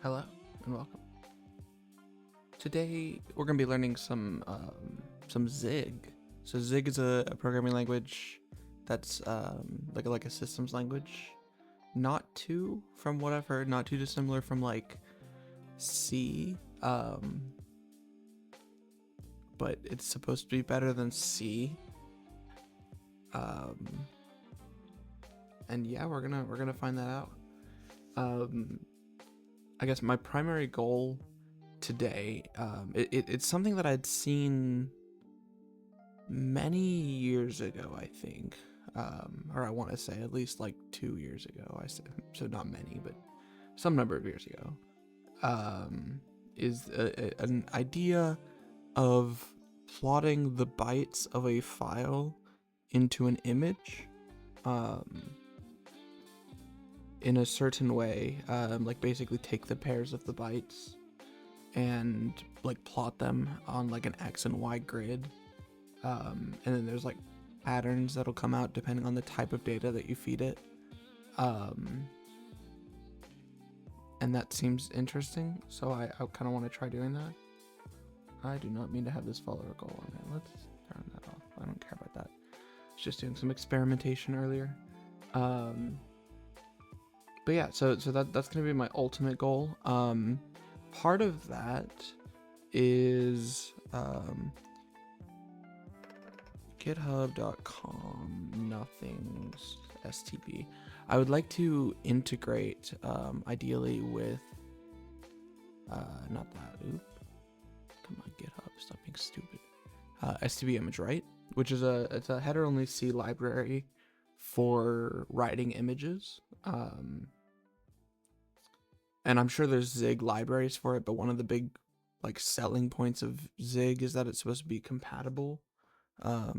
Hello and welcome. Today we're going to be learning some Zig. So Zig is a programming language that's like a systems language. Not too, from what I've heard, not too dissimilar from like C. But it's supposed to be better than C. And yeah, we're gonna find that out. I guess my primary goal today, it's something that I'd seen many years ago, I think, or I want to say at least like 2 years ago. I said so, not many, but some number of years ago. Is an idea of plotting the bytes of a file into an image, in a certain way, like basically take the pairs of the bytes and like plot them on like an X and Y grid. And then there's like patterns that'll come out depending on the type of data that you feed it. And that seems interesting, so I kind of want to try doing that. I do not mean to have this follower goal on there. Let's turn that off. I don't care about that. I was just doing some experimentation earlier. But yeah, so that's gonna be my ultimate goal. Part of that is github.com nothings stb. I would like to integrate ideally with not that. Oop. Come on, GitHub, stop being stupid. stb image write, which is it's a header only C library for writing images. And I'm sure there's Zig libraries for it, but one of the big like selling points of Zig is that it's supposed to be compatible, or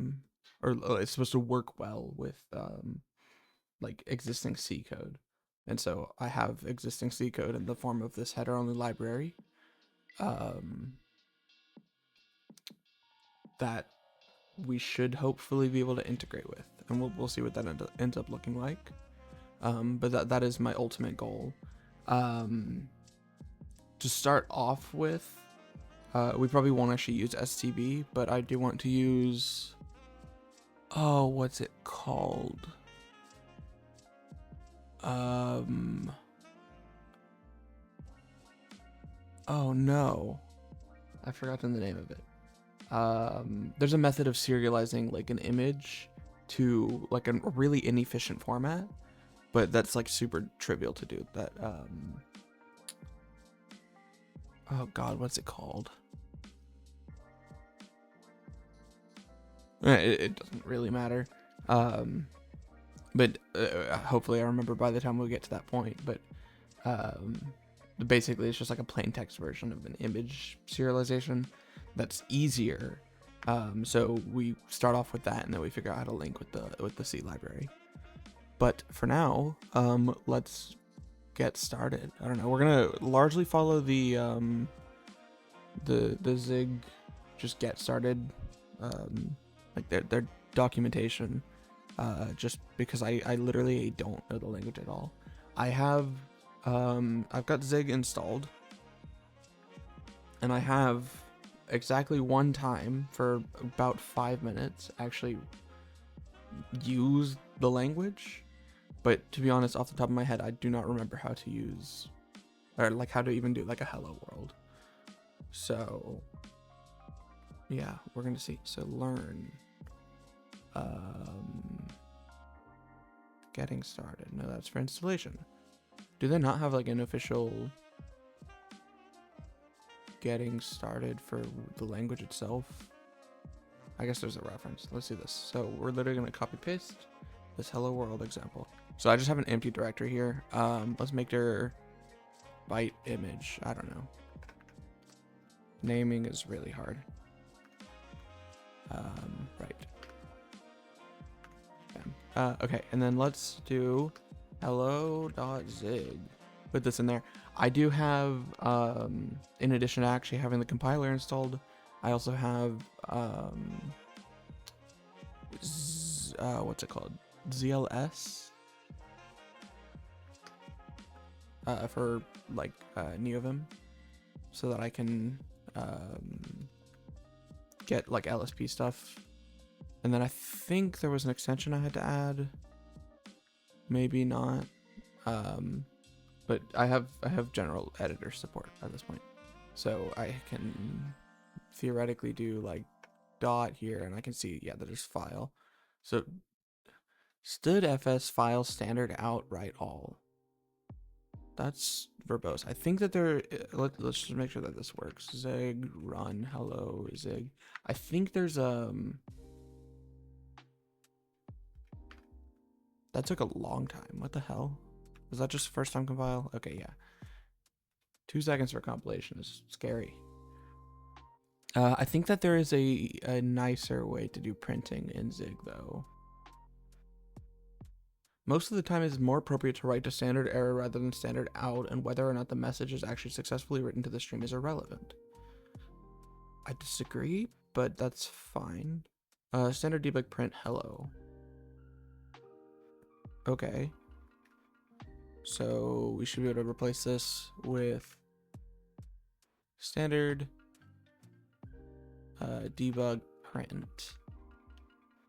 it's supposed to work well with like existing C code. And so I have existing C code in the form of this header only library, that we should hopefully be able to integrate with, and we'll see what that ends up looking like. But that is my ultimate goal. To start off with, we probably won't actually use STB, but I do want to use, oh, what's it called? Oh no, I've forgotten the name of it. There's a method of serializing like an image to like a really inefficient format, but that's like super trivial to do. That oh god, what's it called? It doesn't really matter. But hopefully I remember by the time we get to that point. But basically it's just like a plain text version of an image serialization that's easier. So we start off with that, and then we figure out how to link with the C library. But for now, let's get started. I don't know. We're gonna largely follow the Zig just get started, like their documentation, just because I literally don't know the language at all. I've got Zig installed, and I have exactly one time for about 5 minutes actually used the language. But to be honest, off the top of my head, I do not remember how to use, or like how to even do like a hello world. So yeah, we're gonna see. So learn, getting started. No, that's for installation. Do they not have like an official getting started for the language itself? I guess there's a reference. Let's see this. So we're literally gonna copy paste this hello world example. So I just have an empty directory here. Let's make their byte image. I don't know. Naming is really hard. Right. Okay, and then let's do hello.zig. Put this in there. I do have, in addition to actually having the compiler installed, I also have, what's it called? ZLS. for like NeoVim, so that I can get like LSP stuff. And then I think there was an extension I had to add. Maybe not. But I have general editor support at this point, so I can theoretically do like dot here, and I can see, yeah, that there's file. So std fs file standard out write all. That's verbose. I think that there. Let's just make sure that this works. Zig run hello zig. I think there's that took a long time. What the hell? Was that just first time compile? Okay, yeah. 2 seconds for compilation is scary. I think that there is a nicer way to do printing in Zig though. Most of the time it's more appropriate to write to standard error rather than standard out, and whether or not the message is actually successfully written to the stream is irrelevant. I disagree, but that's fine. Standard debug print hello. Okay. So we should be able to replace this with standard debug print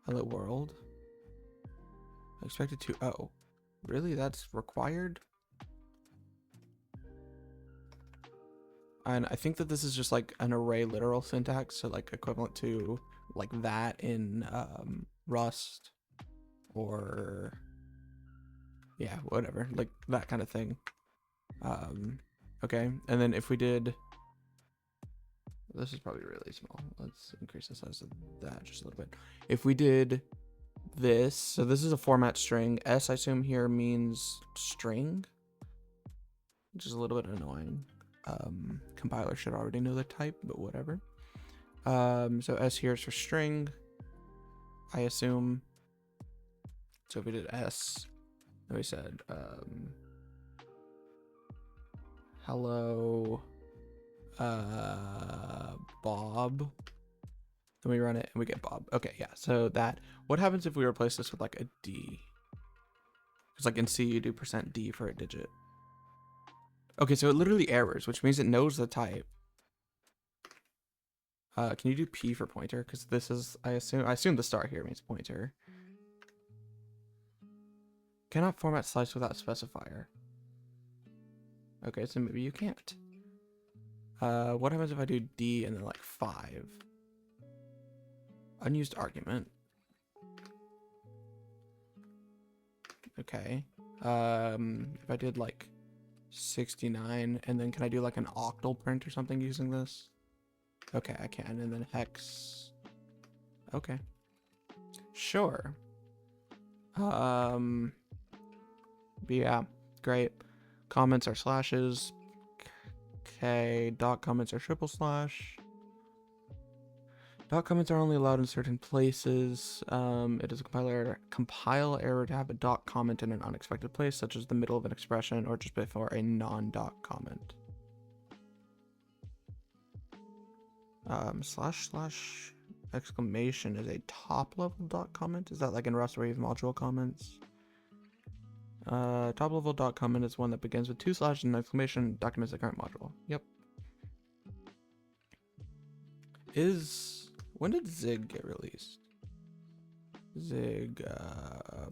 hello world. I expected to. Oh, really? That's required? And I think that this is just like an array literal syntax, so like equivalent to like that in Rust, or yeah, whatever, like that kind of thing. Okay, and then if we did, this is probably really small. Let's increase the size of that just a little bit. If we did this, so this is a format string. S, I assume here means string, which is a little bit annoying. Compiler should already know the type, but whatever. So S here is for string, I assume. So if we did S, and we said hello Bob, then we run it and we get Bob. Okay, yeah, so that, what happens if we replace this with like a D? Because like in C you do %D for a digit. Okay, so it literally errors, which means it knows the type. Can you do P for pointer? Because this is, I assume the star here means pointer. Cannot format slice without specifier. Okay, so maybe you can't. What happens if I do D and then like 5? Unused argument. Okay. If I did like 69, and then can I do like an octal print or something using this? Okay, I can. And then hex. Okay. Sure. Yeah, great. Comments are slashes. Okay, dot comments are triple slash. Dot comments are only allowed in certain places. It is a compile error to have a dot comment in an unexpected place, such as the middle of an expression or just before a non-dot comment. Slash exclamation is a top level dot comment. Is that like in Rust where you have module comments? Top level dot comment is one that begins with 2 slashes and an exclamation, documents the current module. Yep. When did Zig get released? Zig,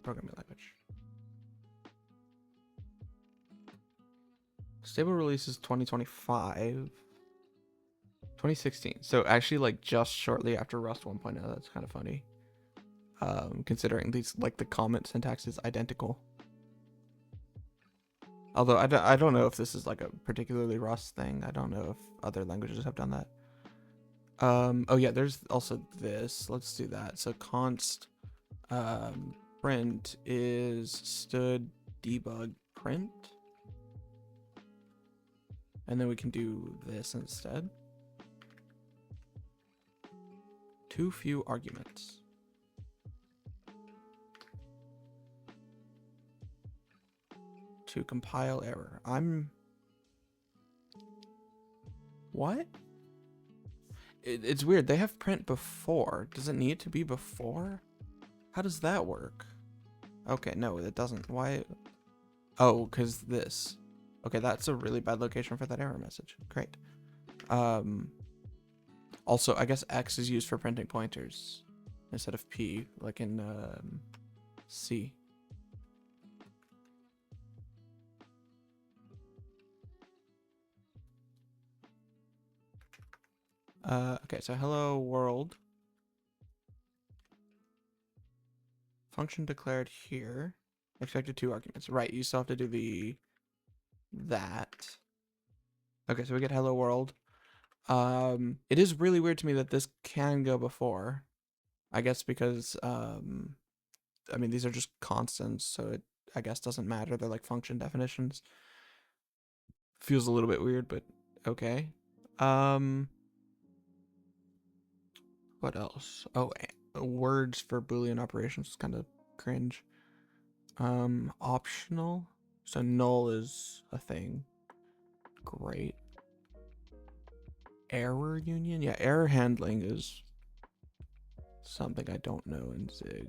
programming language. Stable release is 2025. 2016. So actually like just shortly after Rust 1.0. That's kind of funny. Considering these, like the comment syntax is identical. Although I don't know if this is like a particularly Rust thing. I don't know if other languages have done that. Oh yeah, there's also this. Let's do that. So const print is std debug print. And then we can do this instead. Too few arguments. To compile error. What? It's weird. They have print before. Does it need to be before? How does that work? Okay, no, it doesn't. Why? Oh, because this. Okay, that's a really bad location for that error message. Great. Also, I guess X is used for printing pointers instead of P, like in C. Okay, so hello world. Function declared here. Expected 2 arguments. Right, you still have to do that. Okay, so we get hello world. It is really weird to me that this can go before. I guess because, I mean, these are just constants, so it, I guess, doesn't matter. They're like function definitions. Feels a little bit weird, but okay. What else? Oh, words for Boolean operations is kind of cringe. Optional. So null is a thing. Great. Error union? Yeah, error handling is something I don't know in Zig.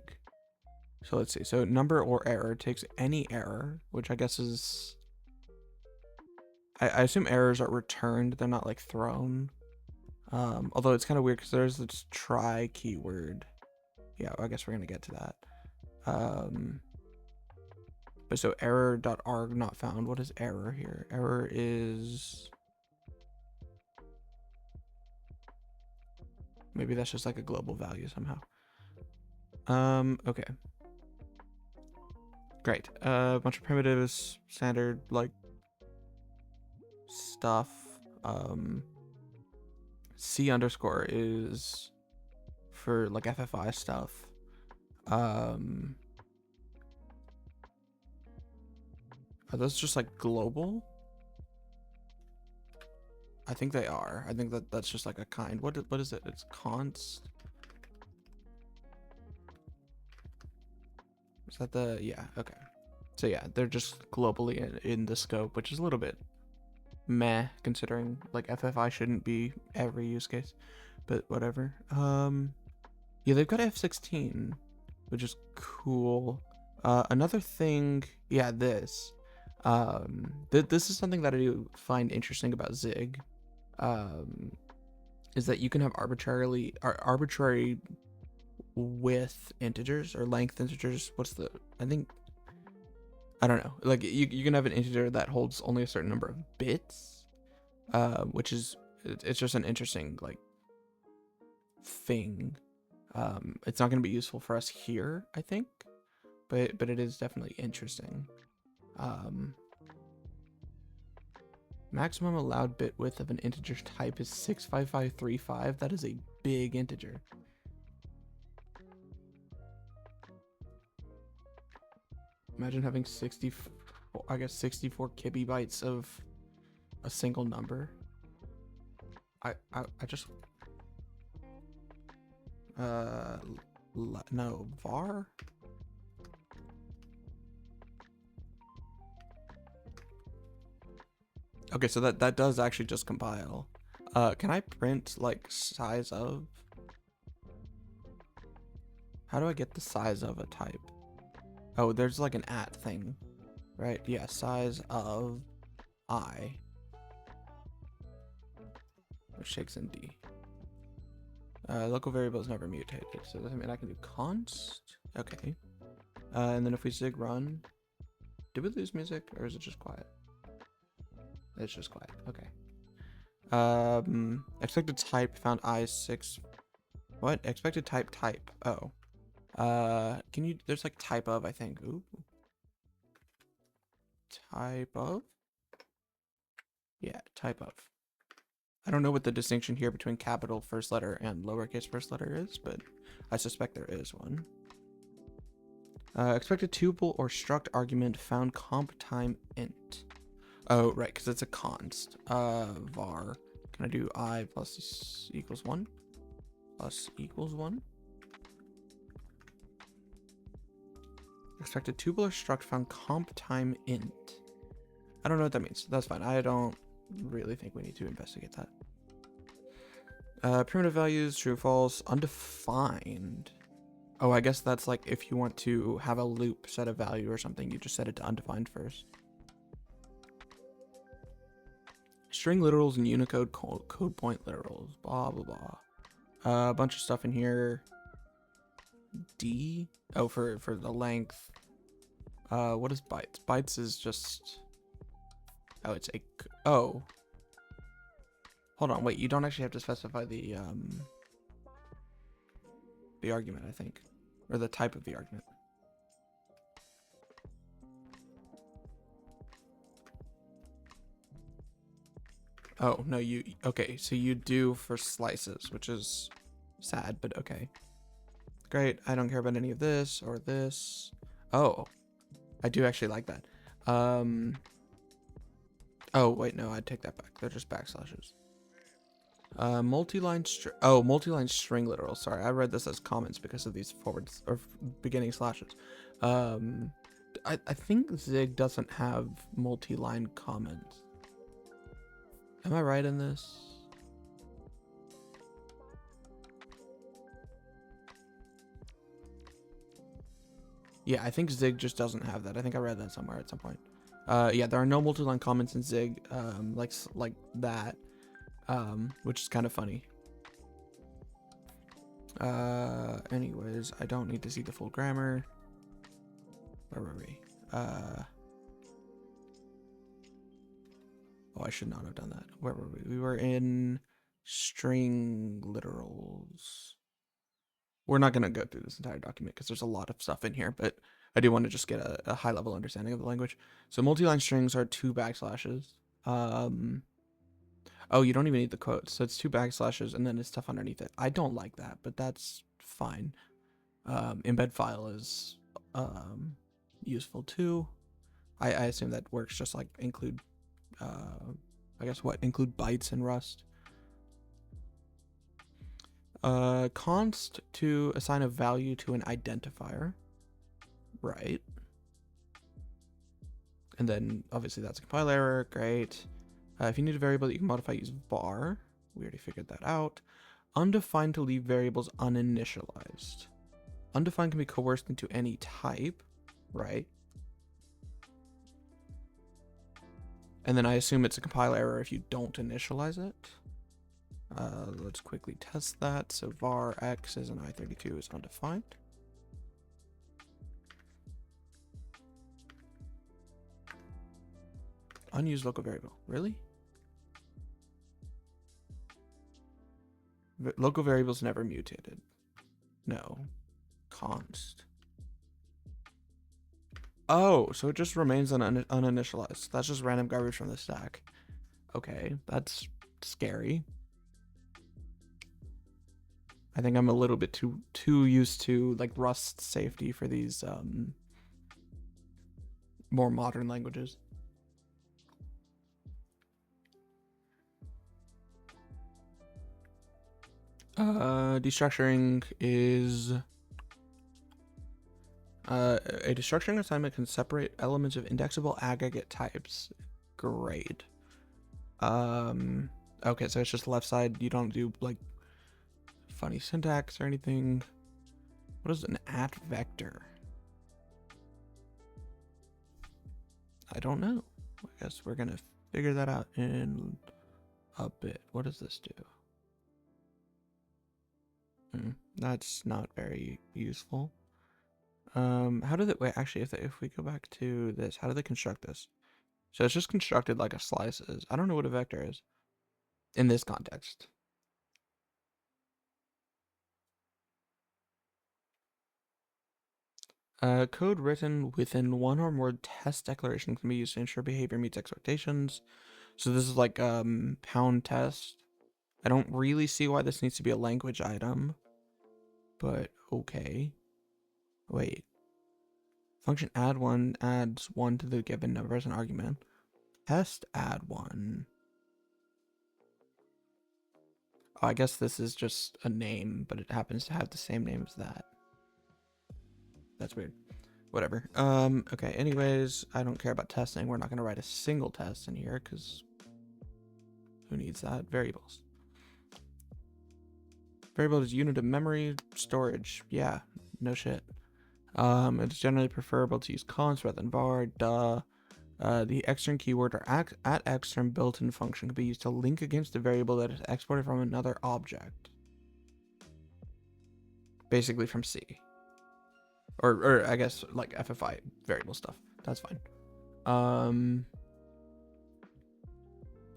So let's see. So number or error takes any error, which I guess is... I assume errors are returned. They're not like thrown. Although it's kind of weird because there's this try keyword. Yeah, I guess we're going to get to that. But so error.arg not found. What is error here? Error is... Maybe that's just like a global value somehow. Okay. Great. A bunch of primitives, standard like stuff. C underscore is for like FFI stuff. Are those just like global? I think they are. I think that that's just like a kind. What is it? It's const. Is that the, yeah, okay. So yeah, they're just globally in the scope, which is a little bit meh considering like FFI shouldn't be every use case, but whatever. Yeah, they've got F16, which is cool. Another thing, yeah, this is something that I do find interesting about Zig, is that you can have arbitrary width integers or length integers. What's the, I don't know. Like you can have an integer that holds only a certain number of bits, which is, it's just an interesting like thing. It's not going to be useful for us here, I think, but it is definitely interesting. Maximum allowed bit width of an integer type is 65535. That is a big integer. Imagine having 64 kibibytes of a single number. I just no, var. Okay, so that does actually just compile. Can I print like size of? How do I get the size of a type? Oh, there's like an at thing, right? Yeah, size of I, which takes in D. Local variable is never mutated, so does that mean I can do const? Okay. And then if we zig run, did we lose music or is it just quiet? It's just quiet. Okay. Expected type found I6. What? Expected type. Oh. Can you? There's like type of, I think. Ooh. Type of. Yeah, type of. I don't know what the distinction here between capital first letter and lowercase first letter is, but I suspect there is one. Expected tuple or struct argument found comp time int. Oh, right, because it's a const. Var. Can I do I plus equals 1? Plus equals 1? Expected tuple or struct found comp time int. I don't know what that means. That's fine. I don't really think we need to investigate that. Primitive values, true, false, undefined. Oh, I guess that's like if you want to have a loop set a value or something, you just set it to undefined first. String literals and Unicode code point literals. Blah, blah, blah. A bunch of stuff in here. D? Oh, for the length. What is bytes? Bytes is just... Oh, it's a... Oh. Hold on, wait, you don't actually have to specify the argument, I think. Or the type of the argument. Oh, no, you... Okay, so you do for slices, which is sad, but okay. Great, I don't care about any of this or this. Oh, I do actually like that. Oh, wait, no, I'd take that back. They're just backslashes. Multi-line string literal. Sorry, I read this as comments because of these forwards or beginning slashes. I think Zig doesn't have multi-line comments. Am I right in this? Yeah, I think Zig just doesn't have that. I think I read that somewhere at some point. Yeah, there are no multi-line comments in Zig, like that, which is kind of funny. Anyways, I don't need to see the full grammar. Where were we? Oh, I should not have done that. Where were we? We were in string literals. We're not going to go through this entire document because there's a lot of stuff in here, but I do want to just get a high level understanding of the language. So multi-line strings are 2 backslashes. Oh, you don't even need the quotes. So it's 2 backslashes and then it's stuff underneath it. I don't like that, but that's fine. Embed file is useful too. I assume that works just like include, I guess what? Include bytes in Rust. Const to assign a value to an identifier. Right. And then obviously that's a compile error. Great. If you need a variable that you can modify, use var. We already figured that out. Undefined to leave variables uninitialized. Undefined can be coerced into any type, right? And then I assume it's a compile error if you don't initialize it. Let's quickly test that. So var x is an i32 is undefined. Unused local variable. Really? Local variables never mutated. No. Const. Oh, so it just remains uninitialized. That's just random garbage from the stack. Okay, that's scary. I think I'm a little bit too used to like Rust safety for these more modern languages. Destructuring is a destructuring assignment can separate elements of indexable aggregate types. Great. Okay, so it's just left side. You don't do like funny syntax or anything. What is an at vector? I don't know. I guess we're gonna figure that out in a bit. What does this do? That's not very useful. How did it, wait, actually, if we go back to this, how do they construct this? So it's just constructed like a slice is. I don't know what a vector is in this context. Code written within one or more test declarations can be used to ensure behavior meets expectations. So this is like pound test. I don't really see why this needs to be a language item, but okay. Wait. Function add one adds 1 to the given number as an argument. Test add 1. Oh, I guess this is just a name, but it happens to have the same name as that. That's weird. Whatever. Okay, anyways, I don't care about testing. We're not going to write a single test in here because who needs that? Variables. Variable is unit of memory storage. Yeah, no shit. It's generally preferable to use const rather than var. Duh. The extern keyword or at extern built-in function can be used to link against a variable that is exported from another object. Basically from C. Or I guess like FFI variable stuff. That's fine.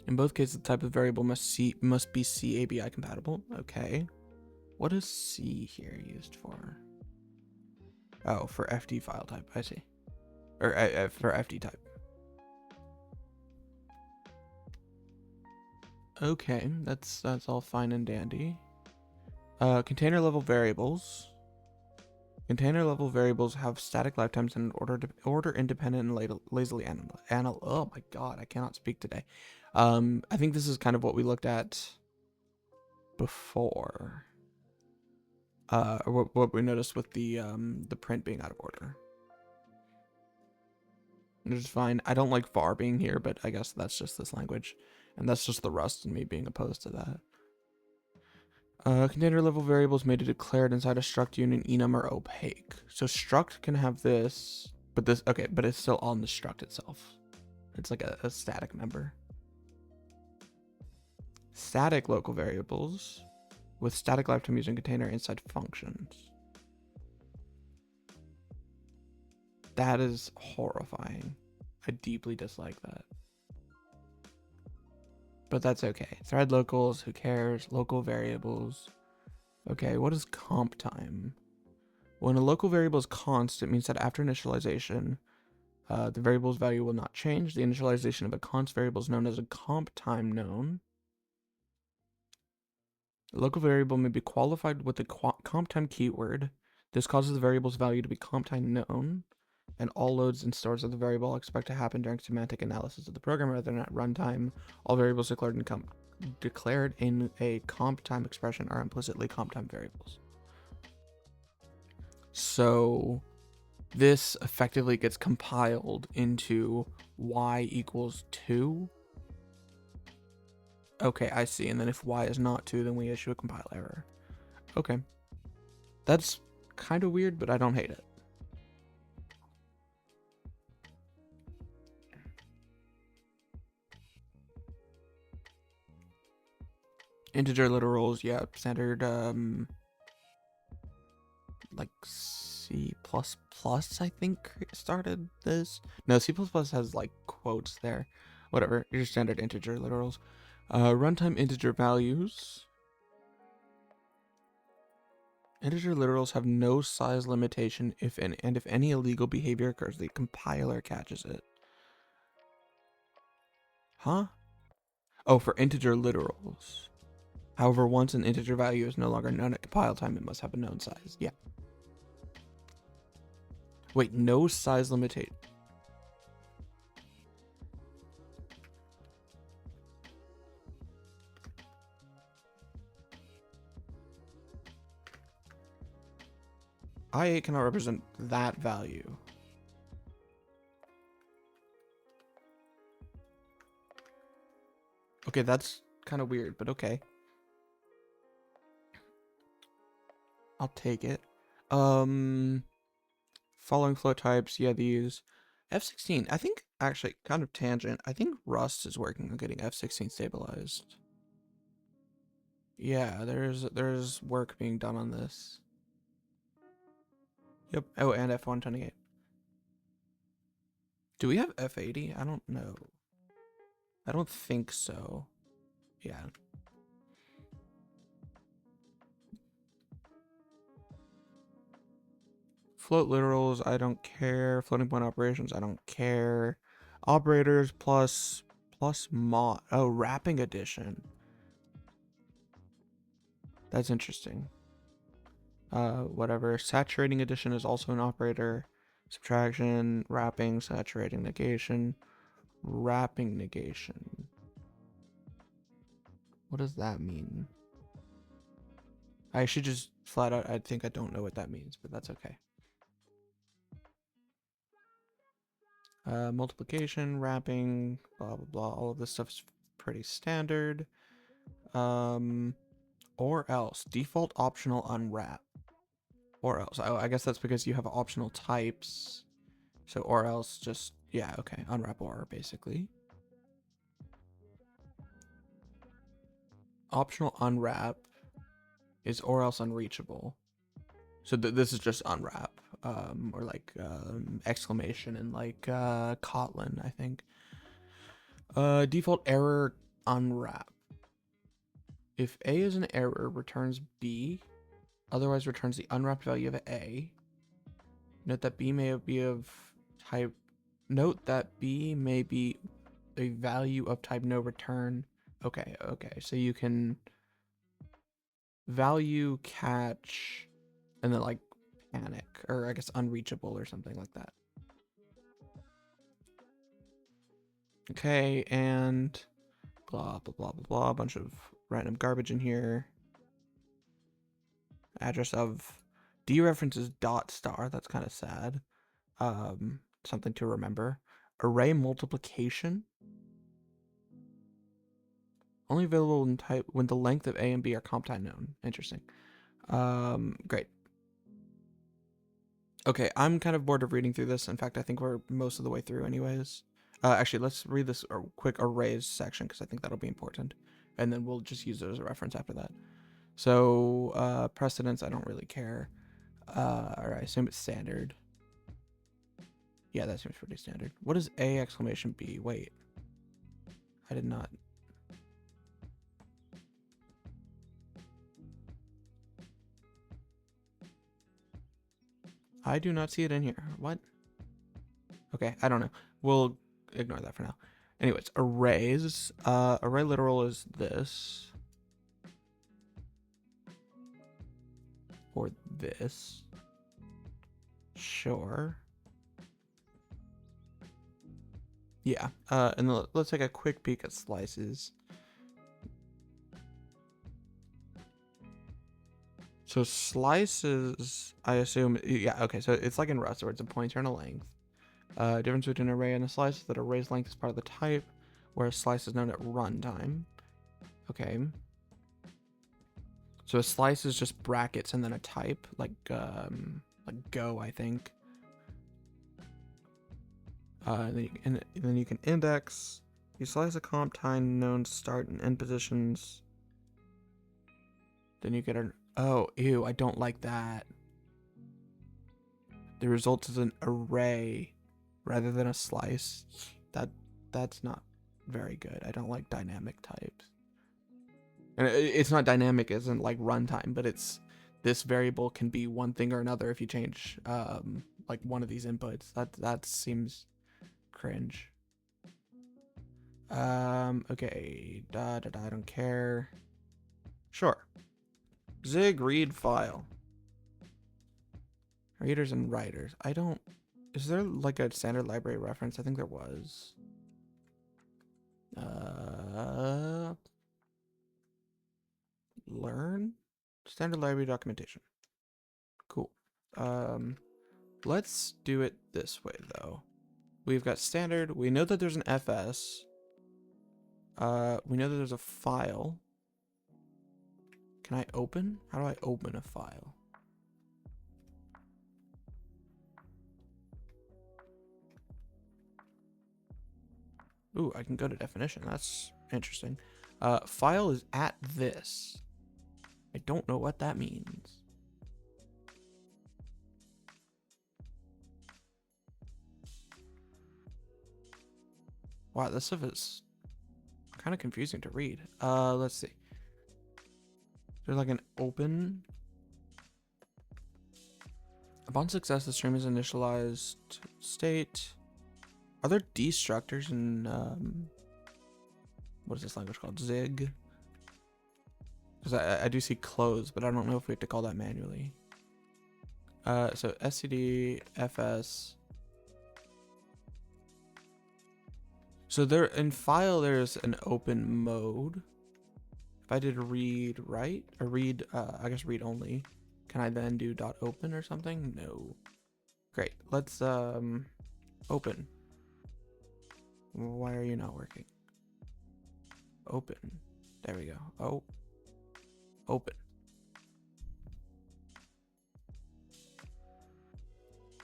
In both cases, the type of variable must be C ABI compatible. Okay. What is C here used for? Oh, for FD file type. I see. Or for FD type. Okay, that's all fine and dandy. Container level variables. Container level variables have static lifetimes and order independent and lazily oh my god, I cannot speak today. I think this is kind of what we looked at before. What we noticed with the print being out of order. Which is fine. I don't like var being here, but I guess that's just this language. And that's just the Rust and me being opposed to that. Container level variables may be declared inside a struct unit enum are opaque. So struct can have this, but it's still on the struct itself. It's like a static member. Static local variables with static lifetime using container inside functions. That is horrifying. I deeply dislike that. But that's okay. Thread locals, who cares? Local variables. Okay, what is comp time? When a local variable is const, it means that after initialization, the variable's value will not change. The initialization of a const variable is known as a comp time known. A local variable may be qualified with the comp time keyword. This causes the variable's value to be comp time known, and all loads and stores of the variable are expected to happen during semantic analysis of the program rather than at runtime. All variables declared in a comp time expression are implicitly comp time variables. So this effectively gets compiled into y equals 2. Okay, I see. And then if y is not 2, then we issue a compile error. Okay. That's kind of weird, but I don't hate it. Integer literals, yeah, standard, like C++, I think, started this. No, C++ has like quotes there. Whatever, your standard integer literals. Runtime integer values. Integer literals have no size limitation if any illegal behavior occurs, the compiler catches it. Huh? Oh, for integer literals. However, once an integer value is no longer known at compile time, it must have a known size. Yeah. Wait, no size limitation. IA cannot represent that value. Okay, that's kind of weird, but okay. I'll take it. Following float types, yeah, these. F16, I think, actually, kind of tangent, I think Rust is working on getting F16 stabilized. Yeah, there's work being done on this. Yep. Oh, and F128. Do we have F80? I don't know. I don't think so. Yeah. Float literals, I don't care. Floating point operations, I don't care. Operators plus mod. Oh, wrapping addition. That's interesting. Whatever. Saturating addition is also an operator. Subtraction, wrapping, saturating, negation, wrapping negation. What does that mean? I should just flat out, I think I don't know what that means, but that's okay. Multiplication, wrapping, blah, blah, blah. All of this stuff is pretty standard. Or else. Default optional unwrap. Or else. I guess that's because you have optional types. So or else just Yeah, okay. Unwrap or basically. Optional unwrap is or else unreachable. So this is just unwrap, or like exclamation in like Kotlin, I think. Default error unwrap. If A is an error, returns B. Otherwise, returns the unwrapped value of A. Note that B may be of type. Note that B may be a value of type no return. Okay, okay. So you can value catch and then like panic, or I guess unreachable or something like that. Okay, and blah blah blah blah blah. A bunch of random garbage in here. Address of dereferences dot star. That's kind of sad. Something to remember. Array multiplication. Only available in type when the length of A and B are comp time known. Interesting. Great. Okay, I'm kind of bored of reading through this. In fact, I think we're most of the way through anyways. Actually, let's read this quick arrays section because I think that'll be important. And then we'll just use it as a reference after that. So, precedence, I don't really care. Alright, I assume it's standard. Yeah, that seems pretty standard. What is A exclamation B? Wait. I did not. I do not see it in here. What? Okay, I don't know. We'll ignore that for now. Anyways, arrays. Array literal is this. Or this. Sure. Yeah, and let's take a quick peek at slices. So slices, I assume, yeah, okay, so it's like in Rust where it's a pointer and a length. Difference between an array and a slice is that array's length is part of the type, whereas slice is known at runtime. Okay. So a slice is just brackets and then a type, like Go, I think. And then you can index. You slice a comp time known start and end positions. Then you get an, oh, ew, I don't like that. The result is an array rather than a slice. That's not very good. I don't like dynamic types. And it's not dynamic as in like runtime, but it's this variable can be one thing or another if you change like one of these inputs. That seems cringe. Okay, I don't care. Sure. Zig read file. Readers and writers. I don't. Is there like a standard library reference? I think there was. Learn standard library documentation. Cool. Let's do it this way though. We've got standard. We know that there's an FS. We know that there's a file. Can I open? How do I open a file? Ooh, I can go to definition. That's interesting. File is at this. I don't know what that means. Wow, this stuff is kind of confusing to read. Let's see. There's like an open. Upon success, the stream is initialized state. Are there destructors in what is this language called? Zig? Because I do see close, but I don't know if we have to call that manually. So std fs. So there in file there's an open mode. If I did read write or read, I guess read only. Can I then do .open or something? No. Great. Let's open. Why are you not working? Open. There we go. Oh. Open.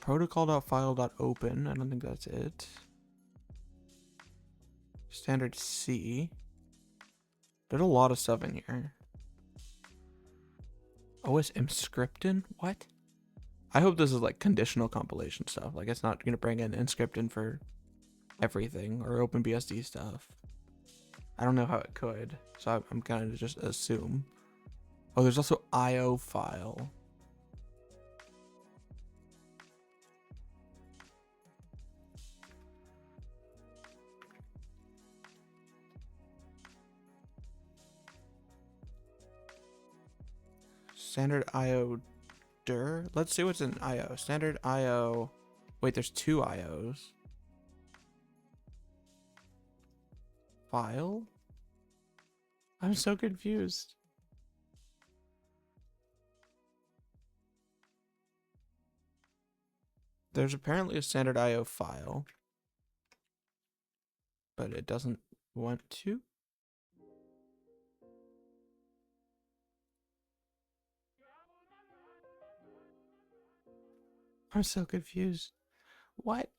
Protocol.file.open. I don't think that's it. Standard C. There's a lot of stuff in here. OS Emscripten? What? I hope this is like conditional compilation stuff. Like it's not gonna bring in Emscripten for everything or OpenBSD stuff. I don't know how it could, so I'm gonna just assume. Oh, there's also IO file. Standard IO dir. Let's see what's in IO. Standard IO. Wait, there's two IOs. File? I'm so confused. There's apparently a standard IO file, but it doesn't want to. I'm so confused. What?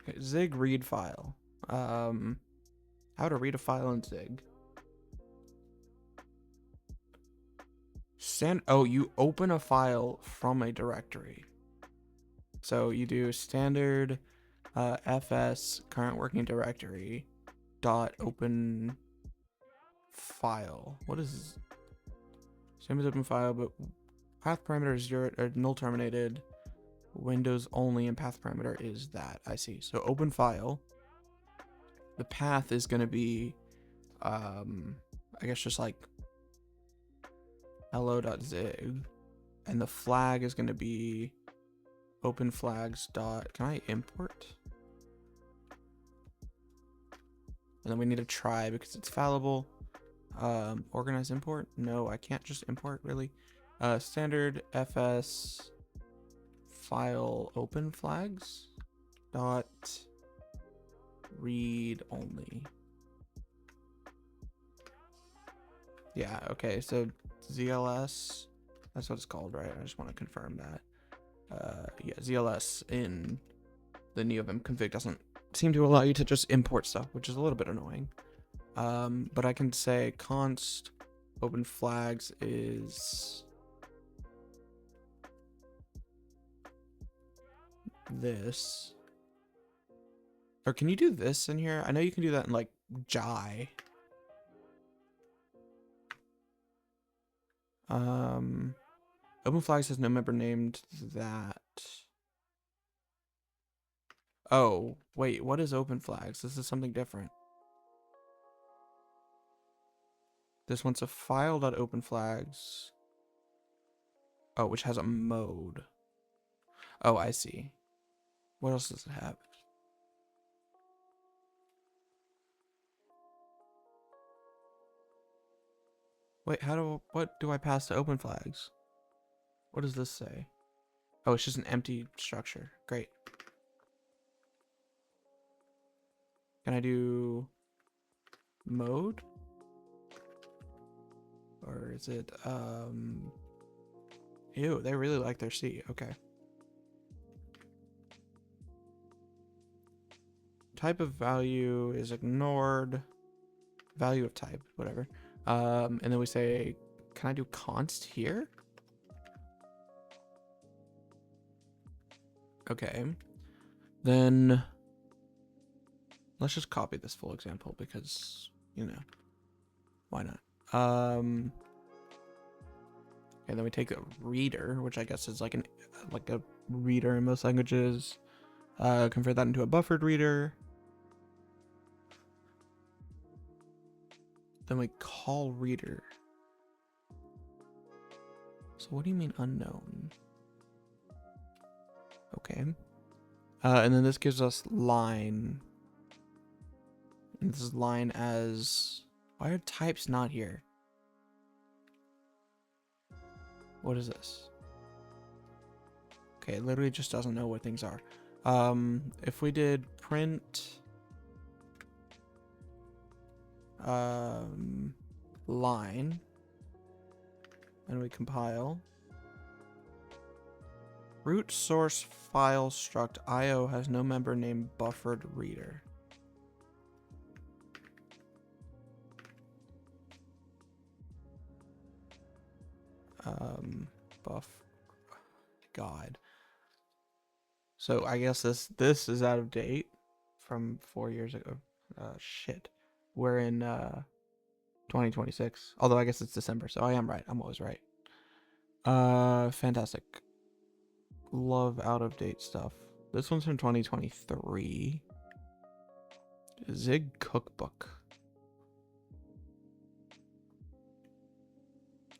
Okay, Zig read file. How to read a file in Zig. Oh, you open a file from a directory. So you do standard fs current working directory dot open file. What is this? Same as open file, but path parameter is null terminated. Windows only and path parameter is that. I see. So open file. The path is going to be, I guess just like hello.zig, and the flag is going to be open flags dot. Can I import? And then we need to try because it's fallible. Organize import. No, I can't just import really. Standard fs file open flags dot read only. Yeah, okay, so ZLS, that's what it's called, right? I just want to confirm that. Yeah, ZLS in the neovim config doesn't seem to allow you to just import stuff, which is a little bit annoying. But I can say const open flags is this. Or can you do this in here? I know you can do that in like Jai. Open flags has no member named that. Oh, wait, what is open flags? This is something different. This one's a file.openflags. Oh, which has a mode. Oh, I see. What else does it have? Wait, what do I pass to open flags? What does this say? Oh, it's just an empty structure. Great. Can I do mode? Or is it, ew, they really like their C. Okay. Type of value is ignored. Value of type, whatever. And then we say, can I do const here? Okay. Then let's just copy this full example because, you know, why not? And then we take a reader, which I guess is like a reader in most languages. Convert that into a buffered reader. Then we call reader. So what do you mean unknown? Okay. And then this gives us line. And this is line as... Why are types not here? What is this? Okay, it literally just doesn't know what things are. If we did print... line, and we compile, Root source file struct IO has no member named buffered reader. Buff. God. So I guess this is out of date from 4 years ago. Shit. We're in 2026. Although I guess it's December, so I am right. I'm always right. Fantastic. Love out of date stuff. This one's from 2023. Zig cookbook.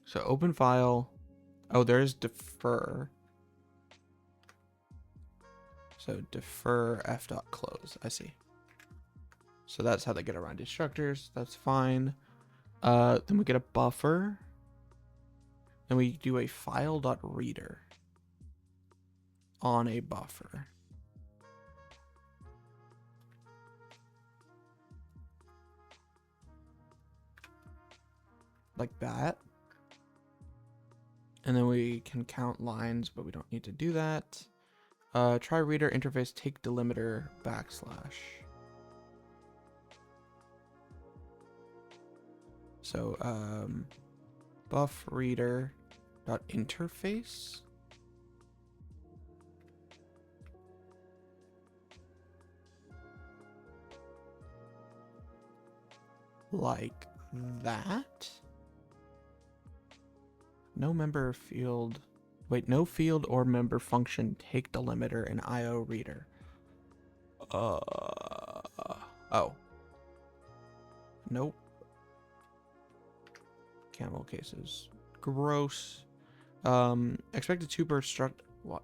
So open file. Oh, there's defer. So defer f.close. I see. So that's how they get around destructors. That's fine. Then we get a buffer. Then we do a file.reader on a buffer. Like that. And then we can count lines, but we don't need to do that. Try reader interface take delimiter backslash. So buff reader dot interface. Like that. No member field. Wait, no field or member function take delimiter in IO reader. Oh. Nope. Camel cases. Gross. Expected tuber struct. What?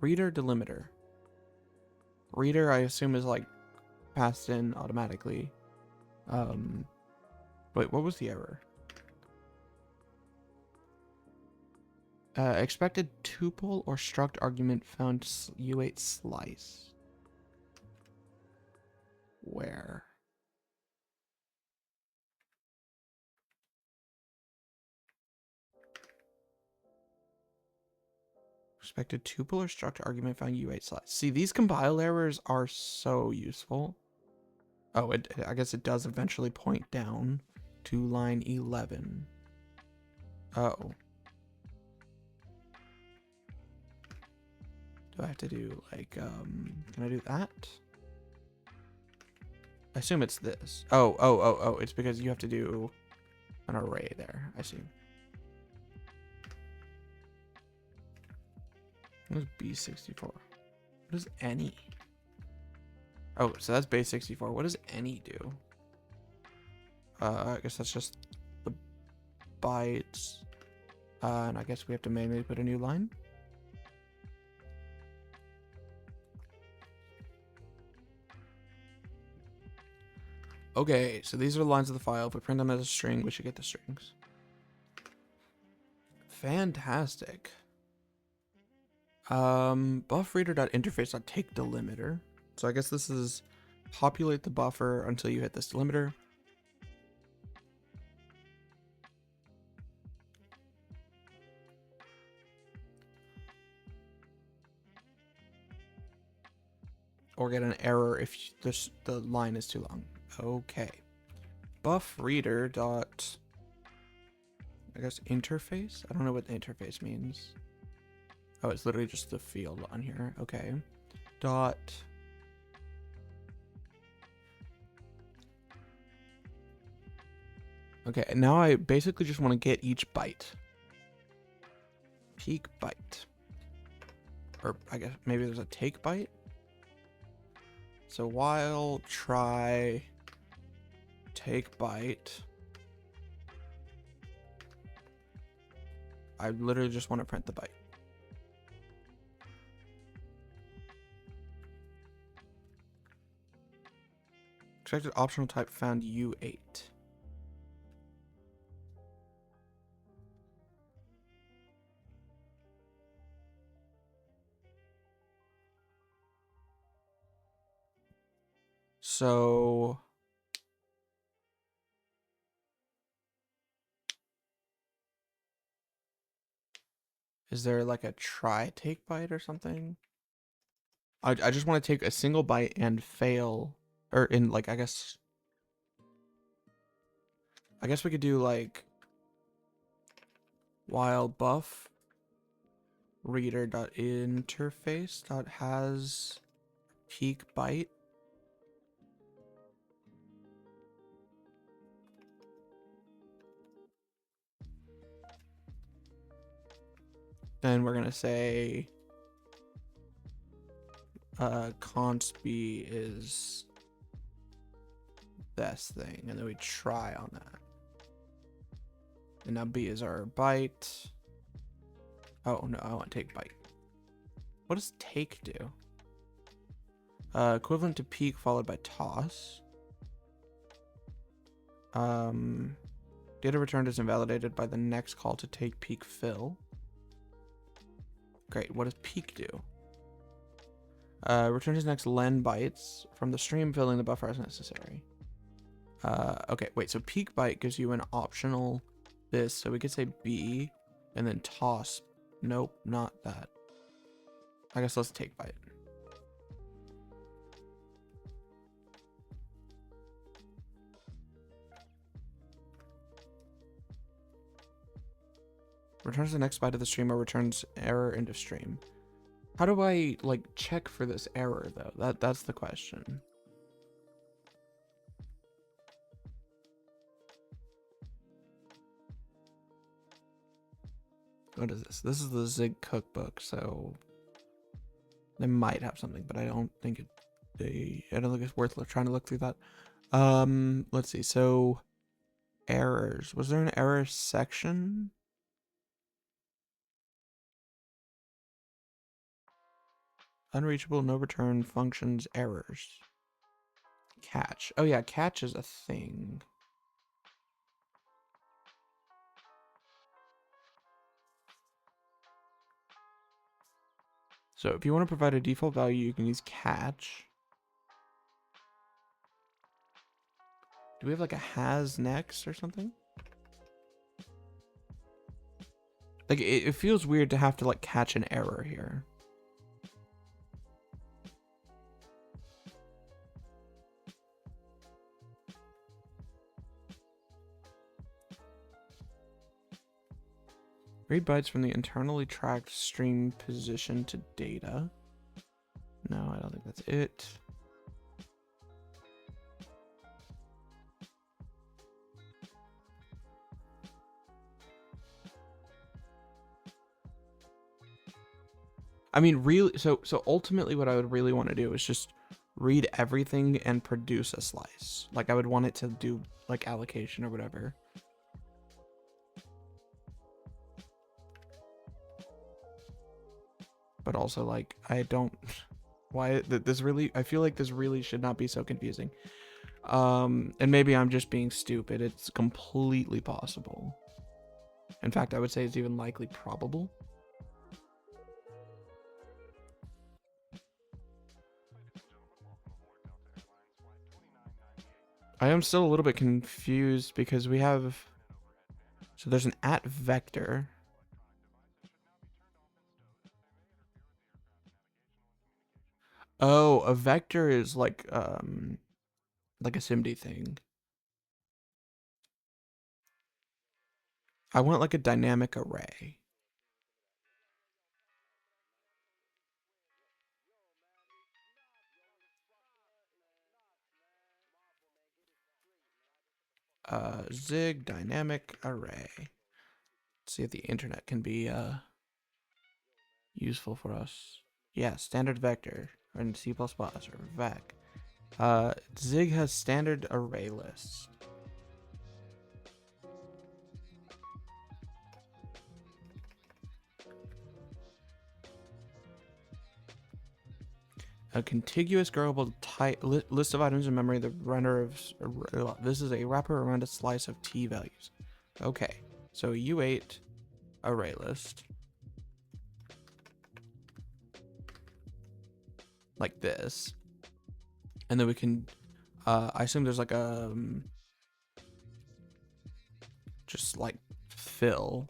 Reader delimiter. Reader, I assume, is like passed in automatically. Wait, what was the error? Expected tuple or struct argument found U8 slice. Where? Expected tuple or struct argument found U8 slice. See, these compile errors are so useful. Oh, I guess it does eventually point down to line 11. Oh. Do I have to do like, can I do that? I assume it's this. Oh, it's because you have to do an array there. I see. What is B64? What is any? Oh, so that's base 64. What does any do? I guess that's just the bytes. And I guess we have to manually put a new line. Okay, so these are the lines of the file. If we print them as a string, we should get the strings. Fantastic. Buffreader.interface.take delimiter. So I guess this is populate the buffer until you hit this delimiter. Or get an error if the line is too long. Okay. Buffreader dot, I guess, interface? I don't know what the interface means. Oh, it's literally just the field on here. Okay. Dot. Okay, and now I basically just want to get each byte. Peak byte. Or I guess maybe there's a take byte. So while try take byte, I literally just want to print the byte. Expected optional type found U8. So Is there like a try take byte or something? I just want to take a single byte and fail, or in like, I guess we could do like while buff reader dot interface dot has peak byte. Then we're gonna say const b is this thing, and then we try on that. And now b is our byte. Oh no, I want take byte. What does take do? Equivalent to peak followed by toss. Data returned is invalidated by the next call to take peak fill. Great. What does peak do? Return his next len bytes from the stream, filling the buffer as necessary. Okay, wait. So peak byte gives you an optional this. So we could say B and then toss. Nope, not that. I guess let's take byte. Returns the next byte of the stream or returns error into stream. How do I like check for this error though? That's the question. What is this? This is the Zig cookbook, so they might have something, but I don't think I don't think it's worth trying to look through that. Let's see. So errors. Was there an error section? Unreachable, no return, functions, errors. Catch. Oh yeah, catch is a thing. So if you want to provide a default value, you can use catch. Do we have like a has next or something? Like it feels weird to have to like catch an error here. Read bytes from the internally tracked stream position to data. No, I don't think that's it. I mean, really, so ultimately what I would really want to do is just read everything and produce a slice. Like I would want it to do like allocation or whatever. But also like, I don't, why this really, I feel like this really should not be so confusing. And maybe I'm just being stupid. It's completely possible. In fact, I would say it's even likely probable. I am still a little bit confused because we have, so there's an at vector. Oh, a vector is like a SIMD thing. I want like a dynamic array. Zig dynamic array. Let's see if the internet can be useful for us. Yeah, standard vector in C++ or vec. Zig has standard array list. A contiguous growable type list of items in memory. The runner of this is a wrapper around a slice of t values. Okay, so U8 array list like this, and then we can. I assume there's like a just like fill.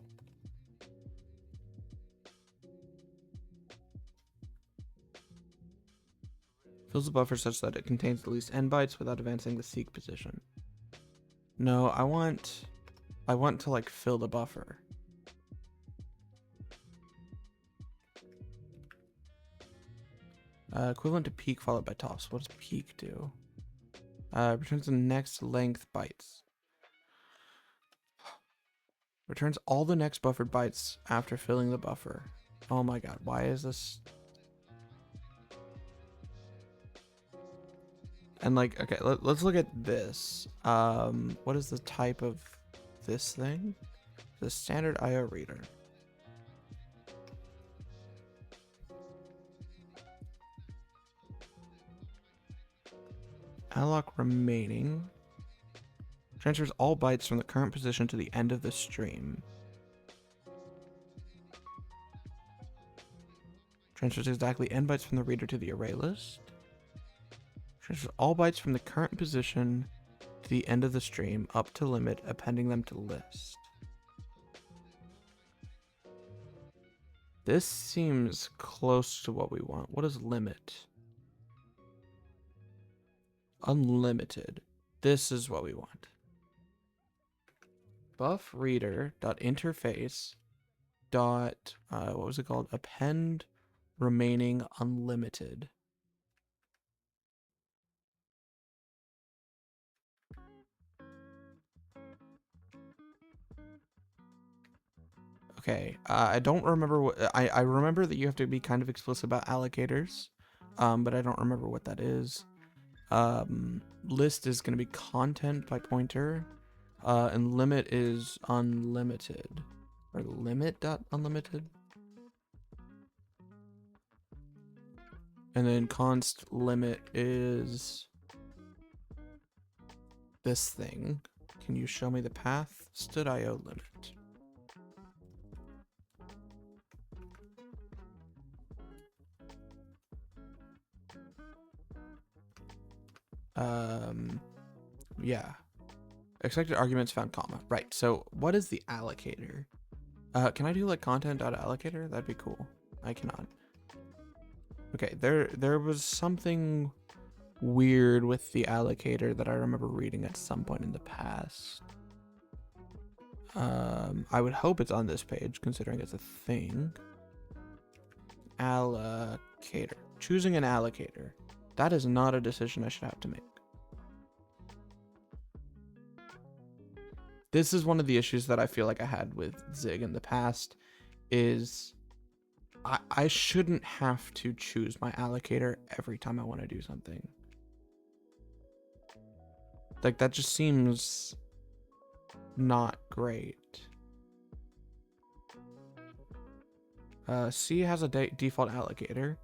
Fills the buffer such that it contains at least n bytes without advancing the seek position. No, I want to like fill the buffer. Equivalent to peak followed by tops. What does peak do? Returns the next length bytes. Returns all the next buffered bytes after filling the buffer. Oh my god, why is this? And like, okay, let's look at this. What is the type of this thing? The standard IO reader. Alloc remaining. Transfers all bytes from the current position to the end of the stream. Transfers exactly n bytes from the reader to the array list. Transfers all bytes from the current position to the end of the stream up to limit, appending them to list. This seems close to what we want. What is limit? Unlimited. This is what we want. Buff reader dot interface dot what was it called? Append remaining unlimited. Okay, I don't remember what I remember that you have to be kind of explicit about allocators, but I don't remember what that is. List is going to be content by pointer, and limit is unlimited, or limit dot unlimited, and then const limit is this thing. Can you show me the path? Stood IO limit. Yeah. Expected arguments found comma. Right. So what is the allocator? Can I do like content.allocator? That'd be cool. I cannot. Okay, there was something weird with the allocator that I remember reading at some point in the past. I would hope it's on this page, considering it's a thing. Allocator. Choosing an allocator. That is not a decision I should have to make. This is one of the issues that I feel like I had with Zig in the past, is I shouldn't have to choose my allocator every time I want to do something. Like, that just seems not great. C has a default allocator.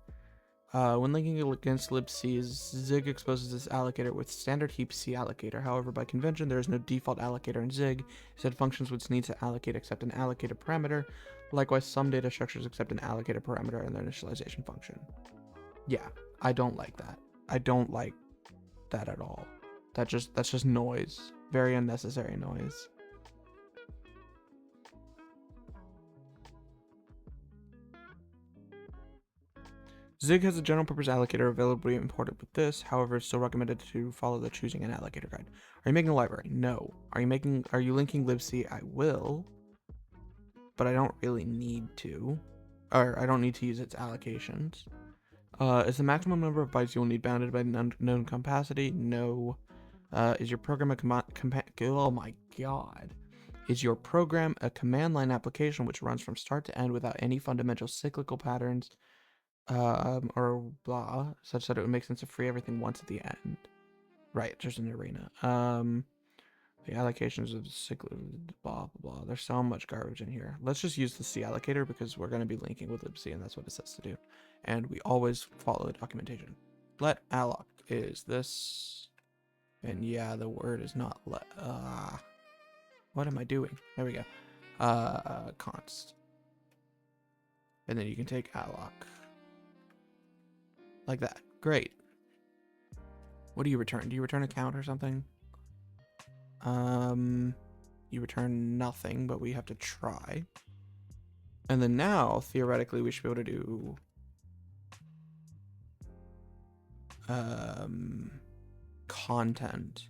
When linking against libc, Zig exposes this allocator with standard heap C allocator. However, by convention, there is no default allocator in Zig. Instead, functions which need to allocate accept an allocator parameter. Likewise, some data structures accept an allocator parameter in their initialization function. Yeah, I don't like that. I don't like that at all. That's just noise. Very unnecessary noise. Zig has a general purpose allocator available imported with this. However, it's still recommended to follow the choosing an allocator guide. Are you making a library? No. Are you linking libc? I will, but I don't really need to, or I don't need to use its allocations. Is the maximum number of bytes you will need bounded by known capacity? No. Is your program a oh my god. Is your program a command line application which runs from start to end without any fundamental cyclical patterns? Or blah, such that it would make sense to free everything once at the end. Right, just an arena. The allocations of blah, blah, blah. There's so much garbage in here. Let's just use the C allocator because we're going to be linking with libc and that's what it says to do. And we always follow the documentation. Let alloc is this. And yeah, the word is not let. What am I doing? There we go. Const. And then you can take alloc. Like that. Great. What do you return? Do you return a count or something? You return nothing, but we have to try. And then now, theoretically, we should be able to do content.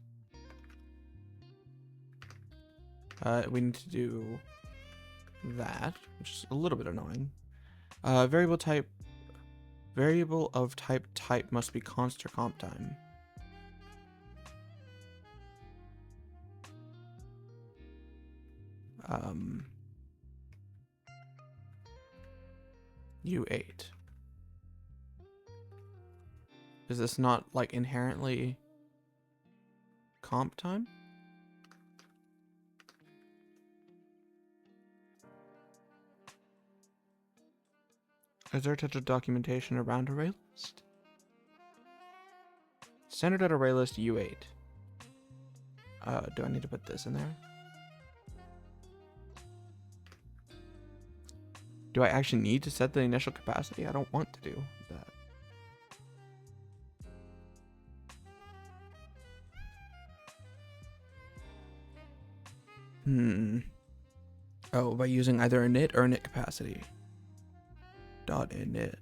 We need to do that, which is a little bit annoying. Variable of type must be const or comp time. U8. Is this not like inherently comp time? Is there a touch of documentation around array list? Standard at array list U8. Do I need to put this in there? Do I actually need to set the initial capacity? I don't want to do that. Oh, by using either init or init capacity. Dot init.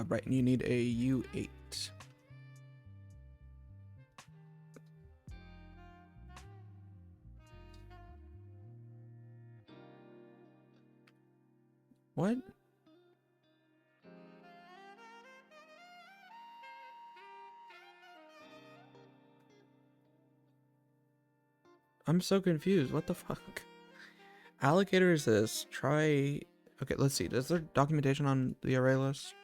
Right, and you need a U8. What? I'm so confused. What the fuck? Allocator is this. Try... Okay, let's see. Is there documentation on the array list?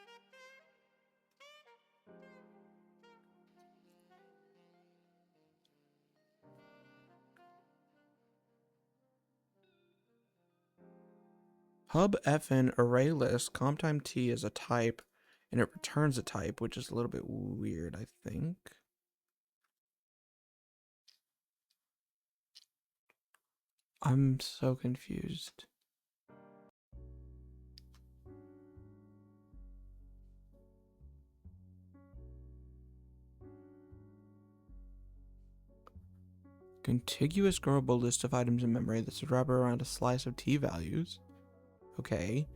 Hub fn array list comp time t is a type, and it returns a type, which is a little bit weird, I think. I'm so confused. Contiguous growable list of items in memory that's wrapped around a slice of t values. Okay.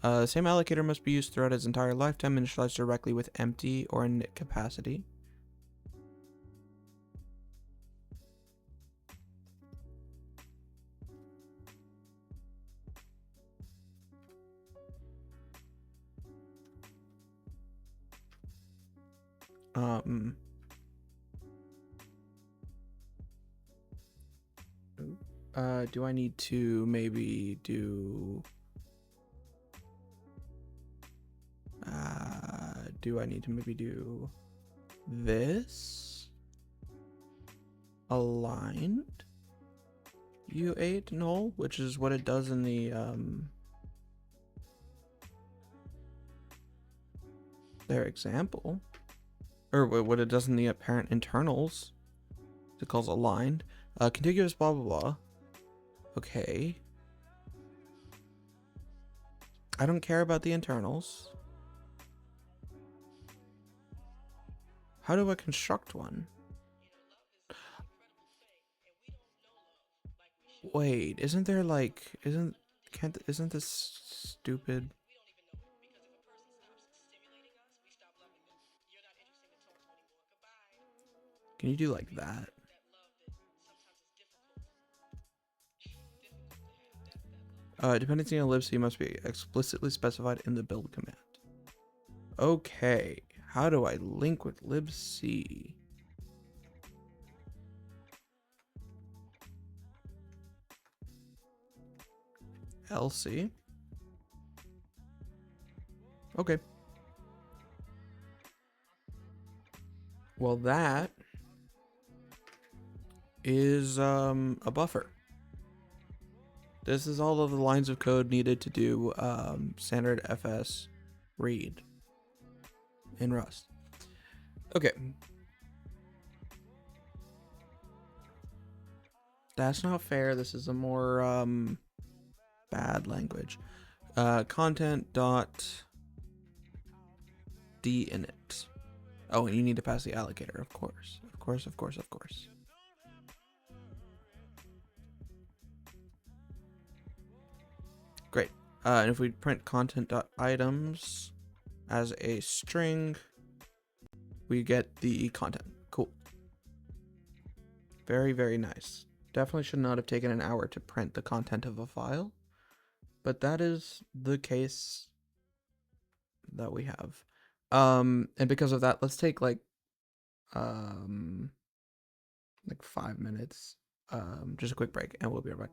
The same allocator must be used throughout its entire lifetime, initialized directly with empty or init capacity. Do I need to maybe do... do I need to maybe do this? Aligned U8 null, which is what it does in the their example, or what it does in the apparent internals. It calls aligned. Contiguous blah blah blah. Okay. I don't care about the internals. How do I construct one? Wait, isn't there like, isn't this stupid? Can you do like that? Dependency on libc must be explicitly specified in the build command. Okay, how do I link with libc? LC. Okay. Well, that is a buffer. This is all of the lines of code needed to do standard FS read in Rust. Okay. That's not fair. This is a more bad language. Content dot dinit. Oh, and you need to pass the allocator, of course. Of course. And if we print content.items as a string, we get the content. Cool. Very, very nice. Definitely should not have taken an hour to print the content of a file, but that is the case that we have. And because of that, let's take like 5 minutes, just a quick break, and we'll be right back.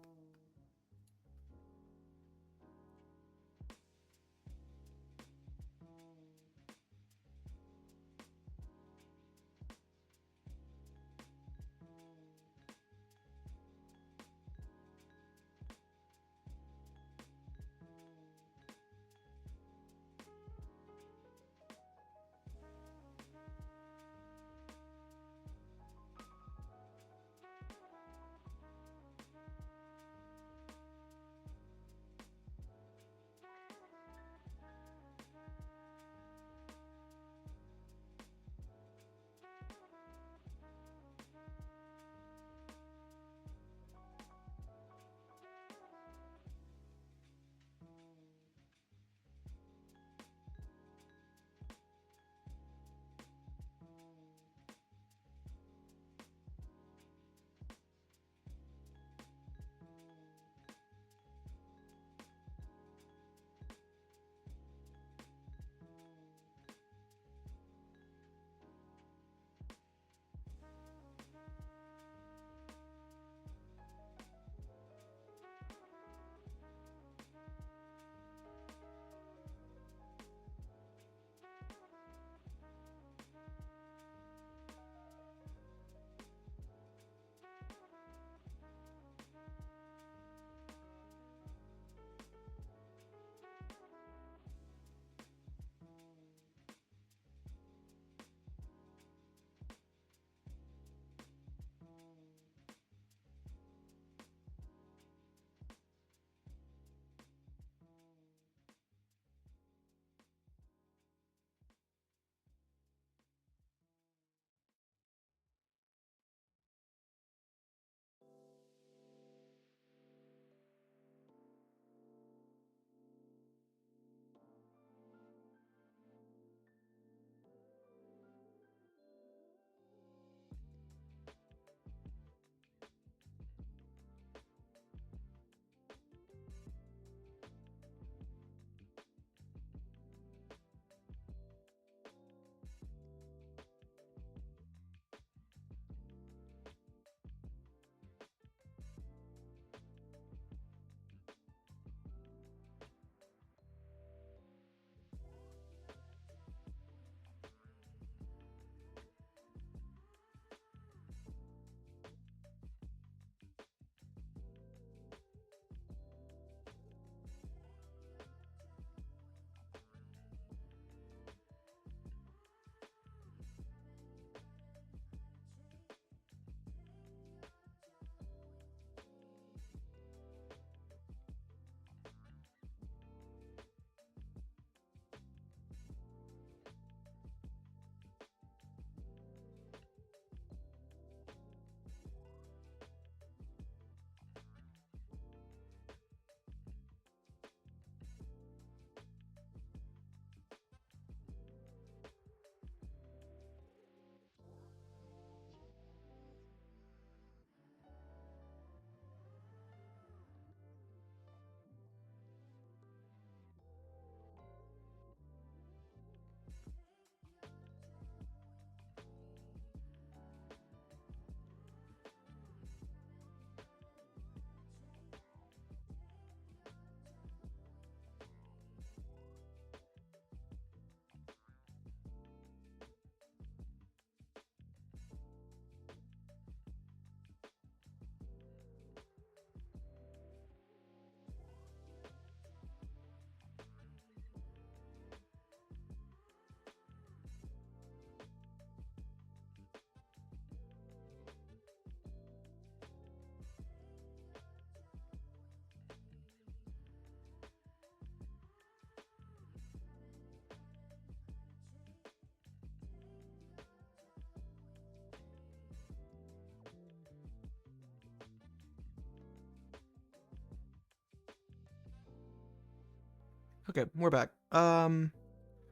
Okay, we're back.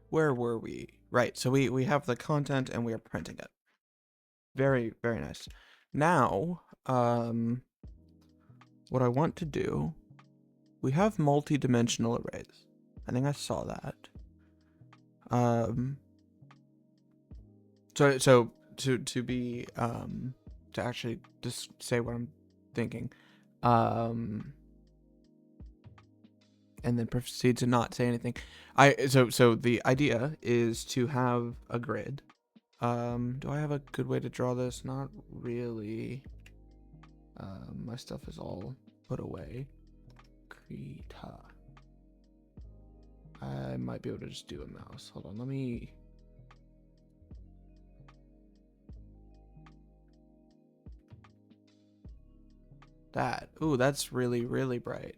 Where were we? Right, so we have the content and we are printing it. Very, very nice. Now, what I want to do, we have multi-dimensional arrays. I think I saw that. So to be to actually just say what I'm thinking, and then proceed to not say anything. So the idea is to have a grid. Do I have a good way to draw this? Not really. My stuff is all put away. Krita. I might be able to just do a mouse. Hold on, let me. That. Ooh, that's really, really bright.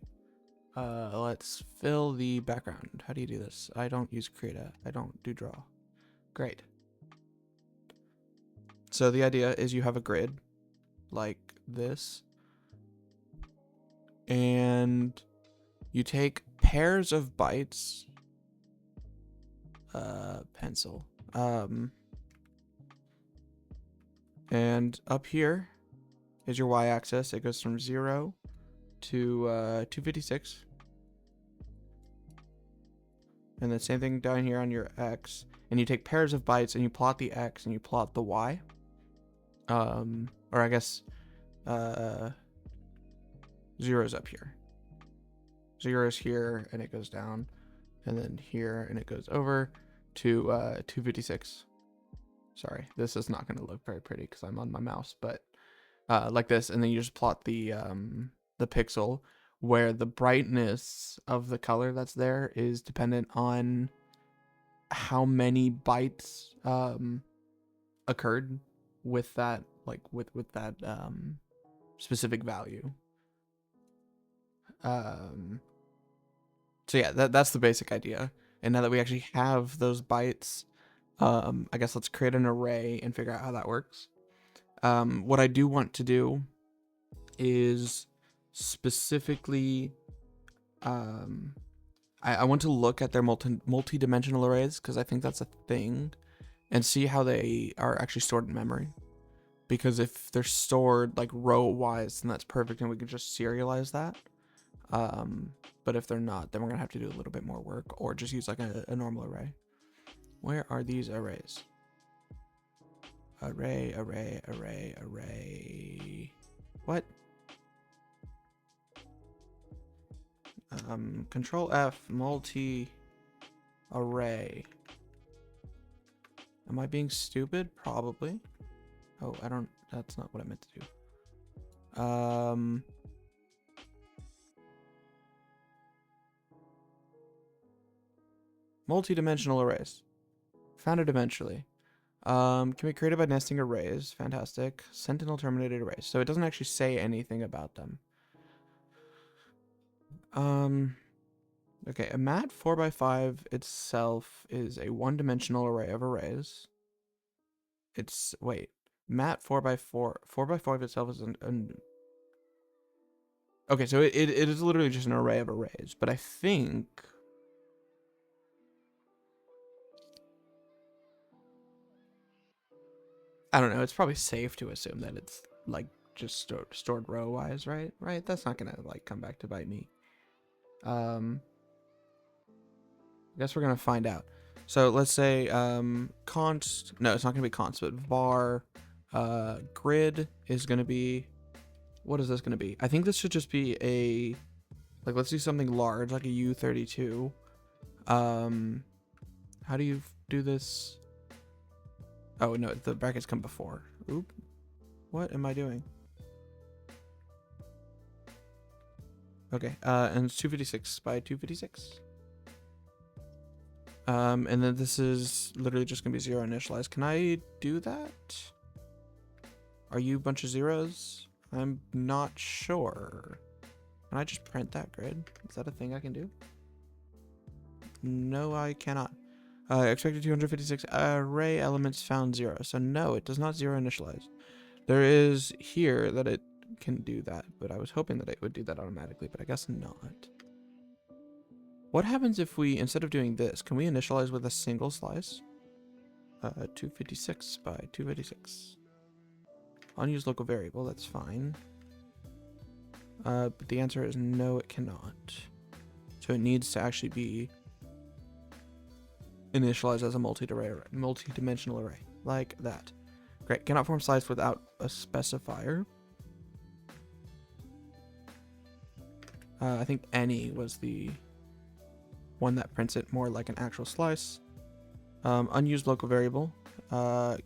Let's fill the background. How do you do this? I don't use Krita. I don't do draw. Great. So the idea is you have a grid like this, and you take pairs of bytes, pencil, and up here is your y-axis. It goes from 0 to 256, and the same thing down here on your x, and you take pairs of bytes and you plot the x and you plot the y, or I guess 0's up here, 0's here and it goes down, and then here and it goes over to 256. Sorry, this is not going to look very pretty because I'm on my mouse, but like this, and then you just plot the pixel where the brightness of the color that's there is dependent on how many bytes occurred with that, like with that specific value. So yeah, that's the basic idea. And now that we actually have those bytes, I guess let's create an array and figure out how that works. What I do want to do is specifically, I want to look at their multi-dimensional arrays, because I think that's a thing, and see how they are actually stored in memory. Because if they're stored like row-wise, then that's perfect, and we can just serialize that. But if they're not, then we're gonna have to do a little bit more work, or just use like a normal array. Where are these arrays? Array. What? Control F, multi-array. Am I being stupid? Probably. Oh, that's not what I meant to do. Multi-dimensional arrays. Found it eventually. Can be created by nesting arrays. Fantastic. Sentinel terminated arrays. So it doesn't actually say anything about them. Okay, a mat 4x5 itself is a one-dimensional array of arrays. Mat 4x4, 4x5 itself is okay, so it is literally just an array of arrays, but I think I don't know, it's probably safe to assume that it's like just stored row wise, right? That's not gonna like come back to bite me. I guess we're gonna find out. So let's say const, no, it's not gonna be const, but var grid is gonna be, what is this gonna be? I think this should just be a, like, let's do something large, like a U32. How do you do this? Oh no, the brackets come before. Oop. What am I doing? Okay, and it's 256 by 256. And then this is literally just gonna be 0 initialized. Can I do that? Are you a bunch of zeros? I'm not sure. Can I just print that grid? Is that a thing I can do? No, I cannot. Expected 256 array elements found 0. So no, it does not 0 initialize. There is here that it can do that, but I was hoping that it would do that automatically, but I guess not. What happens if we, instead of doing this, can we initialize with a single slice? 256 by 256. Unused local variable, that's fine. But the answer is no, it cannot. So it needs to actually be initialized as a multi-dimensional array, like that. Great, cannot form slice without a specifier. I think any was the one that prints it more like an actual slice. Unused local variable,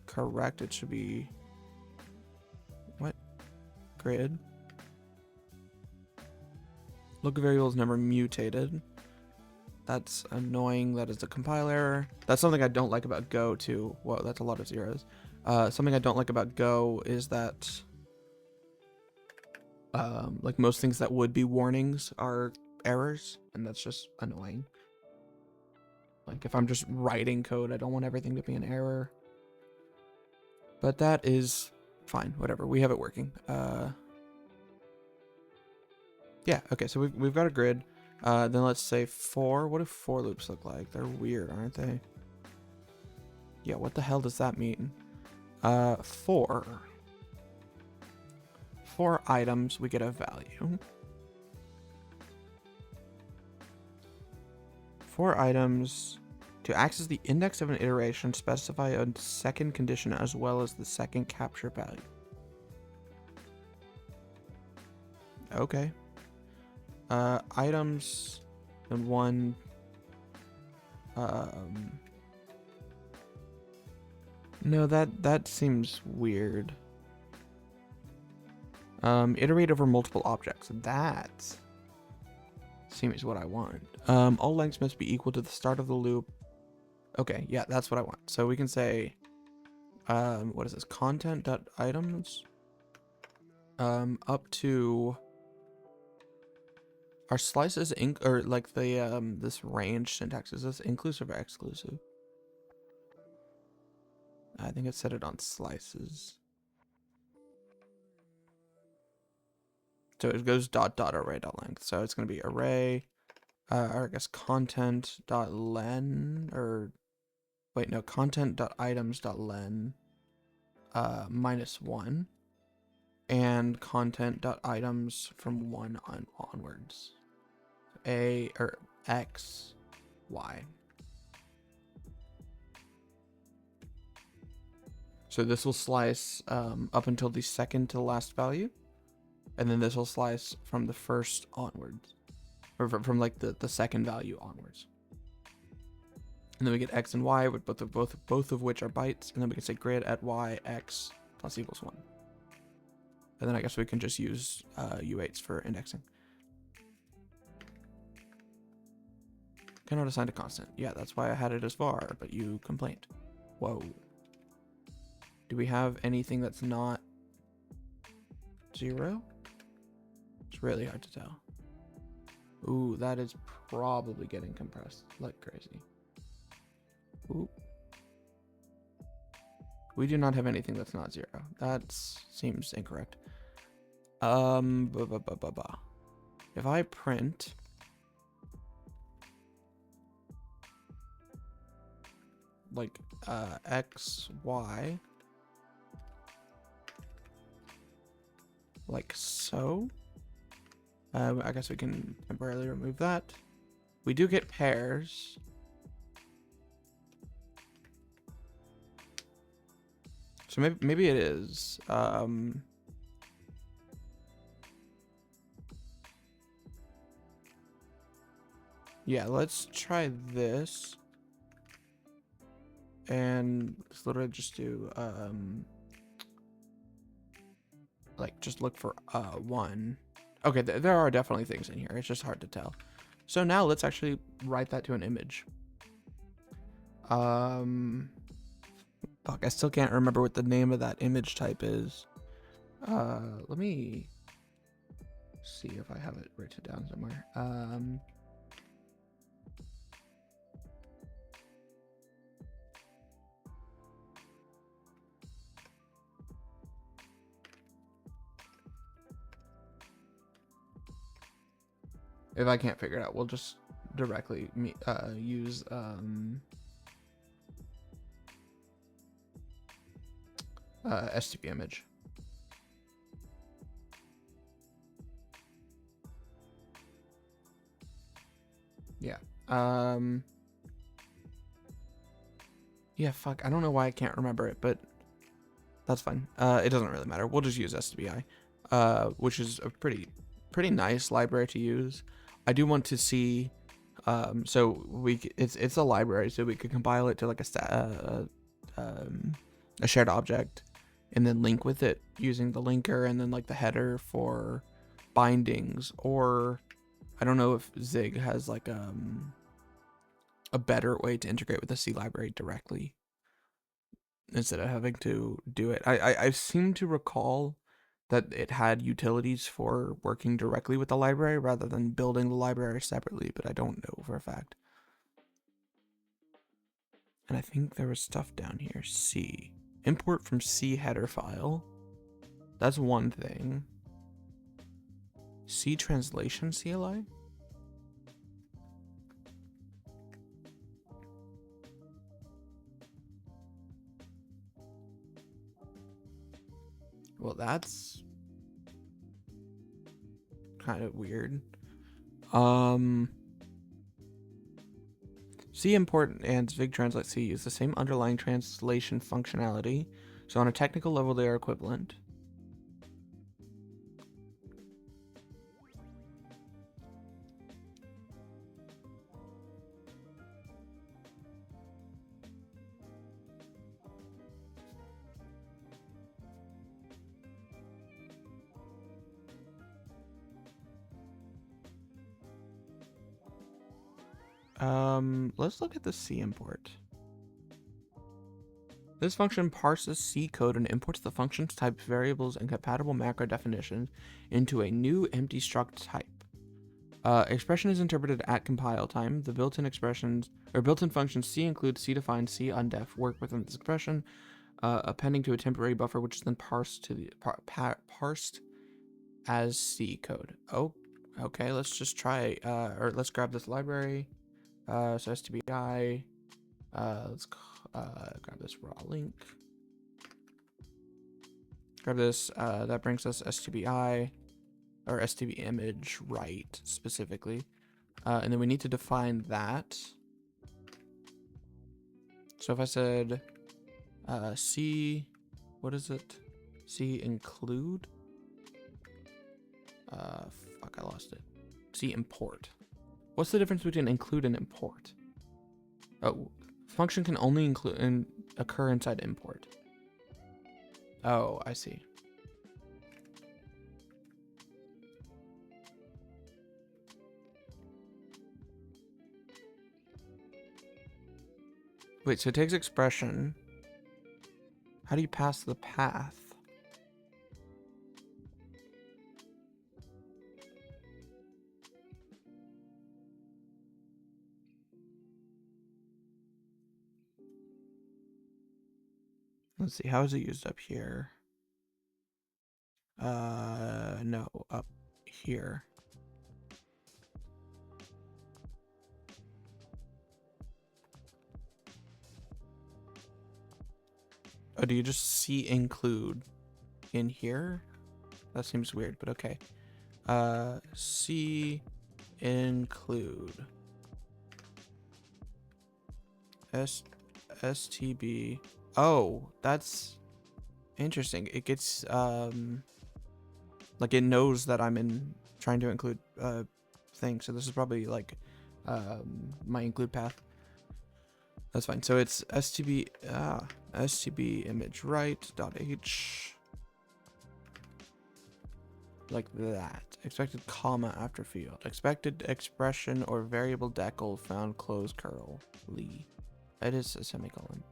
correct, it should be, what? Grid. Local variable is never mutated. That's annoying. That is a compile error. That's something I don't like about Go too. Whoa, that's a lot of zeros. Something I don't like about Go is that like most things that would be warnings are errors, and that's just annoying. Like if I'm just writing code, I don't want everything to be an error. But that is fine, whatever. We have it working. Yeah, okay, so we've got a grid. Then let's say for. What do for loops look like? They're weird, aren't they? Yeah, what the hell does that mean? For items, we get a value. For items, to access the index of an iteration, specify a second condition as well as the second capture value. Okay. Items and one. No, that seems weird. Iterate over multiple objects. That seems what I want. All lengths must be equal to the start of the loop. Okay, yeah, that's what I want. So we can say, what is this? Content.items. Up to our slices or like the this range syntax, is this inclusive or exclusive? I think it set it on slices. So it goes array.length. So it's going to be array, or I guess content.len, or wait, no, content.items.len, -1, and content.items from 1 onwards. A, or X, Y. So this will slice up until the second to last value. And then this will slice from the first onwards, or from like the second value onwards. And then we get X and Y, with both of which are bytes. And then we can say grid at Y, X plus equals 1. And then I guess we can just use U8s for indexing. Cannot assign a constant. Yeah, that's why I had it as var, but you complained. Whoa. Do we have anything that's not 0? It's really hard to tell. Ooh, that is probably getting compressed like crazy. Ooh. We do not have anything that's not 0. That seems incorrect. If I print like X, Y, like so. I guess we can temporarily remove that. We do get pairs. So maybe it is. Yeah, let's try this. And let's literally just do like just look for 1. Okay, there are definitely things in here. It's just hard to tell. So now let's actually write that to an image. Fuck, I still can't remember what the name of that image type is. Let me see if I have it written down somewhere. If I can't figure it out, we'll just directly use STB image. Yeah. Yeah, fuck. I don't know why I can't remember it, but that's fine. It doesn't really matter. We'll just use STBI, which is a pretty nice library to use. I do want to see, so it's a library, so we could compile it to like a shared object, and then link with it using the linker and then like the header for bindings. Or I don't know if Zig has like a better way to integrate with the C library directly instead of having to do it. I seem to recall that it had utilities for working directly with the library rather than building the library separately, but I don't know for a fact. And I think there was stuff down here. C. Import from C header file. That's one thing. C translation CLI? Well, that's kind of weird. C import and Vig translate C use the same underlying translation functionality, so on a technical level they are equivalent. Let's look at the C import. This function parses C code and imports the function's types, variables, and compatible macro definitions into a new empty struct type. Expression is interpreted at compile time. The built-in expressions or built-in functions C include, C define, C undef work within this expression, appending to a temporary buffer, which is then parsed to the parsed as C code. Oh, okay. Let's just try. Or let's grab this library. So STBI. Let's grab this raw link. Grab this. That brings us STBI or STB image right specifically. And then we need to define that. So if I said C, what is it? C include? Fuck, I lost it. C import. What's the difference between include and import? Oh, function can only include and occur inside import. Oh, I see. Wait, so it takes expression. How do you pass the path? Let's see, how is it used up here? No, up here. Oh, do you just C include in here? That seems weird, but okay. C include STB. Oh, that's interesting. It gets like it knows that I'm trying to include thing. So this is probably like my include path. That's fine. So it's STB image right dot h, like that. Expected comma after field. Expected expression or variable decal found close curl. Lee. It is a semicolon.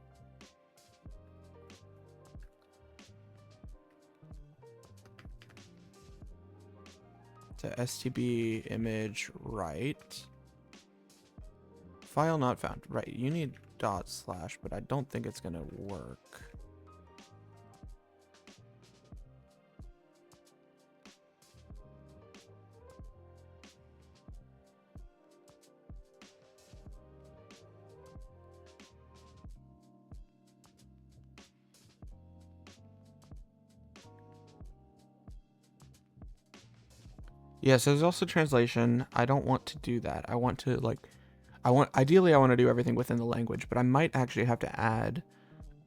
To STB image right. File not found. Right. You need dot slash, but I don't think it's gonna work. Yeah, so there's also translation. I don't want to do that. I want to ideally I want to do everything within the language, but I might actually have to add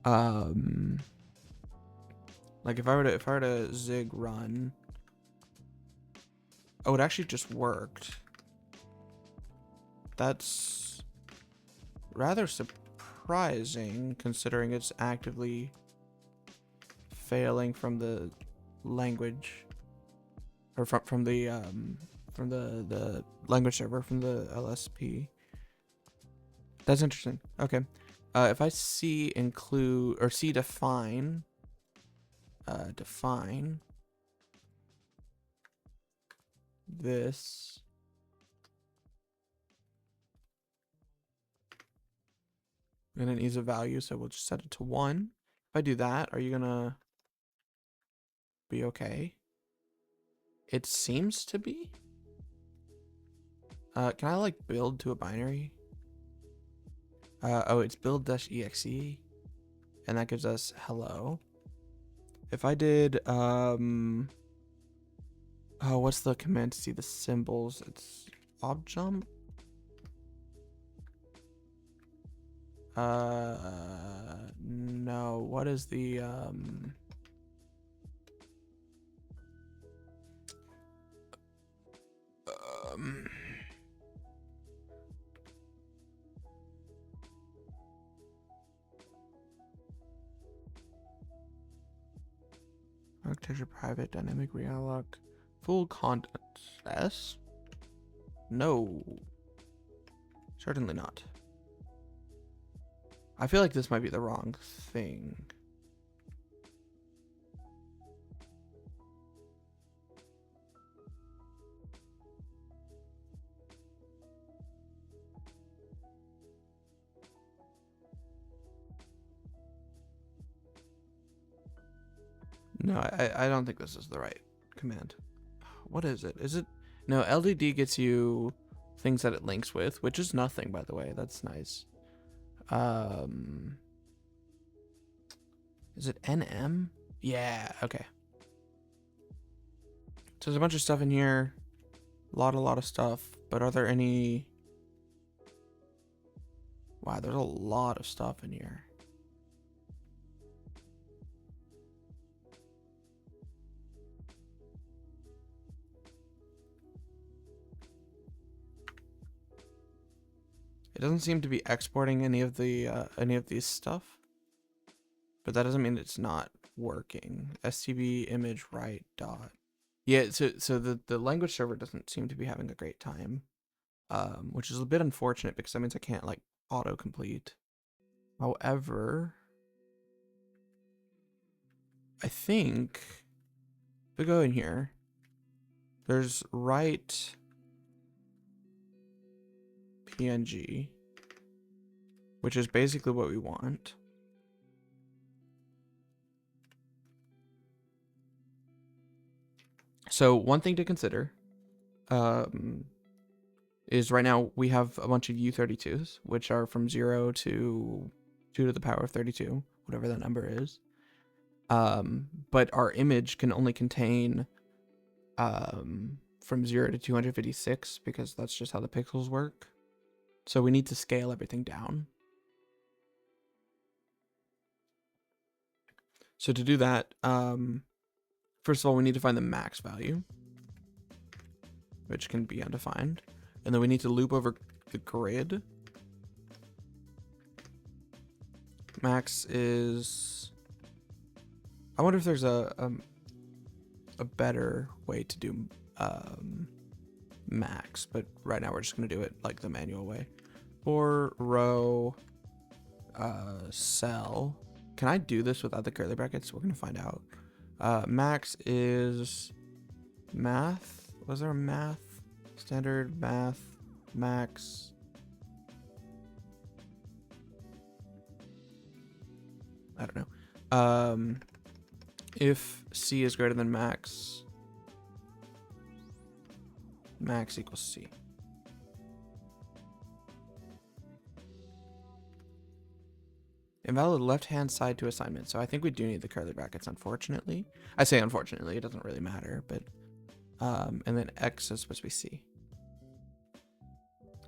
like if I were to zig run, oh, it actually just worked. That's rather surprising considering it's actively failing from the language, or from the language server, from the LSP. That's interesting. Okay. If I C include or C define define this, and it needs a value, so we'll just set it to 1. If I do that, are you gonna be okay? It seems to be. Can I like build to a binary? Oh, it's build-exe, and that gives us hello. If I did, oh, what's the command to see the symbols? It's objump. No, what is the, architecture private dynamic realloc full content. S? No, certainly not. I feel like this might be the wrong thing. No, I don't think this is the right command. What is it? Is it? No, LDD gets you things that it links with, which is nothing, by the way. That's nice. Is it NM? Yeah, okay. So there's a bunch of stuff in here. A lot of stuff. But are there any... Wow, there's a lot of stuff in here. It doesn't seem to be exporting any of these stuff, but that doesn't mean it's not working. STB image write dot. Yeah, so the language server doesn't seem to be having a great time, which is a bit unfortunate because that means I can't like autocomplete. However, I think if we go in here, there's write PNG, which is basically what we want. So one thing to consider is right now we have a bunch of U32s, which are from 0 to 2 to the power of 32, whatever that number is. But our image can only contain from 0 to 256 because that's just how the pixels work. So we need to scale everything down. So to do that, first of all, we need to find the max value, which can be undefined. And then we need to loop over the grid. Max is... I wonder if there's a better way to do max, but right now we're just going to do it like the manual way. For row cell. Can I do this without the curly brackets? We're going to find out. Max is math. Was there a math? Standard math max. I don't know. If C is greater than max, max equals C. Invalid left-hand side to assignment. So I think we do need the curly brackets, unfortunately. I say unfortunately, it doesn't really matter, but and then X is supposed to be C.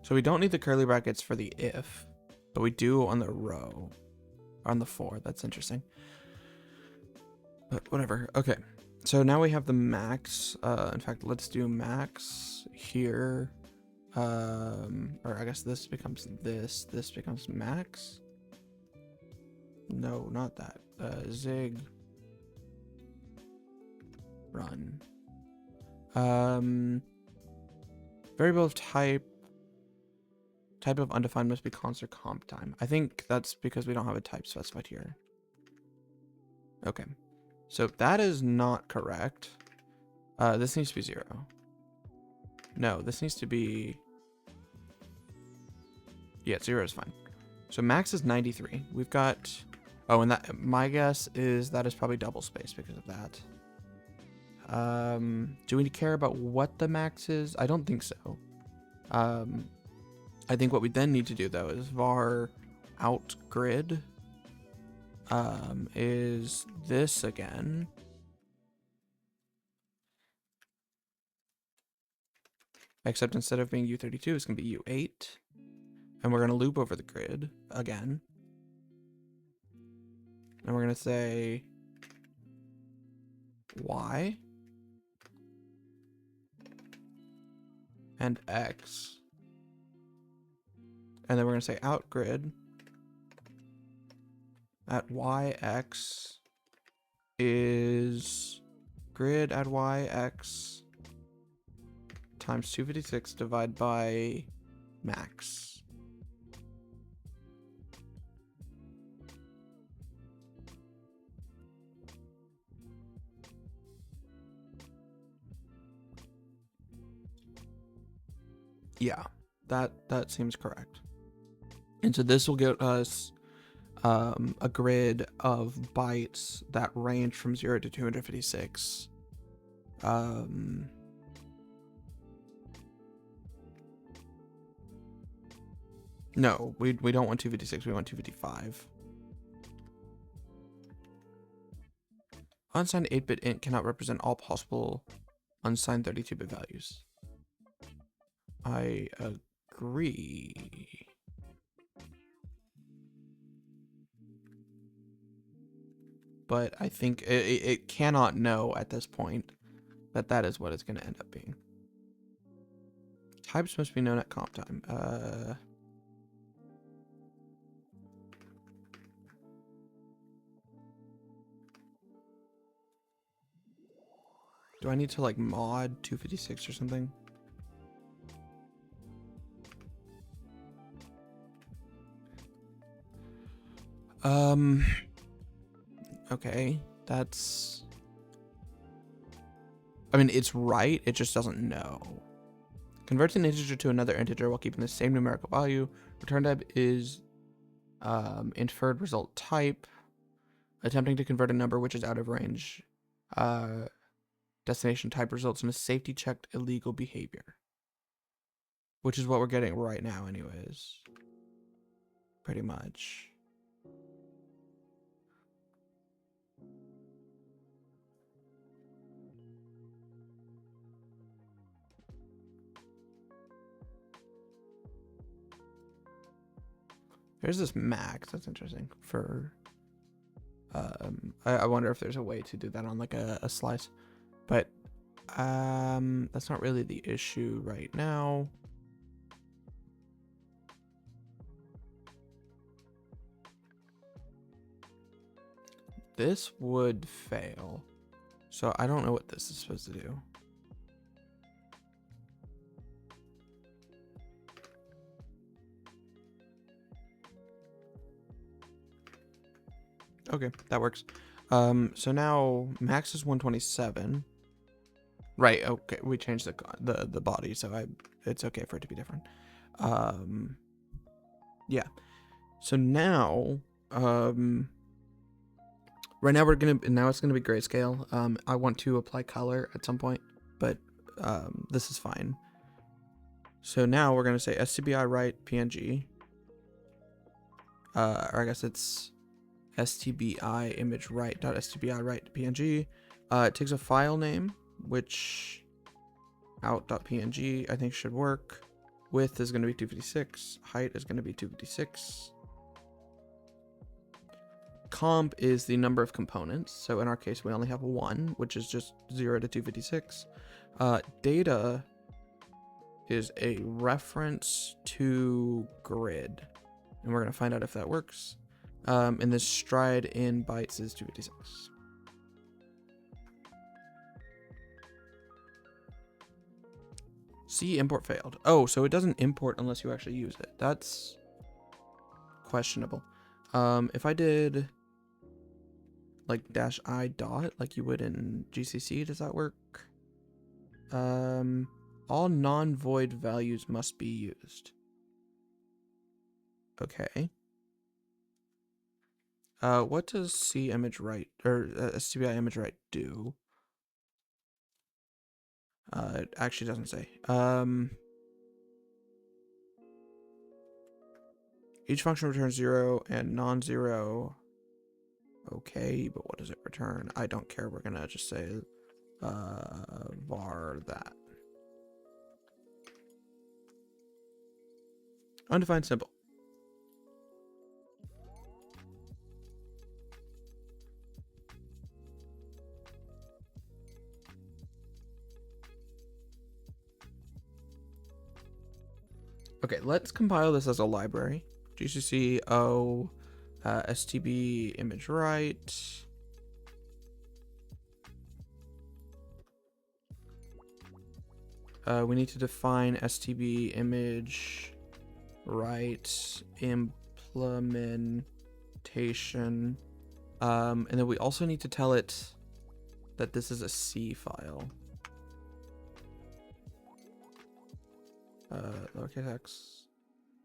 So we don't need the curly brackets for the if, but we do on the row, on the for. That's interesting. But whatever. Okay. So now we have the max. In fact, let's do max here. Or I guess this becomes this. This becomes max. No, not that. Zig. Run. Variable of type of undefined must be const or comp time. I think that's because we don't have a type specified here. Okay. So that is not correct. This needs to be 0. No, this needs to be... Yeah, 0 is fine. So max is 93. We've got... Oh, and that, my guess is that is probably double space because of that. Do we care about what the max is? I don't think so. I think what we then need to do though is var out grid is this again. Except instead of being U32, it's going to be U8. And we're going to loop over the grid again. And we're going to say Y and X. And then we're going to say out grid at YX is grid at YX times 256 divided by max. Yeah, that seems correct. And so this will get us a grid of bytes that range from 0 to 256. No, we don't want 256, we want 255. Unsigned 8-bit int cannot represent all possible unsigned 32-bit values. I agree. But I think it cannot know at this point that that is what it's going to end up being. Types must be known at comp time. Do I need to like mod 256 or something? Okay, that's... I mean, it's right, it just doesn't know. Converts an integer to another integer while keeping the same numerical value. Return type is inferred result type. Attempting to convert a number which is out of range. Destination type results in a safety checked illegal behavior. Which is what we're getting right now anyways. Pretty much. There's this max. That's interesting. For I wonder if there's a way to do that on like a slice, but that's not really the issue right now. This would fail, so I don't know what this is supposed to do. Okay, that works. So now max is 127. Right, okay, we changed the body, so it's okay for it to be different. Yeah. So now, right now it's gonna be grayscale. I want to apply color at some point, but this is fine. So now we're gonna say stbi write png. Or I guess it's stbi image write.stbi write png. It takes a file name, which out.png I think should work. Width is going to be 256. Height is going to be 256. Comp is the number of components. So in our case, we only have one, which is just 0 to 256. Data is a reference to grid. And we're going to find out if that works. And this stride in bytes is 256. C import failed. Oh, so it doesn't import unless you actually use it. That's questionable. If I did like -i dot like you would in GCC, does that work? All non-void values must be used. Okay. What does C image write or STBI image write do? It actually doesn't say. Each function returns 0 and non-zero. Okay, but what does it return? I don't care. We're gonna just say var that. Undefined symbol. Okay, let's compile this as a library. GCC o stb image write. We need to define stb image write implementation. And then we also need to tell it that this is a C file. Lowercase x.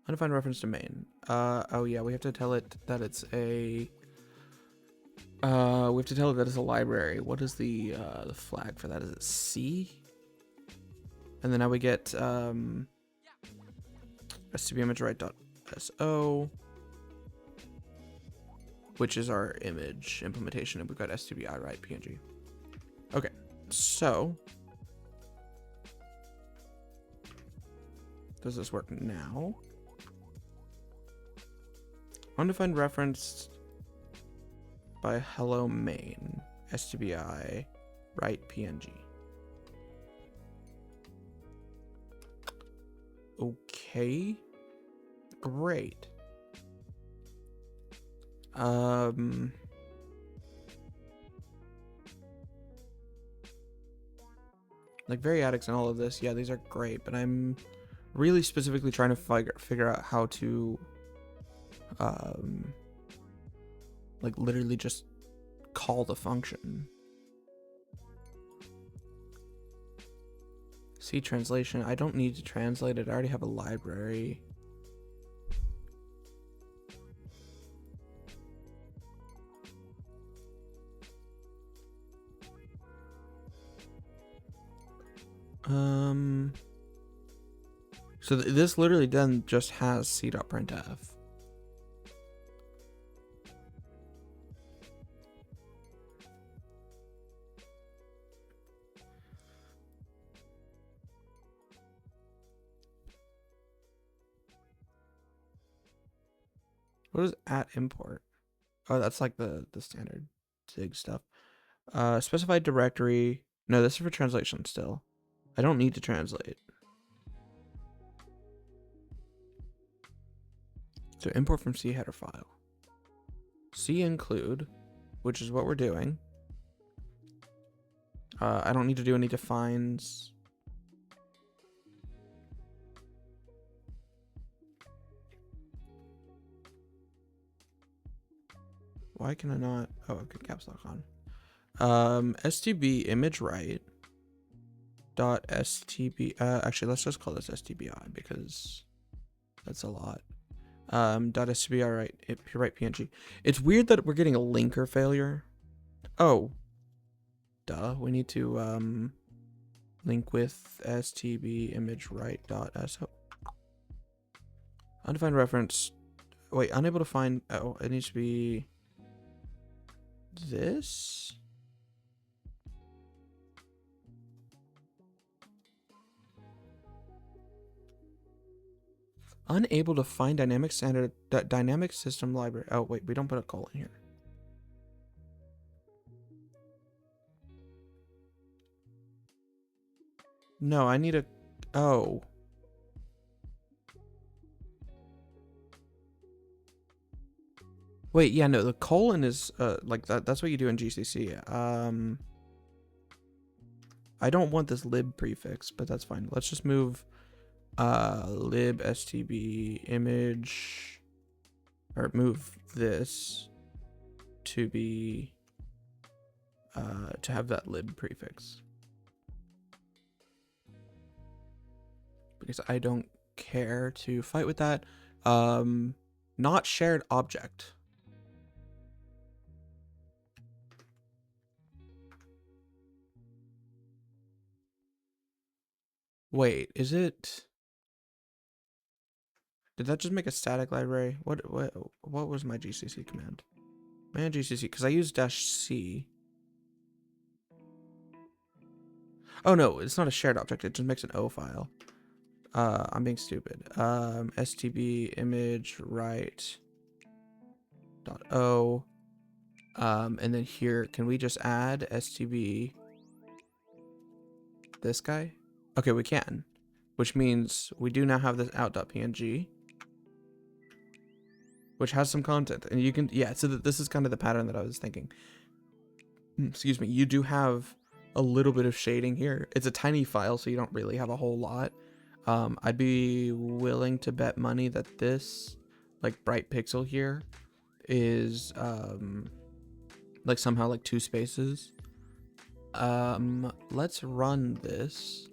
Undefined reference to main. Oh yeah, we have to tell it that it's a we have to tell it that it's a library. What is the flag for that? Is it C? And then now we get stbimageWrite.so, which is our image implementation, and we've got stbiwrite.png. Okay, so does this work now? Undefined reference by hello main stbi write png. Okay, great. Like variatics and all of this, yeah, these are great, but I'm really specifically trying to figure out how to like literally just call the function. C translation, I don't need to translate it. I already have a library. So this literally then just has c.printf. What is @import? Oh, that's like the standard SIG stuff. Specified directory. No, this is for translation still. I don't need to translate. So import from C header file. C include, which is what we're doing. I don't need to do any defines. Why can I not? Oh, okay, caps lock on. stb image write dot stb. Actually, let's just call this stbi because that's a lot. Dot stbi write png. It's weird that we're getting a linker failure. Oh, duh. We need to link with stb image write dot so. Undefined reference. Wait, unable to find. Oh, it needs to be this. Unable to find dynamic standard dynamic system library. Oh wait, we don't put a colon here. No, I need a. Oh. Wait, yeah, no, the colon is like that. That's what you do in GCC. I don't want this lib prefix, but that's fine. Let's just move lib stb image, or move this to be to have that lib prefix, because I don't care to fight with that. Not shared object. Wait, is it? Did that just make a static library? What was my GCC command? Man GCC, because I used -c. Oh no, it's not a shared object. It just makes an O file. I'm being stupid. stb image write dot o. And then here, can we just add stb this guy? Okay, we can, which means we do now have this out.png, which has some content, and you can, yeah, so this is kind of the pattern that I was thinking. Excuse me, you do have a little bit of shading here. It's a tiny file, so you don't really have a whole lot. I'd be willing to bet money that this, like, bright pixel here is, like, somehow, like, 2 spaces. Let's run this.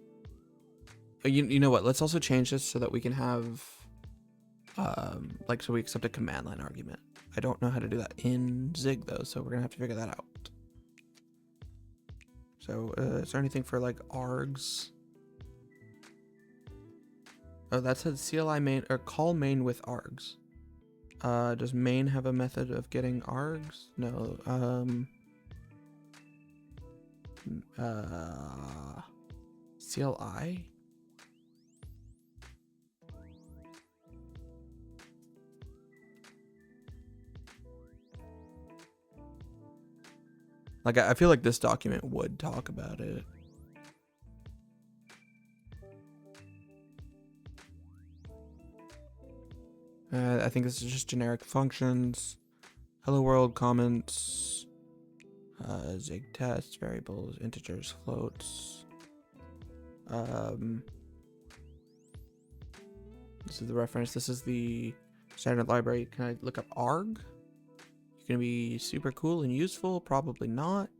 You know what? Let's also change this so that we can have, like, so we accept a command line argument. I don't know how to do that in Zig, though, so we're going to have to figure that out. So, is there anything for, like, args? Oh, that said CLI main, or call main with args. Does main have a method of getting args? No. CLI? Like, I feel like this document would talk about it. I think this is just generic functions. Hello world, comments, Zig tests, variables, integers, floats. This is the reference. This is the standard library. Can I look up arg? It's gonna be super cool and useful. Probably not.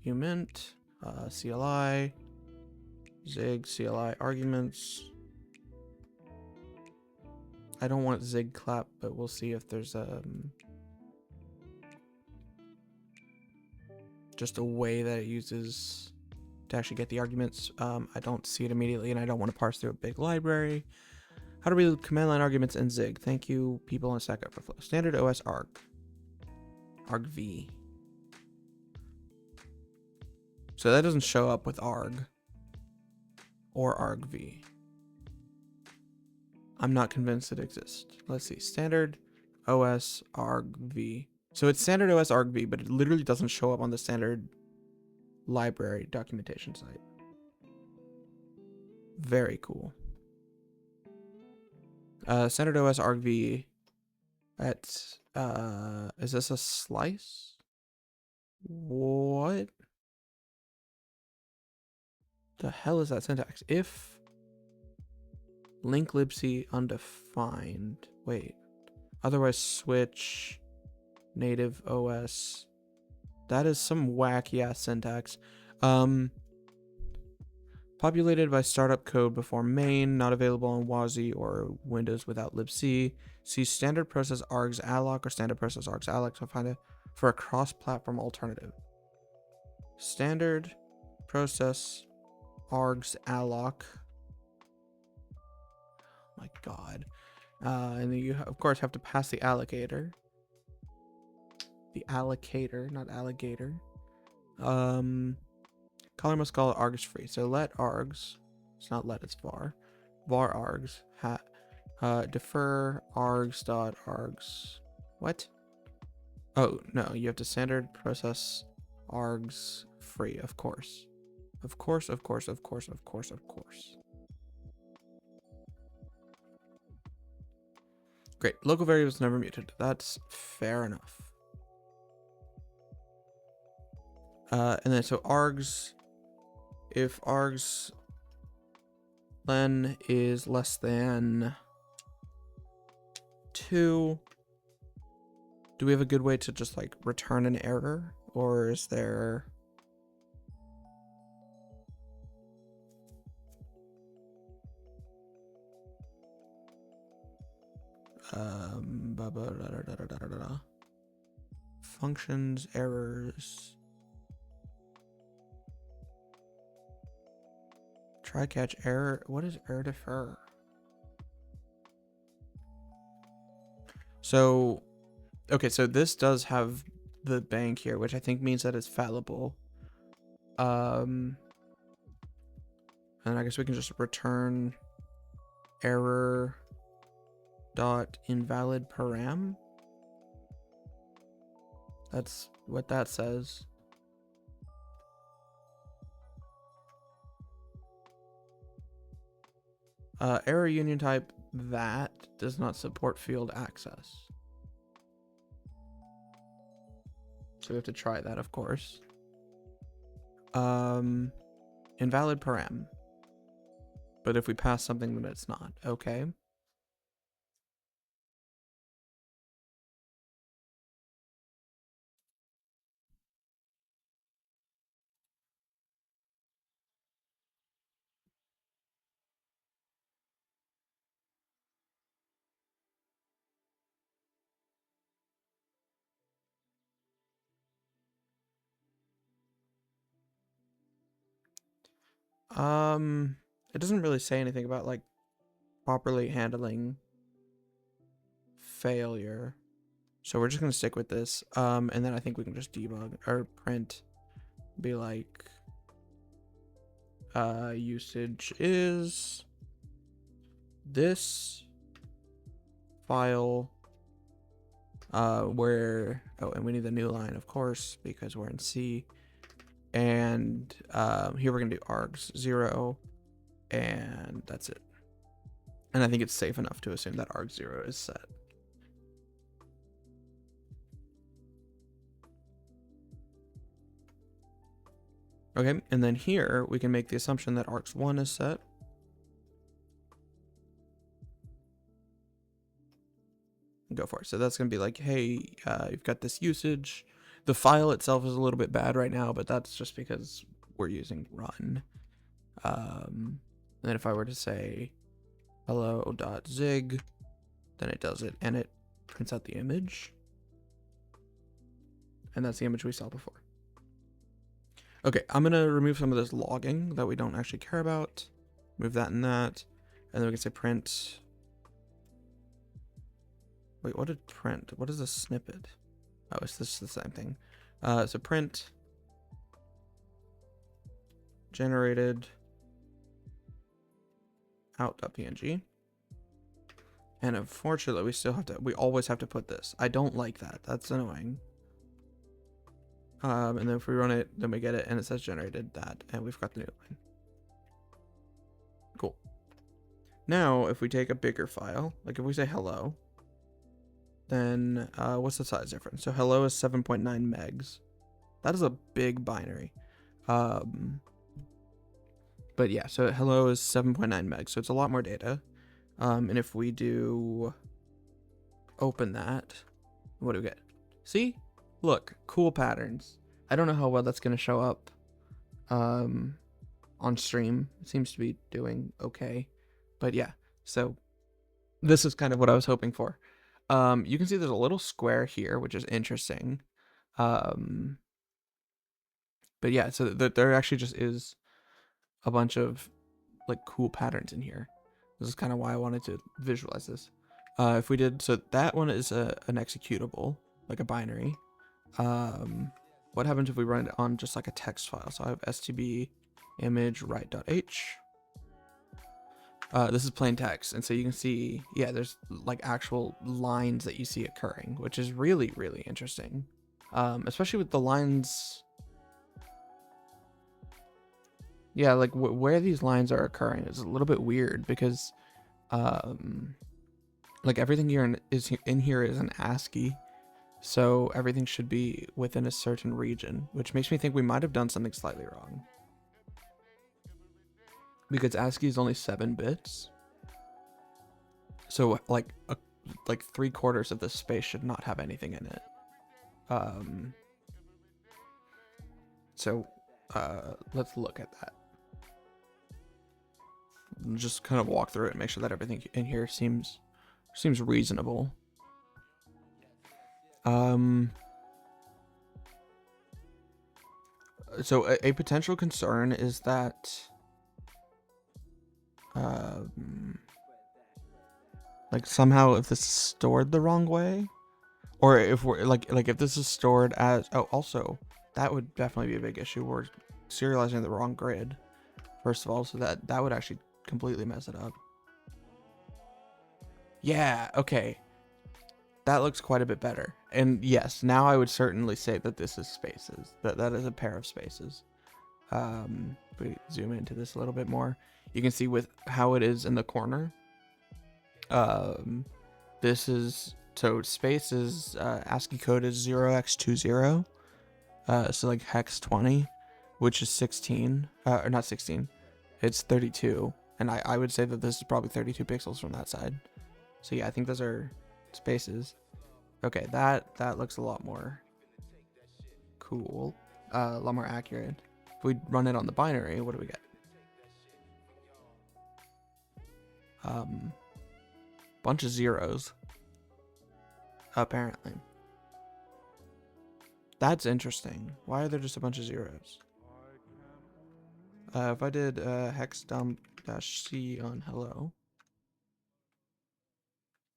Ument, CLI, Zig, CLI arguments. I don't want Zig clap, but we'll see if there's just a way that it uses to actually get the arguments. I don't see it immediately, and I don't want to parse through a big library. How to read command line arguments in Zig? Thank you, people on Stack Overflow. Standard OS arg. Argv. So that doesn't show up with arg or argv. I'm not convinced it exists. Let's see. Standard OS argv. So it's standard OS argv, but it literally doesn't show up on the standard library documentation site. Very cool. Standard OS argv at, is this a slice? What the hell is that syntax? If link libc undefined. Wait. Otherwise switch native OS. That is some wacky ass syntax. Populated by startup code before main, not available on WASI or Windows without libc. See standard process args alloc or standard process args alloc to find it for a cross-platform alternative. Standard process args alloc. My god. And then you of course have to pass the allocator. The allocator, not alligator. Caller must call it args free. So let args, it's not let, it's var. Var args Defer args.args. What? Oh, no, you have to standard process args free, of course. Of course, of course, of course, of course, of course. Great. Local variables never muted. That's fair enough. And then so args, if args len is less than 2, do we have a good way to just like return an error, or is there functions errors, try catch error? What is error defer? So okay, so this does have the bank here, which I think means that it's fallible. And I guess we can just return error dot invalid param. That's what that says. Error union type, that does not support field access. So we have to try that, of course. Invalid param. But if we pass something, then it's not. Okay. It doesn't really say anything about like properly handling failure. So we're just gonna stick with this. And then I think we can just debug or print, be like, usage is this file, where, oh, and we need the new line, of course, because we're in C. And here we're gonna do args 0, and that's it. And I think it's safe enough to assume that arg 0 is set. Okay, and then here we can make the assumption that args 1 is set. Go for it. So that's gonna be like, hey, you've got this usage. The file itself is a little bit bad right now, but that's just because we're using run. And then if I were to say hello.zig, then it does it, and it prints out the image. And that's the image we saw before. Okay, I'm gonna remove some of this logging that we don't actually care about. Move that and that. And then we can say print. Wait, what did print? What is a snippet? Oh, it's this the same thing. So print generated out.png. And unfortunately, we always have to put this. I don't like that. That's annoying. And then if we run it, then we get it, and it says generated that, and we've got the new line. Cool. Now, if we take a bigger file, like if we say hello, then what's the size difference? So hello is 7.9 megs. That is a big binary. But yeah, so hello is 7.9 megs, so it's a lot more data. And if we do open that, what do we get? See? Look, cool patterns. I don't know how well that's going to show up on stream. It seems to be doing okay. But yeah, so this is kind of what I was hoping for. You can see there's a little square here, which is interesting. But yeah, so there actually just is a bunch of like cool patterns in here. This is kind of why I wanted to visualize this. If we did, so that one is an executable, like a binary. What happens if we run it on just like a text file? So I have stb image write.h. This is plain text, and so you can see, yeah, there's like actual lines that you see occurring, which is really, really interesting. Especially with the lines. Yeah, like where these lines are occurring is a little bit weird because, like everything here in here is an ASCII, so everything should be within a certain region, which makes me think we might have done something slightly wrong. Because ASCII is only 7 bits. So like 3/4 of this space should not have anything in it. So let's look at that. Just kind of walk through it and make sure that everything in here seems reasonable. So a potential concern is that like somehow if this is stored the wrong way, or if we're like if this is stored as, oh, also that would definitely be a big issue. We're serializing the wrong grid, first of all, so that would actually completely mess it up. Yeah, okay. That looks quite a bit better. And yes, now I would certainly say that this is spaces. That is a pair of spaces. If we zoom into this a little bit more, you can see with how it is in the corner. This is, so space is ASCII code is 0x20. So like hex 20, which is 16, or not 16, it's 32. And I would say that this is probably 32 pixels from that side. So yeah, I think those are spaces. Okay, that looks a lot more cool, a lot more accurate. If we run it on the binary, what do we get? Bunch of zeros, apparently. That's interesting. Why are there just a bunch of zeros? If I did hex dump -c on hello,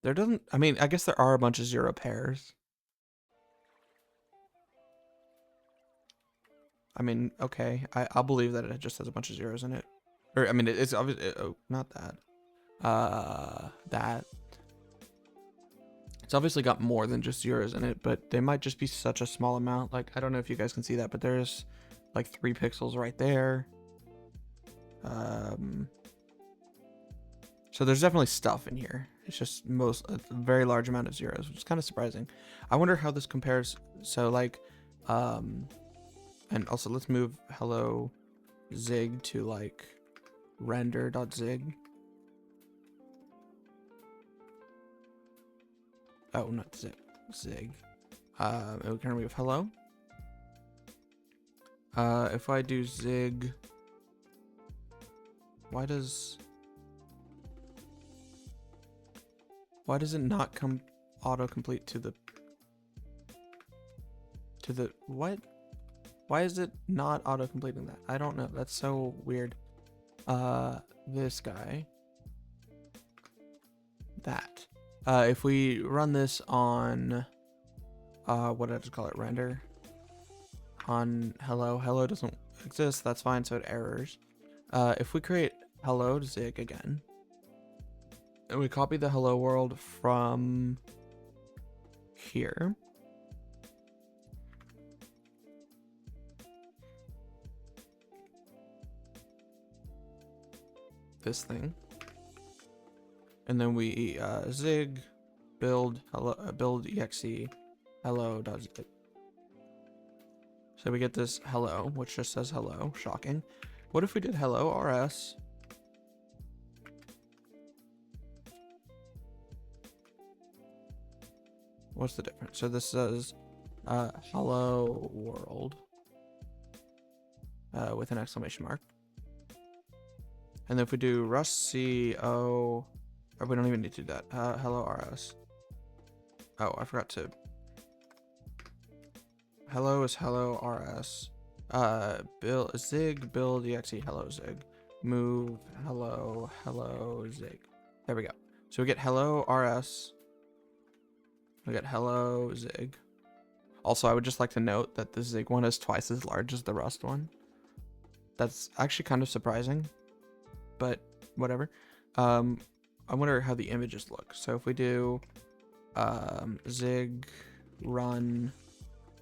there doesn't, I mean, I guess there are a bunch of 0 pairs. I mean, okay, I'll believe that it just has a bunch of zeros in it. Or, I mean, it's obviously, oh, not that. That. It's obviously got more than just zeros in it, but they might just be such a small amount. Like, I don't know if you guys can see that, but there's like 3 pixels right there. So there's definitely stuff in here. It's just a very large amount of zeros, which is kind of surprising. I wonder how this compares. So like, and also let's move hello zig to like render.zig. Oh, not zig, zig. And we can remove hello. If I do zig, why does it not come autocomplete to the what? Why is it not auto-completing that? I don't know. That's so weird. This guy. That. If we run this on, what did I just call it? Render. On hello doesn't exist. That's fine. So it errors. If we create hello zig again, and we copy the hello world from here. This thing, and then we zig build hello build exe hello does it. So we get this hello, which just says hello. Shocking. What if we did hello rs? What's the difference? So this says hello world with an exclamation mark. And then if we do rust.co, or we don't even need to do that. Hello rs. Oh, I forgot to. Hello is hello rs. Build zig build exe hello zig. Move hello zig. There we go. So we get hello rs. We get hello zig. Also, I would just like to note that the zig one is twice as large as the rust one. That's actually kind of surprising, but whatever. I wonder how the images look. So if we do zig run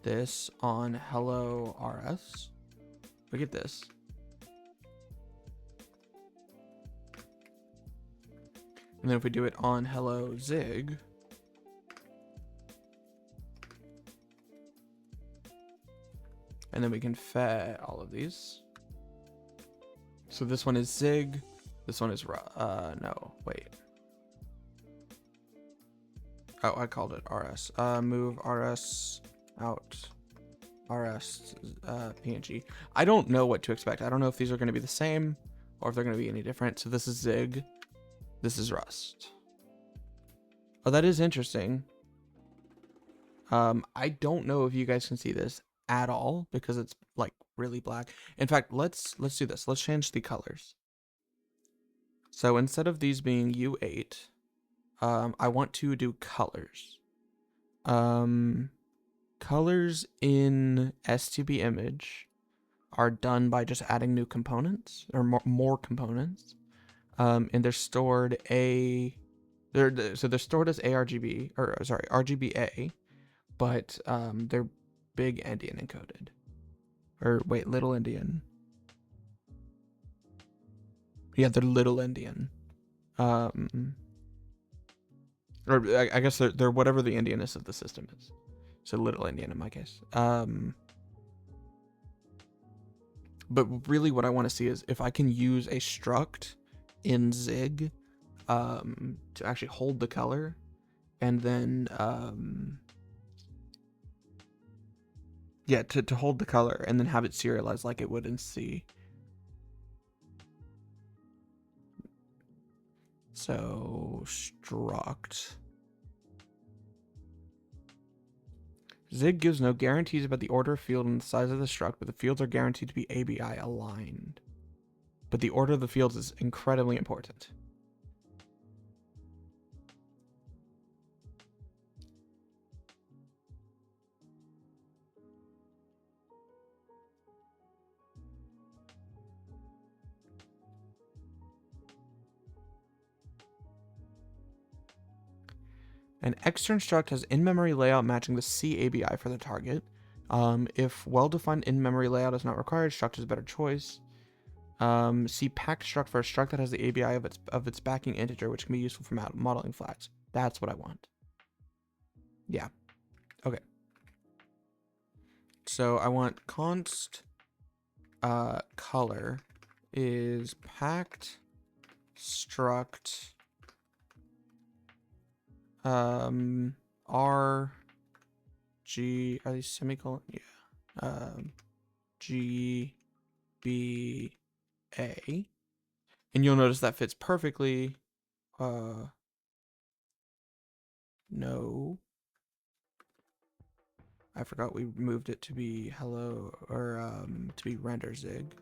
this on hello rs, we get this. And then if we do it on hello zig, and then we can fed all of these. So this one is zig, this one is no, wait. Oh, I called it rs. Move rs out, rs png. I don't know what to expect. I don't know if these are going to be the same or if they're going to be any different. So this is zig, this is rust. Oh, that is interesting. I don't know if you guys can see this at all because it's like really black. In fact, let's do this. Let's change the colors. So instead of these being U8, I want to do colors. Colors in STB image are done by just adding new components or more components. And they're stored they're stored as ARGB, or sorry, RGBA, but they're big endian encoded. Or wait, little endian. Yeah, they're little endian. Or I guess they're whatever the endianness of the system is. So little endian in my case. But really what I want to see is if I can use a struct in zig to actually hold the color, and then yeah, to hold the color and then have it serialized like it would in C. So struct zig gives no guarantees about the order of field and the size of the struct, but the fields are guaranteed to be ABI aligned. But the order of the fields is incredibly important. An extern struct has in-memory layout matching the C ABI for the target. If well-defined in-memory layout is not required, struct is a better choice. See packed struct for a struct that has the ABI of its backing integer, which can be useful for modeling flags. That's what I want. Yeah. Okay. So I want const color is packed struct R G, are these semicolon? Yeah. G B A, and you'll notice that fits perfectly. No, I forgot we moved it to be hello, or to be render zig.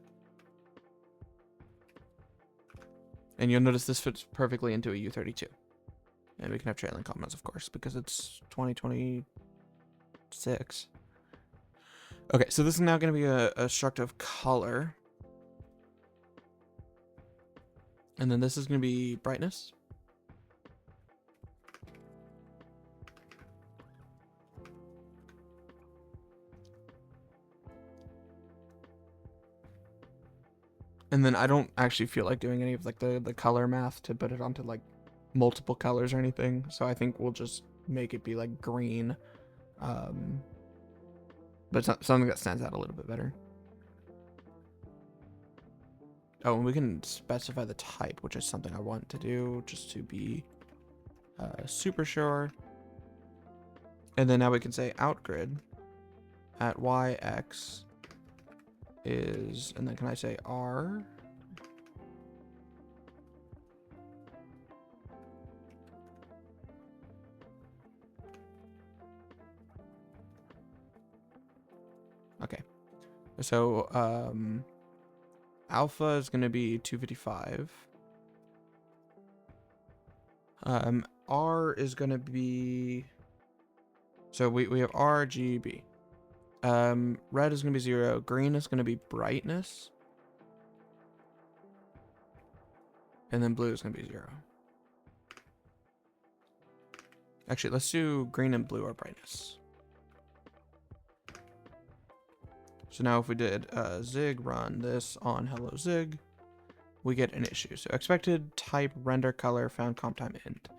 And you'll notice this fits perfectly into a U32. And we can have trailing comments, of course, because it's 2026. Okay, so this is now going to be a struct of color. And then this is going to be brightness. And then I don't actually feel like doing any of like the color math to put it onto like multiple colors or anything. So I think we'll just make it be like green. But it's something that stands out a little bit better. Oh, and we can specify the type, which is something I want to do just to be super sure. And then now we can say outgrid at yx is, and then can I say R? Okay. So alpha is going to be 255. R is going to be, so we have R, G, B. Red is going to be 0. Green is going to be brightness. And then blue is going to be 0. Actually, let's do green and blue are brightness. So now if we did zig run this on hello zig, we get an issue. So expected type render color found comp time int.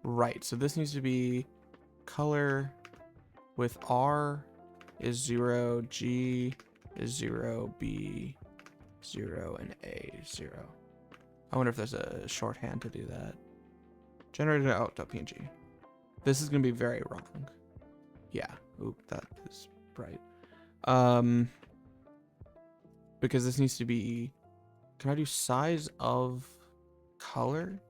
Right, so this needs to be color with R is 0, G is 0, B 0, and A 0. I wonder if there's a shorthand to do that. Generated out.png. This is going to be very wrong. Yeah, oop, that is bright. Because this needs to be, can I do size of color?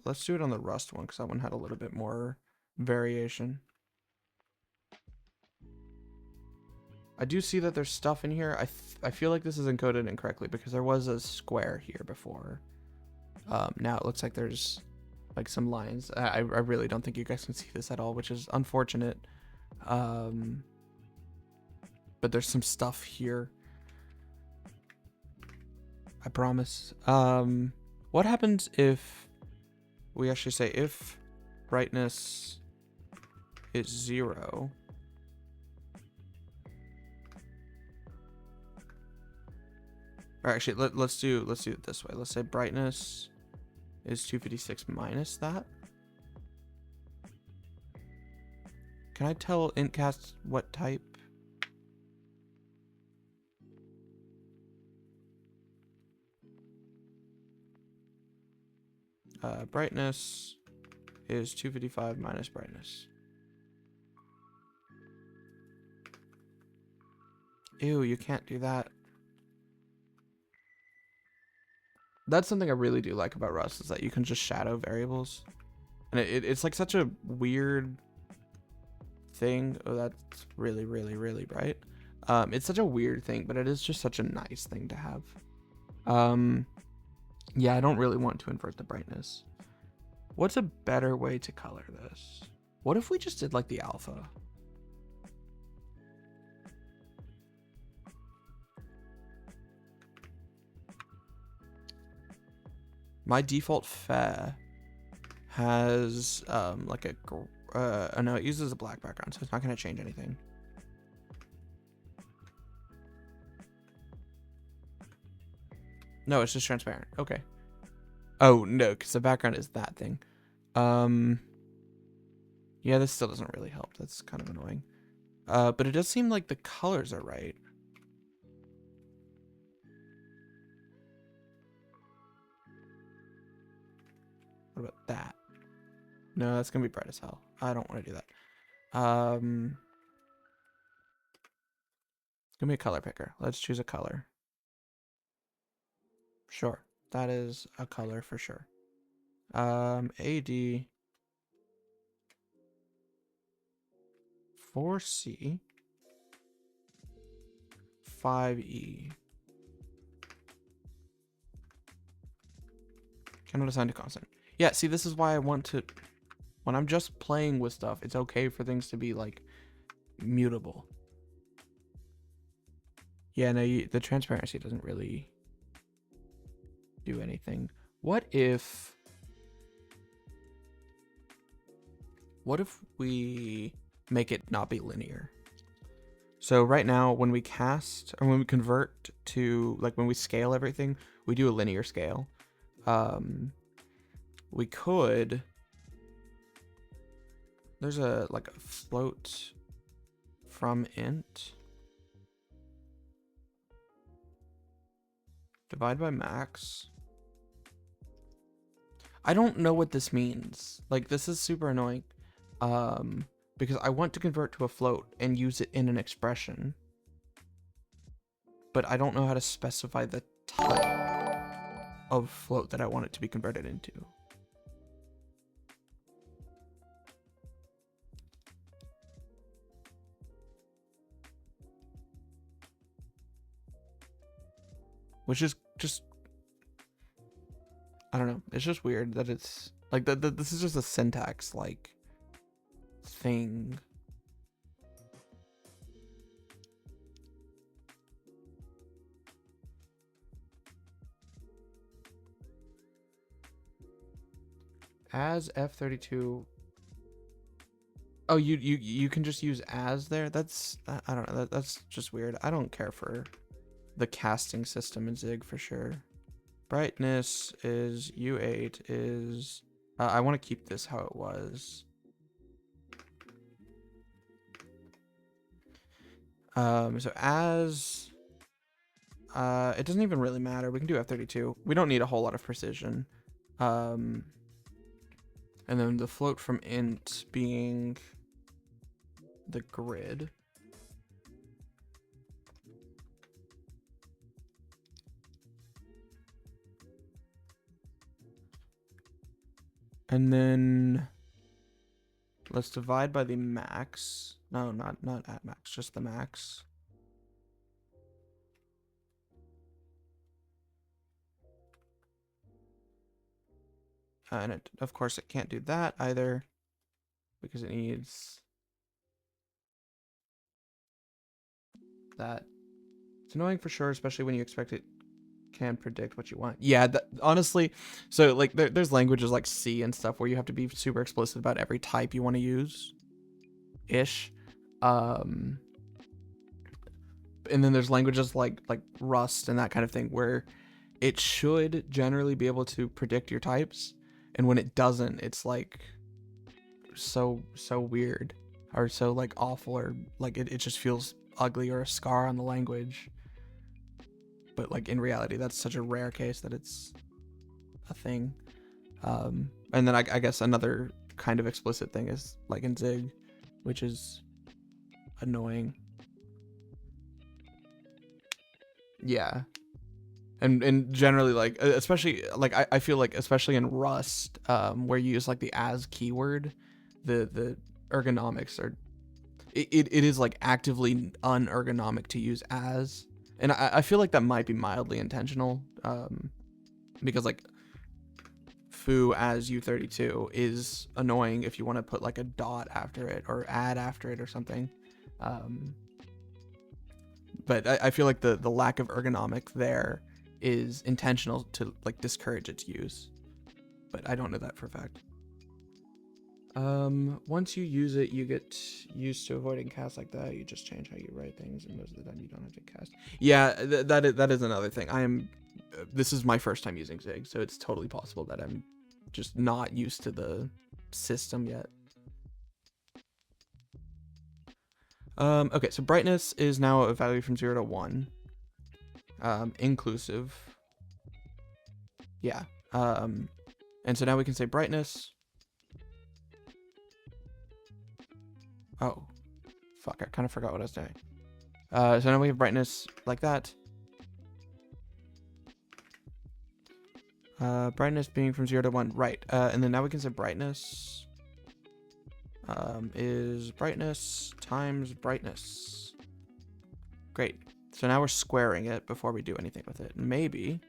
Let's do it on the Rust one because that one had a little bit more variation. I do see that there's stuff in here. I feel like this is encoded incorrectly because there was a square here before. Now it looks like there's like some lines. I really don't think you guys can see this at all, which is unfortunate. But there's some stuff here. I promise. What happens if we actually say if brightness is 0? Or actually, let's do it this way. Let's say brightness is 256 minus that. Can I tell intcast what type? Brightness is 255 minus brightness. Ew, you can't do that. That's something I really do like about Rust, is that you can just shadow variables. And it's like such a weird thing. Oh, that's really, really, really bright. It's such a weird thing, but it is just such a nice thing to have. Yeah, I don't really want to invert the brightness. What's a better way to color this? What if we just did like the alpha? My default fair has like a no, it uses a black background, so it's not going to change anything. No, it's just transparent. Okay. Oh no, because the background is that thing. Yeah, this still doesn't really help. That's kind of annoying. But it does seem like the colors are right. What about that? No, that's gonna be bright as hell. I don't want to do that. Give me a color picker. Let's choose a color. Sure, that is a color for sure. AD 4C 5E. Cannot assign to constant. Yeah, see, this is why I want to, when I'm just playing with stuff, it's okay for things to be like mutable. Yeah, no, the transparency doesn't really do anything. What if we make it not be linear? So right now, when we cast, or when we convert to, like when we scale everything, we do a linear scale. We could, there's a like a float from int divide by max. I don't know what this means. Like, this is super annoying. Because I want to convert to a float and use it in an expression, but I don't know how to specify the type of float that I want it to be converted into. Which is just, I don't know. It's just weird that it's like this is just a syntax like thing. as F32. Oh, you can just use as there. That's I don't know. That's just weird. I don't care for the casting system in Zig for sure. Brightness is U8 is. I want to keep this how it was. So as. It doesn't even really matter. We can do F32. We don't need a whole lot of precision. And then the float from int being the grid. And then let's divide by the max. No, not at max, just the max. And it, of course, it can't do that either because it needs that. It's annoying for sure, especially when you expect it can predict what you want. Yeah, honestly, so like there's languages like C and stuff where you have to be super explicit about every type you want to use, ish. And then there's languages like Rust and that kind of thing where it should generally be able to predict your types, and when it doesn't, it's like so weird or so like awful, or like it just feels ugly or a scar on the language. But like in reality, that's such a rare case that it's a thing. And then I guess another kind of explicit thing is like in Zig, which is annoying. Yeah. And generally, like, especially like I feel like especially in Rust, where you use like the as keyword, the ergonomics are it is like actively unergonomic to use as, and I feel like that might be mildly intentional, because like foo as U32 is annoying if you want to put like a dot after it or add after it or something. But I feel like the lack of ergonomic there is intentional to like discourage its use, but I don't know that for a fact. Once you use it, you get used to avoiding casts like that. You just change how you write things, and most of the time you don't have to cast. Yeah, that is another thing. This is my first time using Zig, so it's totally possible that I'm just not used to the system yet. Okay, so brightness is now a value from 0 to 1. Inclusive. Yeah. And so now we can say brightness. Oh, fuck, I kind of forgot what I was doing. So now we have brightness like that. Brightness being from 0 to 1, right. And then now we can say brightness is brightness times brightness. Great. So now we're squaring it before we do anything with it. Maybe,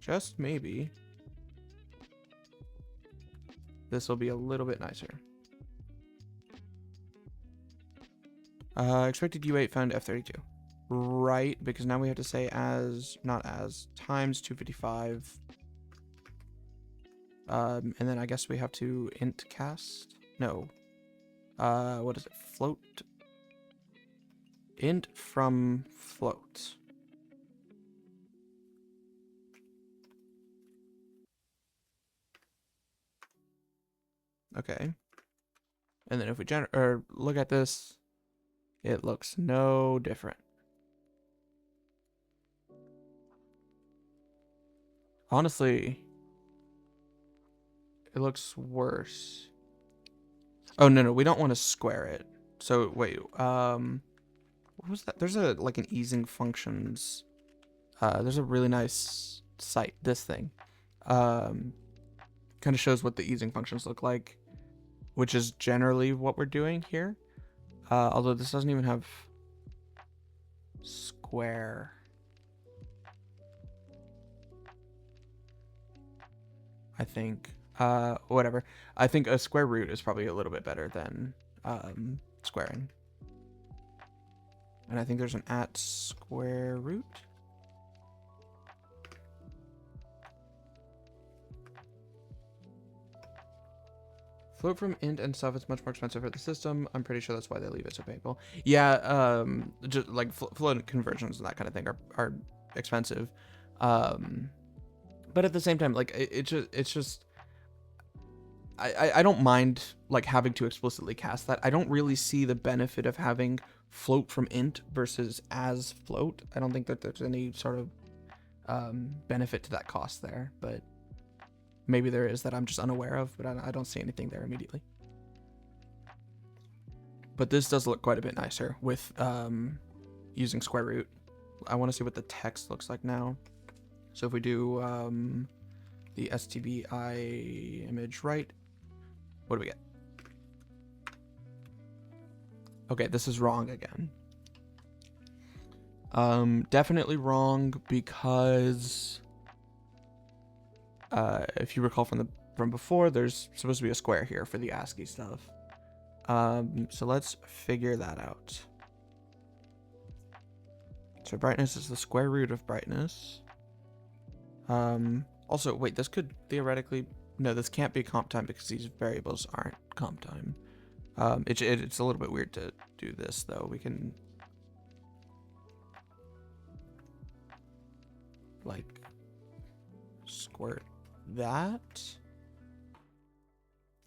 just maybe, this will be a little bit nicer. Expected U8 found F32. Right, because now we have to say as, not as, times 255. And then I guess we have to int cast? No. What is it? Float? Int from float. Okay. And then if we look at this, it looks no different. Honestly, it looks worse. Oh, no, we don't want to square it. So, wait, what was that? There's like an easing functions. There's a really nice site, this thing. Kind of shows what the easing functions look like, which is generally what we're doing here. Although this doesn't even have square. I think. Whatever. I think a square root is probably a little bit better than squaring. And I think there's an at square root. Float from int and stuff is much more expensive for the system. I'm pretty sure that's why they leave it so painful. Yeah, just like float conversions and that kind of thing are expensive. But at the same time, like it's just I don't mind like having to explicitly cast that. I don't really see the benefit of having float from int versus as float. I don't think that there's any sort of benefit to that cost there, but maybe there is that I'm just unaware of, but I don't see anything there immediately. But this does look quite a bit nicer with using square root. I want to see what the text looks like now. So if we do the STBI image right, what do we get? Okay, this is wrong again. Definitely wrong because if you recall from before, there's supposed to be a square here for the ASCII stuff. So let's figure that out. So brightness is the square root of brightness. Also, wait, this could theoretically... No, this can't be comp time because these variables aren't comp time. It's a little bit weird to do this, though. We can... like... squirt that.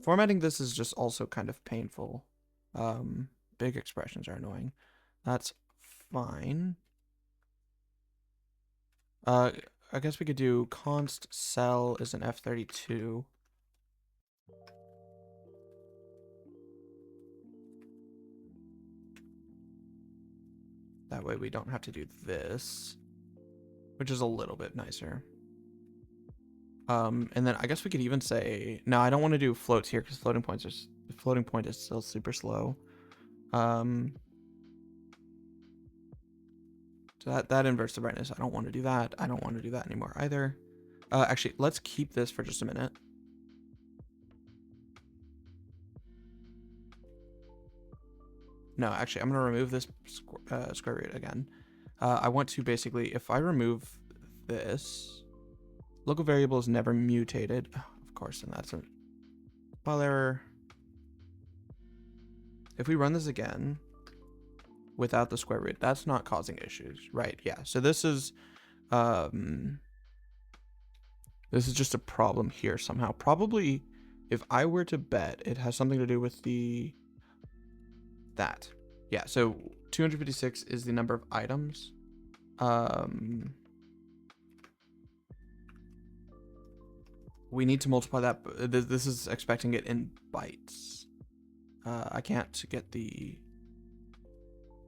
Formatting this is just also kind of painful. Big expressions are annoying. That's fine. I guess we could do const cell is an F32. That way we don't have to do this, which is a little bit nicer. And then I guess we could even say, no, I don't want to do floats here because floating point is still super slow. So that inverts the brightness. I don't want to do that. I don't want to do that anymore either. Actually, let's keep this for just a minute. No, actually, I'm going to remove this square root again. I want to basically, if I remove this, local variable is never mutated. Oh, of course, and that's a file error. If we run this again without the square root, that's not causing issues, right? Yeah. So this is just a problem here somehow. Probably, if I were to bet, it has something to do with that. Yeah. So 256 is the number of items. We need to multiply that. This is expecting it in bytes. I can't get the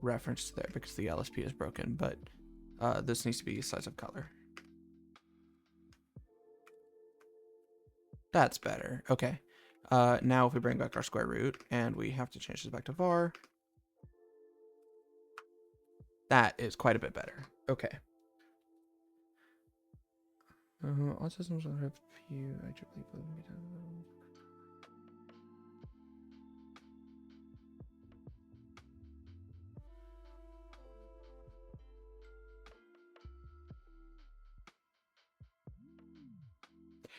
reference there because the LSP is broken, but this needs to be size of color. That's better. Okay. Now if we bring back our square root and we have to change this back to var, that is quite a bit better. Okay. All systems will have few IEEE.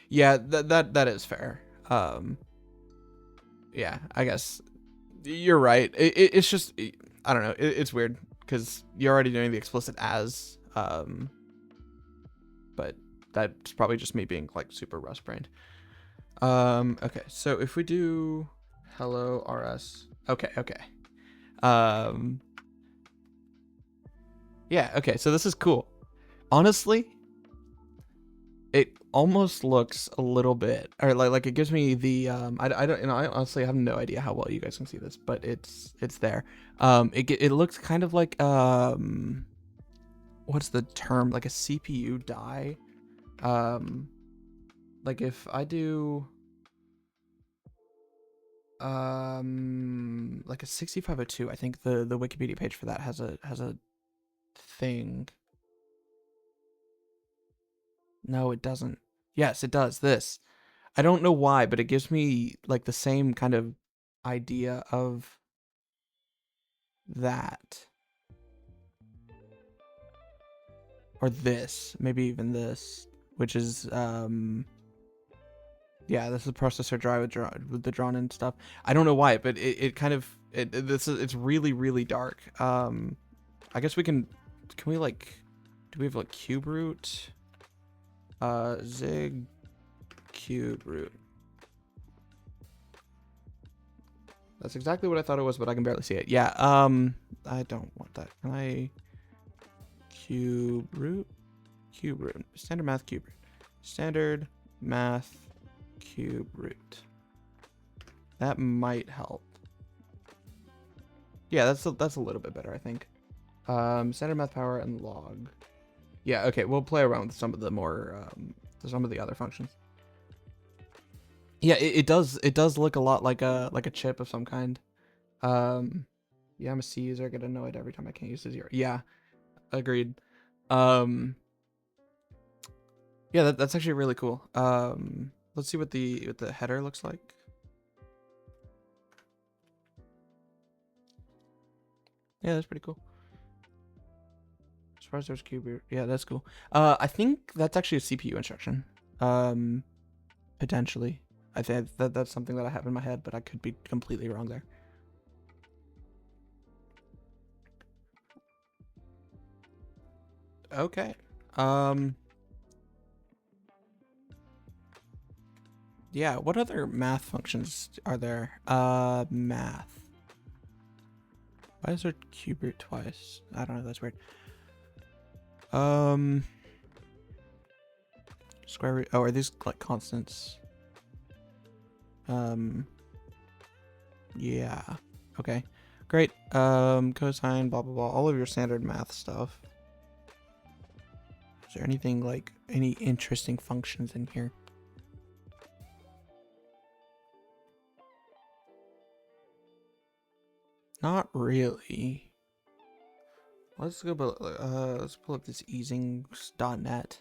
Yeah, that is fair. Yeah, I guess you're right. It's just, I don't know. It's weird because you're already doing the explicit as, but that's probably just me being like super rust brained. Okay, so if we do hello rs, okay. Yeah, okay, so this is cool. Honestly, it almost looks a little bit, or like it gives me the I don't, I honestly have no idea how well you guys can see this, but it's there. It looks kind of like what's the term, like a CPU die. Like if I do like a 6502, I think the Wikipedia page for that has a thing. No, it doesn't. Yes, it does. This. I don't know why, but it gives me like the same kind of idea of that. Or this, maybe even this, which is Yeah, this is processor dry with the drawn in stuff. I don't know why, but it kind of it's really really dark. I guess we can we like do we have like cube root? Zig cube root. That's exactly what I thought it was, but I can barely see it. Yeah, I don't want that. Can I cube root? Cube root. Standard math cube root. Standard math cube root. That might help. Yeah, that's a little bit better, I think. Standard math power and log. Yeah, okay, we'll play around with some of the more some of the other functions. Yeah, it does look a lot like a chip of some kind. Yeah, I'm a C user. I get annoyed every time I can't use the 0. Yeah, agreed. Um, yeah, that's actually really cool. Let's see what the header looks like. Yeah, that's pretty cool. As far as there's cube, yeah, that's cool. I think that's actually a CPU instruction. Potentially. I think that's something that I have in my head, but I could be completely wrong there. Okay. Yeah, what other math functions are there? Math. Why is there cube root twice? I don't know, that's weird. Square root. Oh, are these like constants? Yeah. Okay. Great. Cosine, blah blah blah. All of your standard math stuff. Is there anything like any interesting functions in here? Not really. Let's go. Let's pull up this easings.net.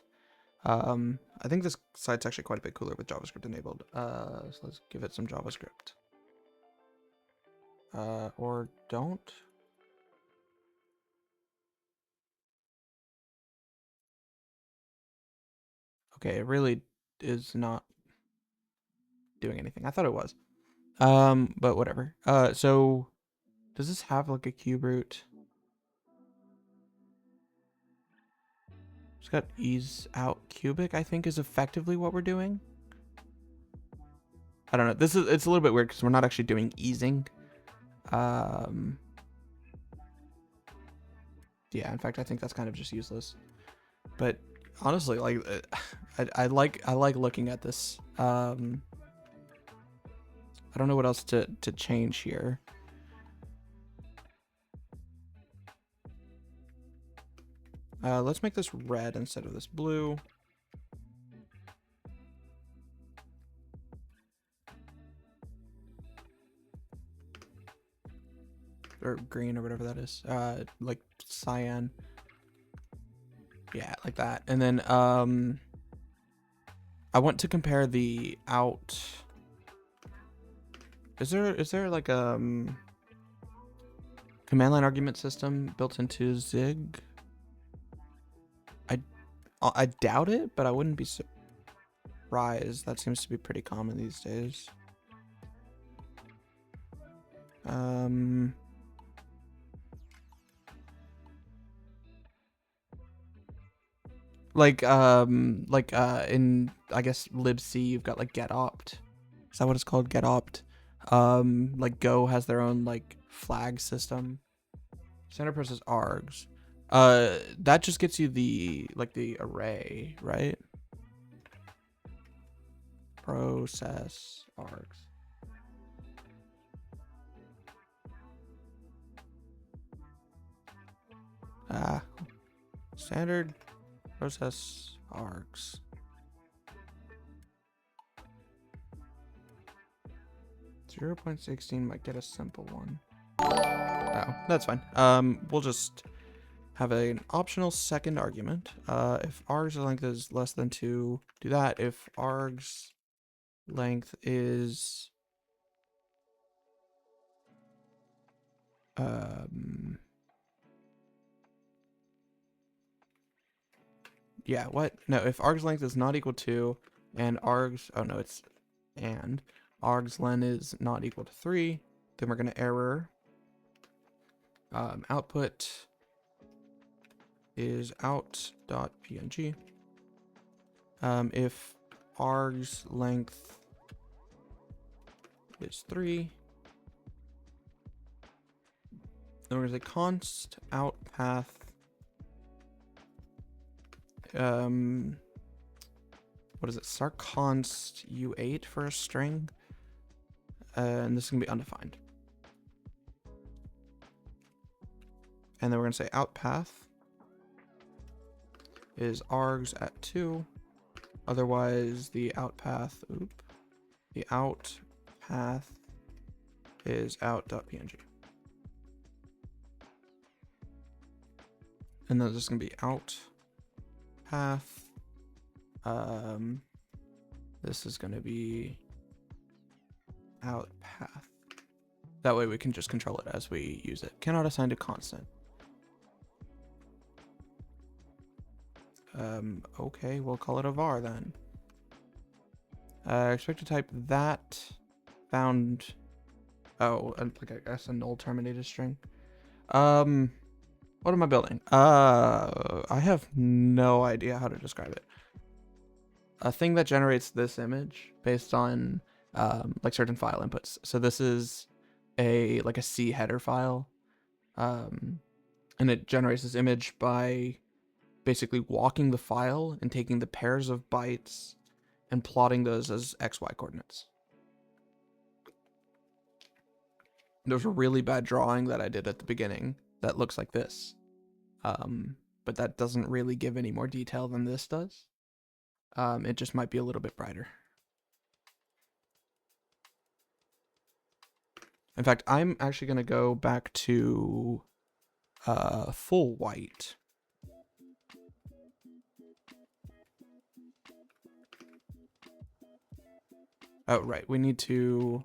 I think this site's actually quite a bit cooler with JavaScript enabled. So let's give it some JavaScript. Or don't. Okay, it really is not doing anything. I thought it was. But whatever. So does this have like a cube root? It's got ease out cubic, I think is effectively what we're doing. I don't know. It's a little bit weird because we're not actually doing easing. Yeah, in fact, I think that's kind of just useless. But honestly, like, I like looking at this. I don't know what else to change here. Let's make this red instead of this blue. Or green or whatever that is. Like cyan. Yeah, like that. And then I want to compare the out. Is there like command line argument system built into Zig? I doubt it, but I wouldn't be surprised. That seems to be pretty common these days. Like in I guess libc you've got like getopt. Is that what it's called? Getopt. Like Go has their own like flag system. Standard process args. That just gets you the like the array, right? Process args. Standard process args. 0.16 might get a simple one. Oh, that's fine. We'll just have an optional second argument. If arg's length is less than 2, do that. If arg's length is yeah, what? No, if arg's length is not equal to and arg's, oh no, it's and argslen is not equal to 3. Then we're going to error output is out.png. If args length is 3, then we're going to say const out path what is it, start const u8 for a string, and this is gonna be undefined. And then we're gonna say out path is args at 2, otherwise the out path is out.png. And then this is gonna be out path. This is going to be out path. That way we can just control it as we use it. Cannot assign to constant. Okay, we'll call it a var then. Expect to type that found. Oh, like I guess a null terminated string. What am I building? I have no idea how to describe it. A thing that generates this image based on like certain file inputs. So this is a C header file, and it generates this image by basically walking the file and taking the pairs of bytes and plotting those as XY coordinates. There's a really bad drawing that I did at the beginning that looks like this, but that doesn't really give any more detail than this does. It just might be a little bit brighter. In fact, I'm actually going to go back to full white. Oh, right. We need to...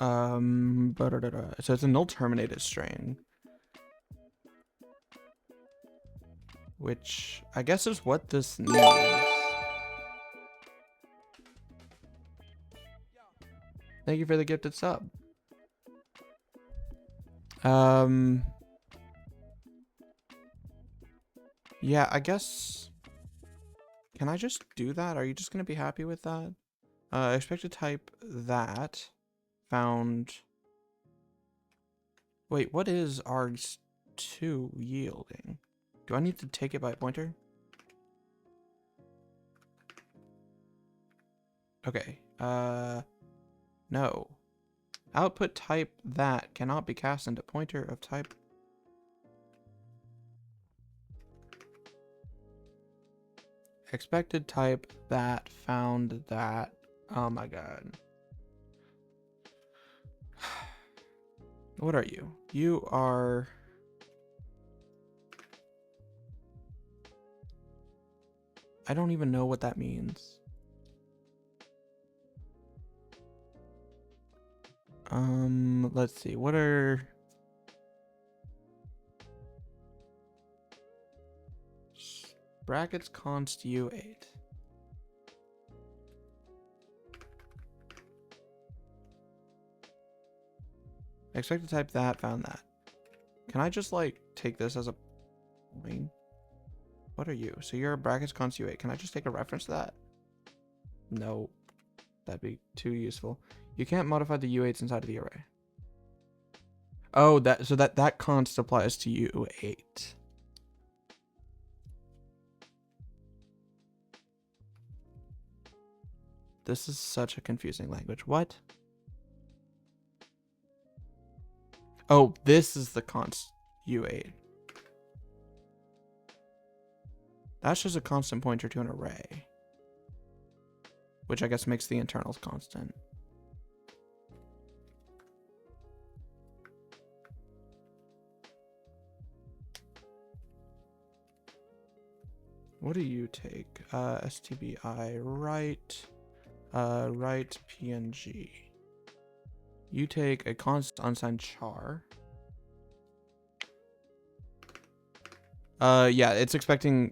So it's a null terminated string, which I guess is what this needs. Thank you for the gifted sub. Yeah, I guess. Can I just do that? Are you just gonna be happy with that? I expect to type that found. Wait, what is args2 yielding? Do I need to take it by a pointer? Okay. No. Output type that cannot be cast into pointer of type. Expected type that found that. Oh my god. What are you? You are... I don't even know what that means. Let's see. What are... brackets const u8. I expect to type that, found that. Can I just like take this as a point? What are you? So you're a brackets const u8. Can I just take a reference to that? No. That'd be too useful. You can't modify the u8s inside of the array. Oh, that const applies to u8. This is such a confusing language. What? Oh, this is the const u8. That's just a constant pointer to an array, which I guess makes the internals constant. What do you take? STBI write PNG. You take a const unsigned char. Yeah, it's expecting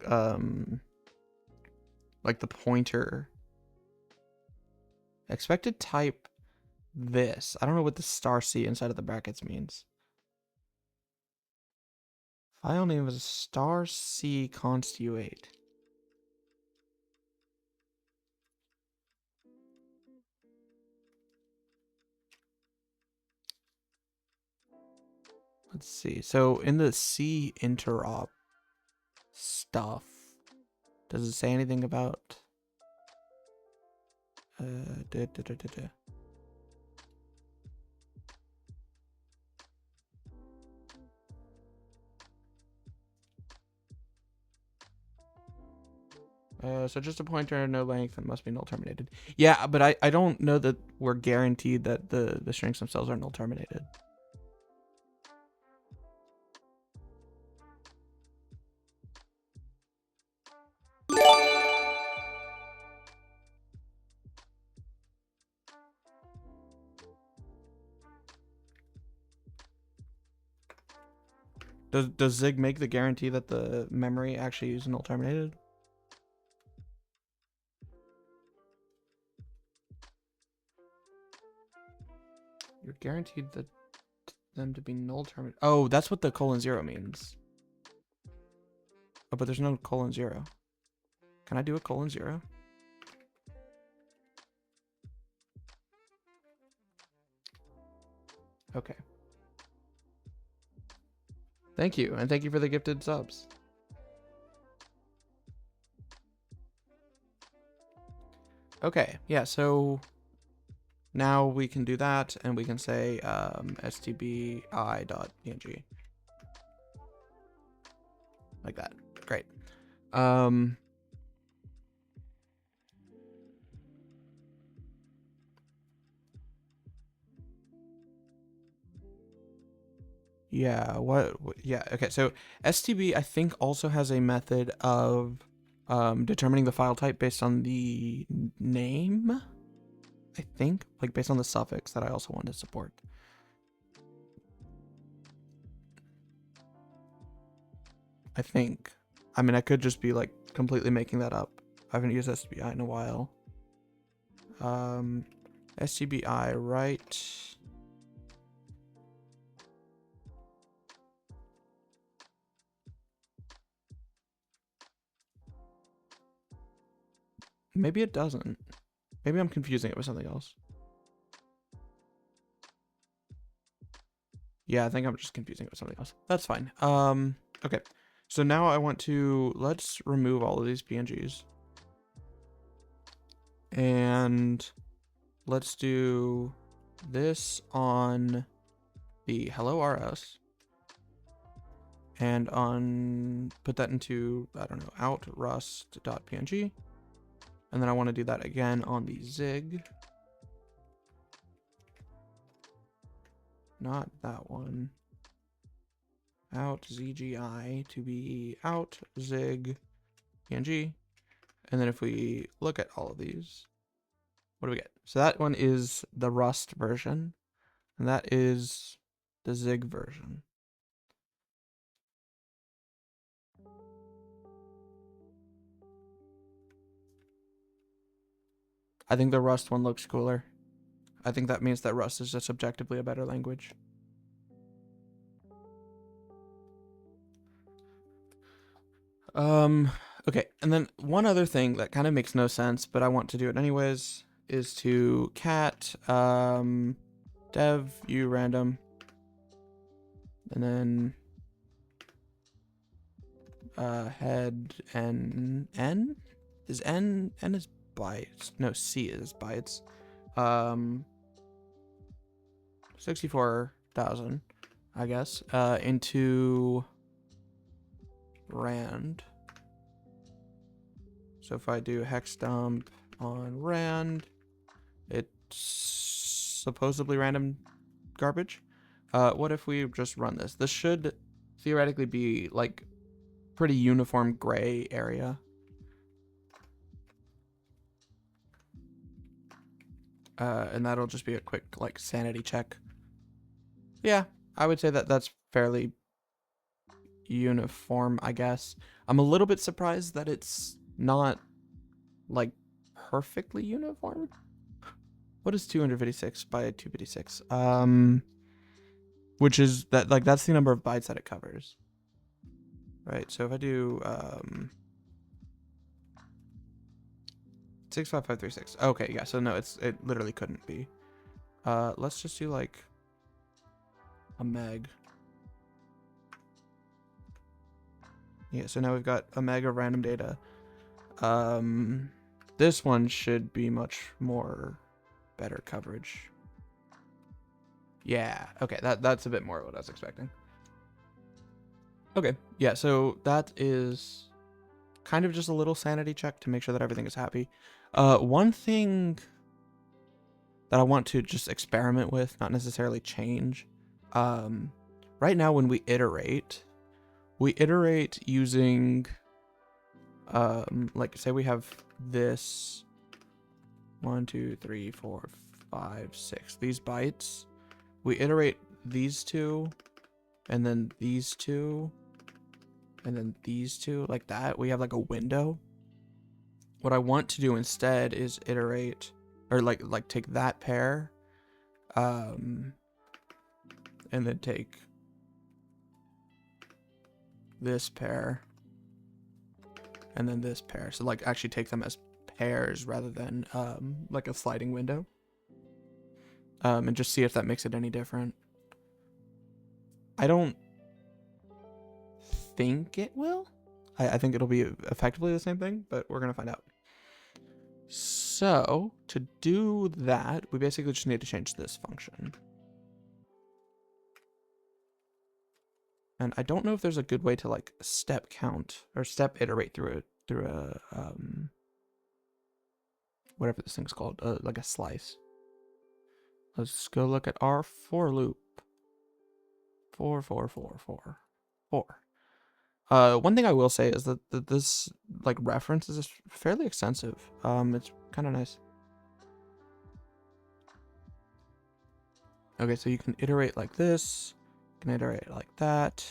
like the pointer Expected type this. I don't know what the star C inside of the brackets means. File name is star C const u8. Let's see. So in the C interop stuff, does it say anything about da, da, da, da, da. So just a pointer, no length, and must be null terminated. Yeah, but I don't know that we're guaranteed that the strings themselves are null terminated. Does Zig make the guarantee that the memory actually is null terminated? You're guaranteed that them to be null terminated. Oh, that's what the :0 means. Oh, but there's no :0. Can I do a :0? Okay. Thank you, and thank you for the gifted subs. Okay, yeah, so now we can do that, and we can say stbi.png. Like that. Great. Yeah, yeah, okay, so stb, I think, also has a method of determining the file type based on the name, I think, like based on the suffix that I also want to support. I think. I mean, I could just be like completely making that up. I haven't used stbi in a while. stbi, right? Maybe it doesn't. Maybe I'm confusing it with something else. Yeah, I think I'm just confusing it with something else. That's fine. Okay. So now I want to, let's remove all of these PNGs. And let's do this on the hello RS. And put that into, I don't know, out rust.png. And then I want to do that again on the Zig. Not that one. Out ZGI to be out Zig PNG. And then if we look at all of these, what do we get? So that one is the Rust version, and that is the Zig version. I think the Rust one looks cooler. I think that means that Rust is just objectively a better language. Okay, and then one other thing that kind of makes no sense, but I want to do it anyways, is to cat dev u random, and then head n is n is bytes. No, C is bytes. 64,000, I guess, into rand. So if I do hex dump on rand, it's supposedly random garbage. What if we just run this? This should theoretically be like pretty uniform gray area. And that'll just be a quick like sanity check. Yeah, I would say that that's fairly uniform, I guess. I'm a little bit surprised that it's not like perfectly uniform. What is 256 by 256? Which is that, like, that's the number of bytes that it covers. Right, so if I do 65536. Okay, yeah, so no, it literally couldn't be. Let's just do like a meg. Yeah, so now we've got a meg of random data. This one should be much more better coverage. Yeah, okay, that's a bit more what I was expecting. Okay, yeah, so that is kind of just a little sanity check to make sure that everything is happy. One thing that I want to just experiment with, not necessarily change. Right now when we iterate using, like say we have this 1, 2, 3, 4, 5, 6, these bytes. We iterate these two, and then these two, and then these two, like that. We have like a window. What I want to do instead is iterate, or like take that pair, and then take this pair, and then this pair. So like actually take them as pairs rather than like a sliding window. And just see if that makes it any different. I don't think it will. I think it'll be effectively the same thing, but we're gonna find out. So to do that, we basically just need to change this function. And I don't know if there's a good way to like step count or step iterate through a whatever this thing's called, like a slice. Let's go look at our for loop. 4, 4, 4, 4, 4. One thing I will say is that this like reference is fairly extensive. It's kind of nice. Okay, so you can iterate like this, you can iterate like that,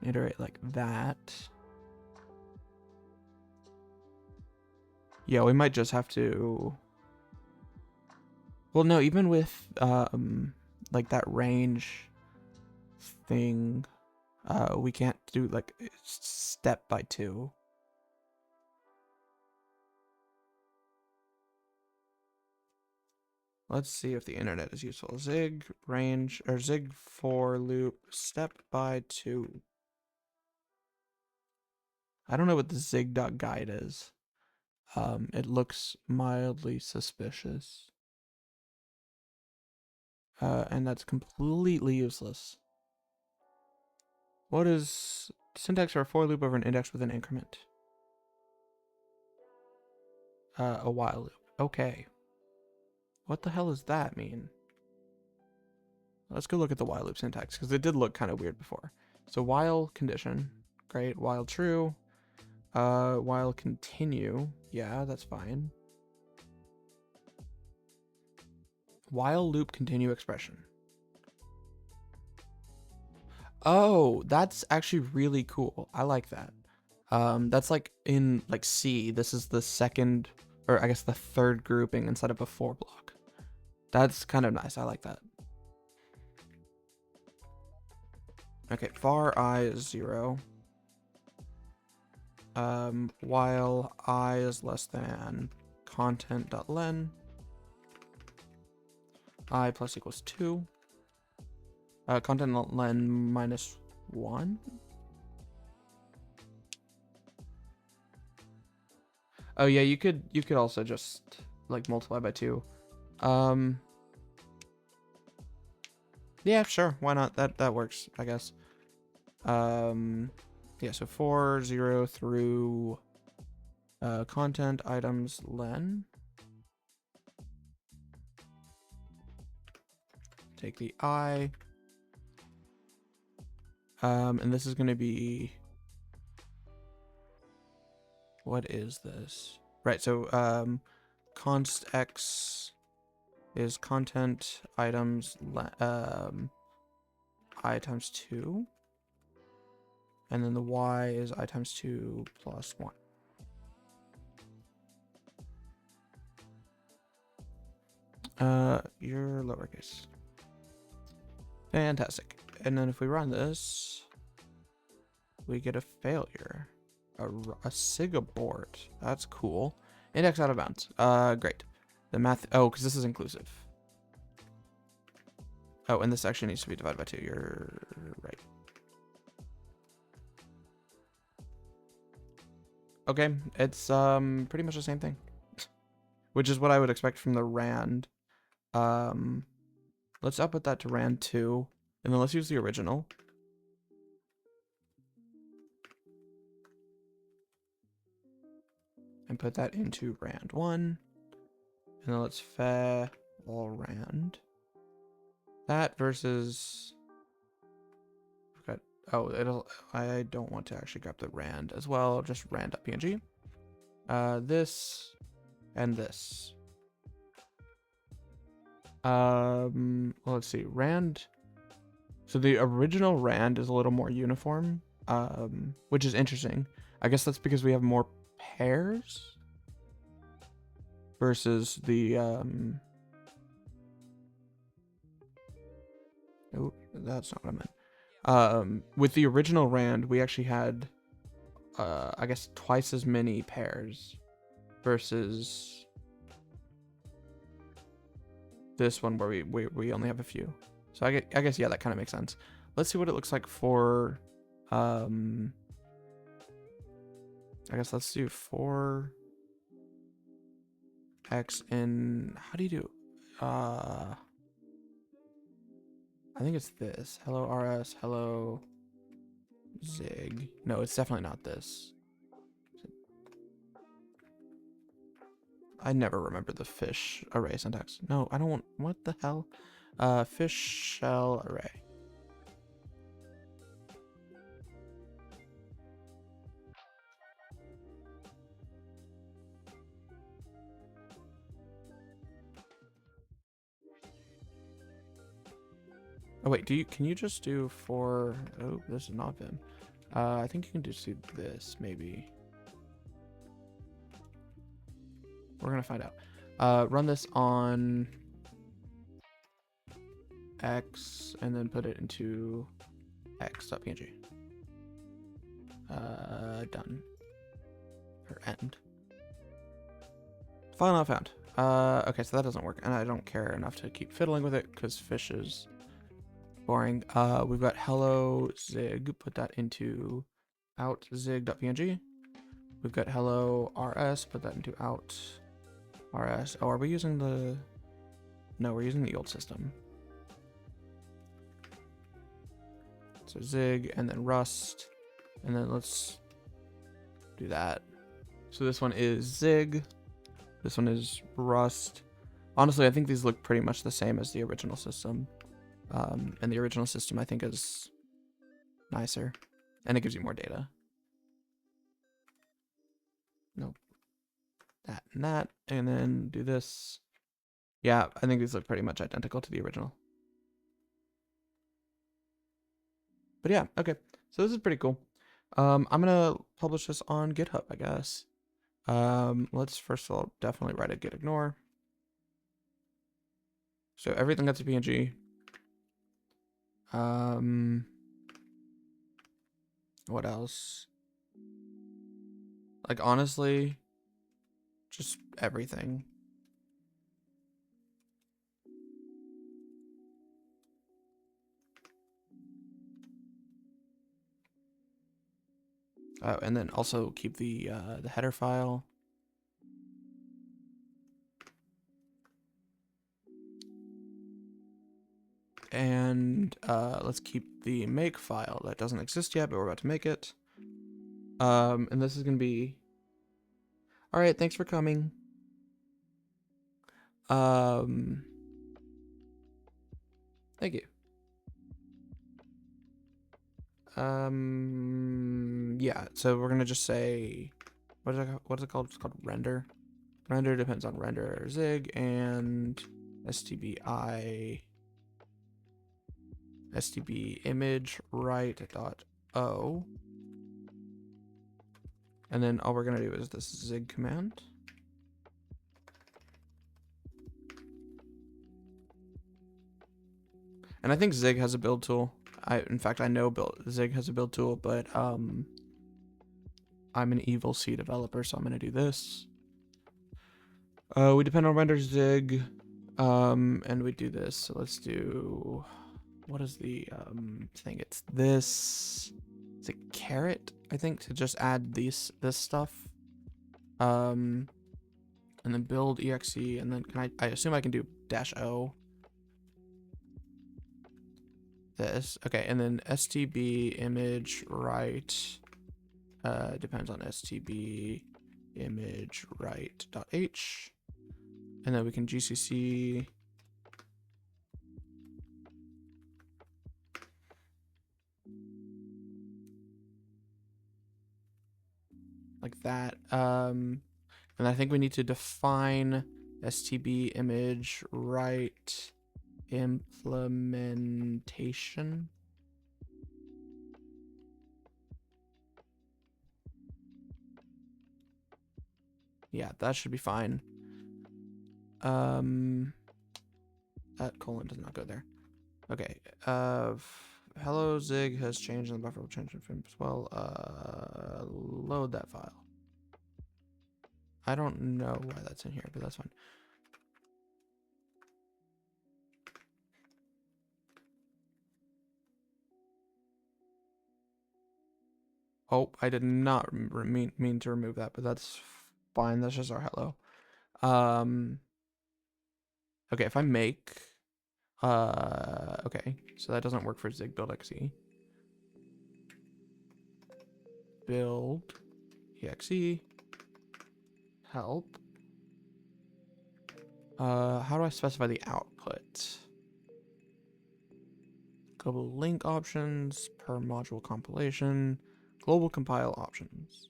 iterate like that. Yeah, we might just have to. Well, no, even with like that range thing, we can't do like step by 2. Let's see if the internet is useful. Zig range or zig for loop step by 2. I don't know what the zig.guide is. It looks mildly suspicious. And that's completely useless. What is syntax for a for loop over an index with an increment? A while loop. Okay. What the hell does that mean? Let's go look at the while loop syntax, because it did look kind of weird before. So while condition, great. While true, while continue, yeah, that's fine. While loop continue expression. Oh, that's actually really cool. I like that. That's like in like C, this is the second, or I guess the third grouping instead of a for block. That's kind of nice. I like that. Okay, var I is 0. While I is less than content.len, I plus equals 2. Content.len minus 1. Oh yeah, you could also just like multiply by 2. Yeah, sure, why not? That works, I guess. Yeah, so 4, 0 through content items len. Take the I. And this is going to be, what is this? Right, so const x is content items I times 2. And then the y is I times 2 plus 1. You're lowercase. Fantastic. And then if we run this, we get a failure. A SIG abort. That's cool. Index out of bounds. Great. The math. Oh, because this is inclusive. Oh, and this actually needs to be divided by 2. You're right. Okay, it's pretty much the same thing, which is what I would expect from the rand. Let's output that to rand 2, and then let's use the original. And put that into rand 1, and then let's fetch all rand. That versus, oh, I don't want to actually grab the rand as well, just rand.png. This and this. Well, let's see, rand. So the original rand is a little more uniform, which is interesting. I guess that's because we have more pairs versus the, oh, that's not what I meant. With the original rand, we actually had, I guess twice as many pairs versus this one where we only have a few. So I guess yeah, that kind of makes sense. Let's see what it looks like for, I guess let's do 4x in, how do you do, I think it's this. Hello RS, hello Zig. No, it's definitely not this. I never remember the fish array syntax. No, I don't want, what the hell? Fish shell array. Oh wait, can you just do for, oh, this is not Vim. I think you can just do this, maybe. We're gonna find out. Run this on X and then put it into x.png. Done. Or end. File not found. Okay, so that doesn't work, and I don't care enough to keep fiddling with it because fish is boring. We've got hello zig, put that into out zig.png. We've got hello rs, put that into out rs. Oh, are we using the, no, we're using the old system. So zig and then rust, and then let's do that. So this one is zig, this one is rust. Honestly, I think these look pretty much the same as the original system. And the original system I think is nicer, and it gives you more data. Nope. That and that, and then do this. Yeah, I think these look pretty much identical to the original. But yeah, okay. So this is pretty cool. I'm gonna publish this on GitHub, I guess. Let's first of all definitely write a git ignore. So everything gets a PNG. What else? Like honestly, just everything. Oh, and then also keep the header file. And let's keep the make file that doesn't exist yet, but we're about to make it. And this is gonna be, all right, thanks for coming. Thank you. Yeah, so we're gonna just say, what is it called? It's called render. Render depends on render zig and stbi stb image write dot o, and then all we're gonna do is this zig command. And I think Zig has a build tool. In fact, I know Zig has a build tool, but I'm an evil C developer, so I'm gonna do this. We depend on render Zig, and we do this. So let's do, what is the thing? It's this. It's a caret, I think, to just add this stuff. And then build exe, and then can I assume I can do -o. This, okay, and then stb image right, depends on stb image right dot h, and then we can gcc like that. And I think we need to define stb image right implementation. Yeah, that should be fine. That colon does not go there. Okay. Hello Zig has changed and the buffer will change in frame as well. Load that file. I don't know why that's in here, but that's fine. Oh, I did not mean to remove that, but that's fine. That's just our hello. Okay, if I make, okay, so that doesn't work for Zig build exe. Build exe help. How do I specify the output? Global link options, per module compilation, global compile options.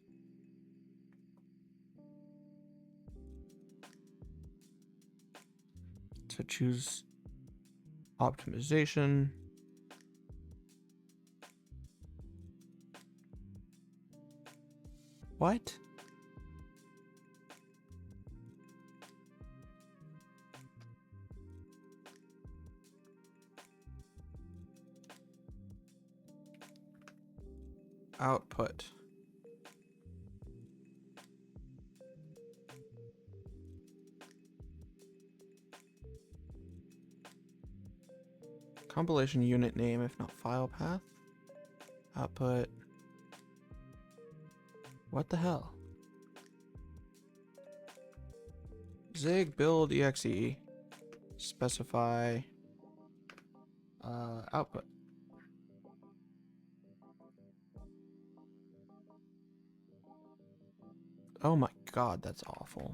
So choose optimization. What? Output. Compilation unit name, if not file path. Output. What the hell? Zig build exe. Specify output. Oh my god, that's awful.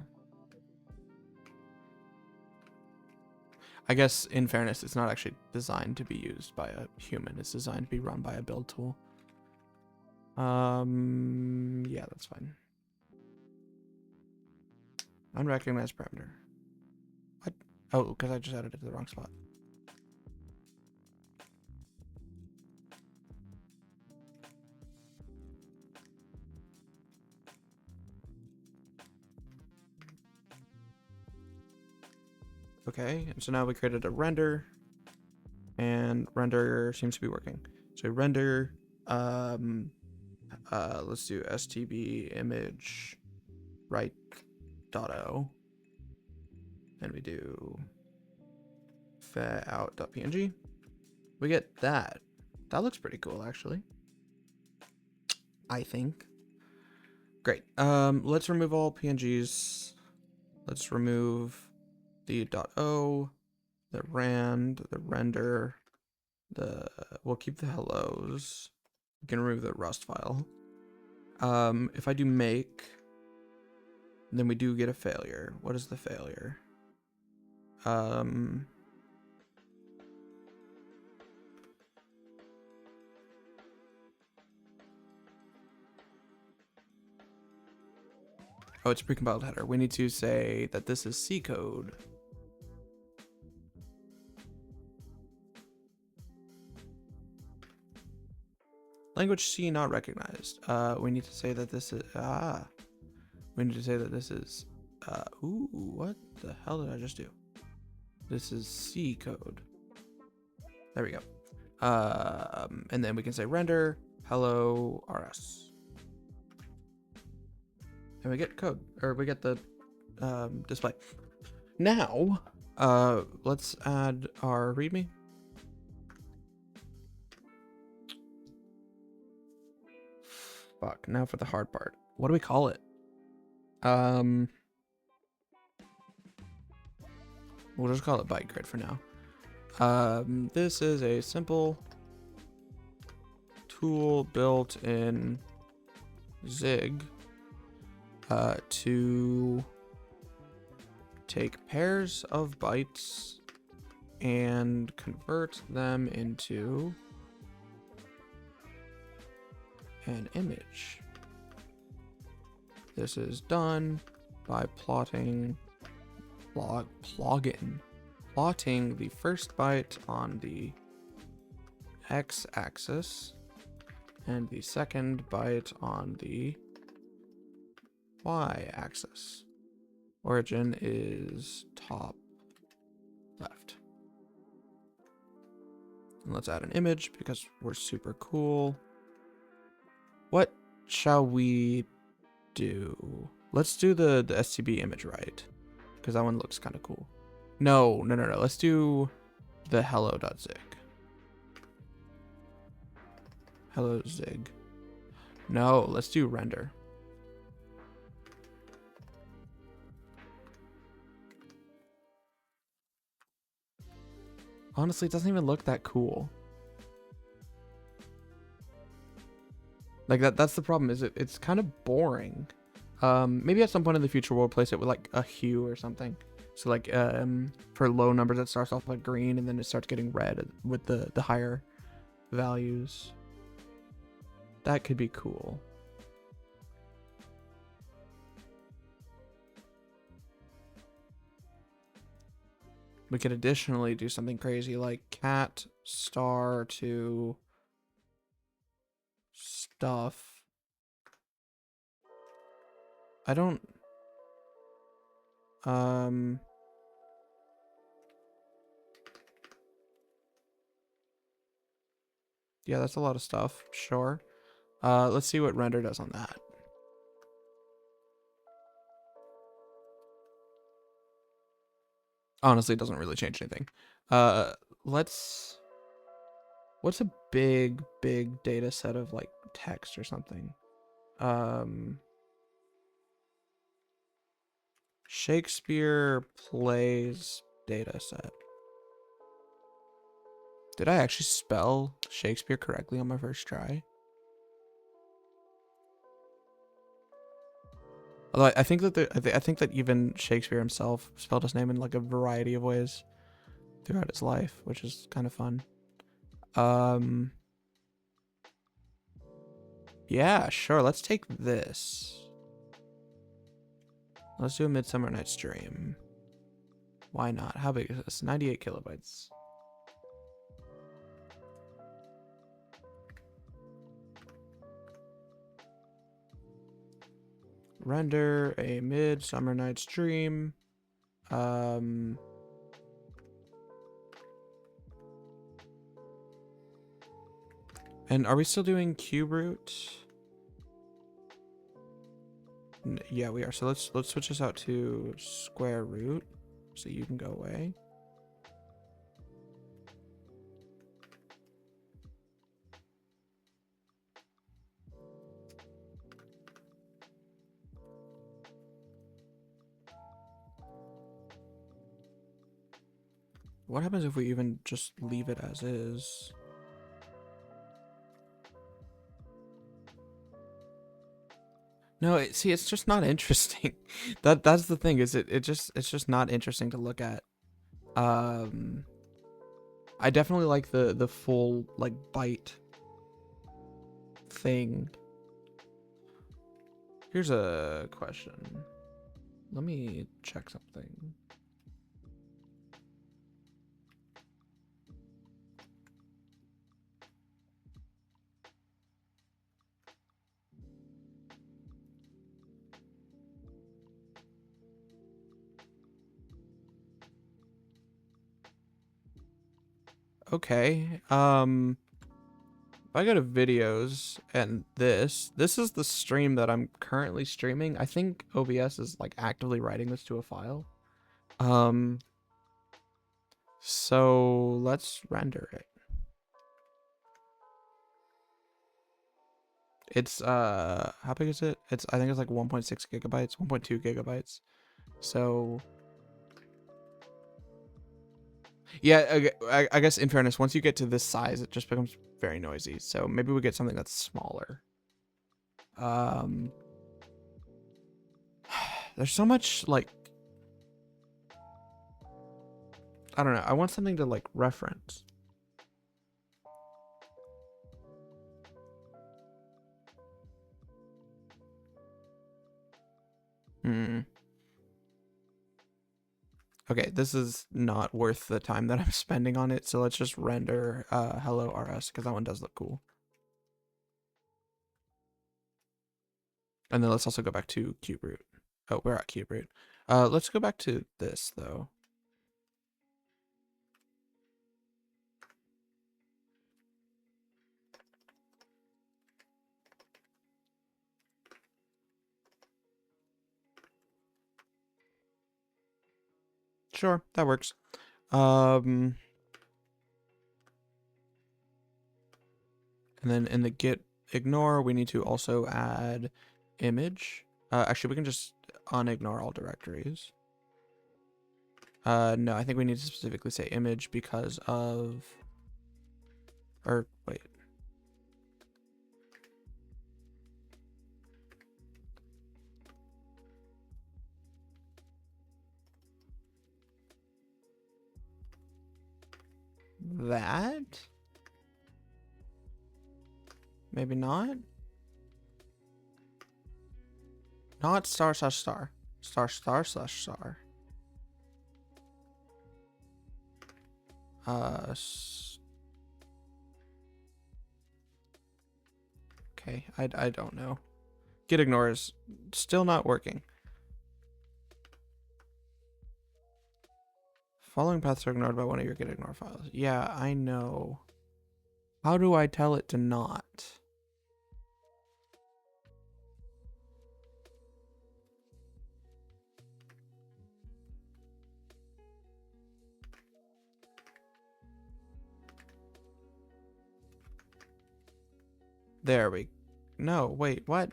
I guess, in fairness, it's not actually designed to be used by a human. It's designed to be run by a build tool. Yeah, that's fine. Unrecognized parameter. What? Oh, because I just added it to the wrong spot. Okay, and so now we created a render, and render seems to be working. So render, let's do stb image right.o, and we do out.png. We get that. That looks pretty cool, actually. I think. Great. Let's remove all PNGs. Let's remove the .o, the rand, the render, we'll keep the hellos. We can remove the Rust file. If I do make, then we do get a failure. What is the failure? Oh, it's precompiled header. We need to say that this is C code. Language C not recognized. We need to say that this is, we need to say that this is, ooh, what the hell did I just do? This is C code. There we go. And then we can say render hello rs, and we get code, or we get the display. Now, let's add our README. Fuck. Now for the hard part. What do we call it? We'll just call it byte grid for now. This is a simple tool built in Zig to take pairs of bytes and convert them into an image. This is done by plotting the first byte on the x-axis and the second byte on the y-axis. Origin is top left. And let's add an image because we're super cool. What shall we do? Let's do the STB image right, because that one looks kind of cool. No. Let's do the hello.zig. Hello zig. No, let's do render. Honestly, it doesn't even look that cool. Like that's the problem, is it's kind of boring. Maybe at some point in the future we'll replace it with like a hue or something. So like for low numbers it starts off like green and then it starts getting red with the higher values. That could be cool. We could additionally do something crazy like cat star to stuff. I don't yeah, that's a lot of stuff. Sure. Let's see what render does on that. Honestly, it doesn't really change anything. What's a big data set of like text or something? Shakespeare plays data set. Did I actually spell Shakespeare correctly on my first try? Although I think that I think that even Shakespeare himself spelled his name in like a variety of ways throughout his life, which is kind of fun. Yeah, sure. Let's take this. Let's do a Midsummer Night's Dream. Why not? How big is this? 98 kilobytes. Render a Midsummer Night's Dream. And are we still doing cube root? Yeah, we are. So let's switch this out to square root so you can go away. What happens if we even just leave it as is? No, see, it's just not interesting. That's the thing, is it's just not interesting to look at. I definitely like the full like byte thing. Here's a question. Let me check something. Okay. If I go to videos and this is the stream that I'm currently streaming. I think OBS is like actively writing this to a file. So let's render it. It's how big is it? I think it's like 1.6 gigabytes, 1.2 gigabytes. So yeah, I guess in fairness, once you get to this size, it just becomes very noisy. So maybe we get something that's smaller. There's so much like, I don't know. I want something to like reference. Okay, this is not worth the time that I'm spending on it. So let's just render hello RS because that one does look cool. And then let's also go back to cube root. Oh, we're at cube root. Let's go back to this though. Sure, that works. And then in the git ignore, we need to also add image. Actually, we can just unignore all directories. No, I think we need to specifically say image because of, or wait. That? Maybe not? Not star slash star. Star star slash star. Okay, I don't know. Git ignore is still not working. Following paths are ignored by one of your git ignore files. Yeah, I know. How do I tell it to not? There we... No, wait, what?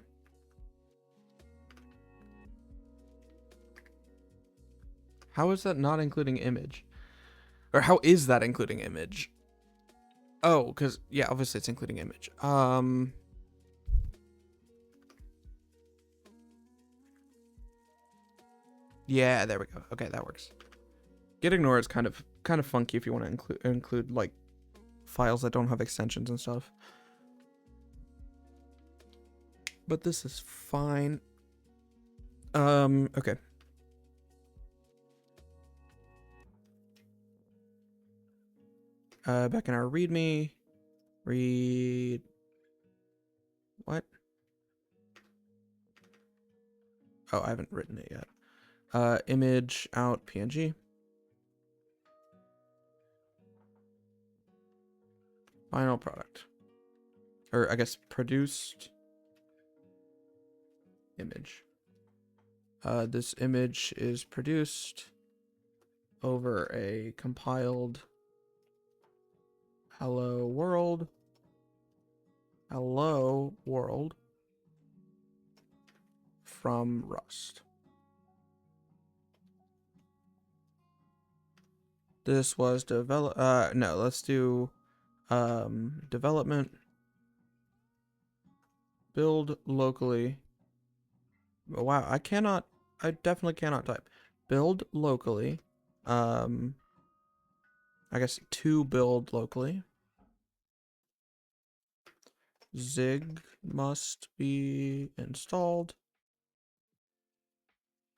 How is that not including image? Or how is that including image? Oh, because, yeah, obviously it's including image. Yeah, there we go. Okay, that works. Git ignore is kind of funky if you want to include like files that don't have extensions and stuff. But this is fine. Okay. Back in our readme, read what? Oh, I haven't written it yet. Image out PNG. Final product. Or I guess produced image. This image is produced over a compiled hello world from Rust. This was no, let's do development, build locally. Oh, wow, I definitely cannot type. Build locally. I guess to build locally. Zig must be installed.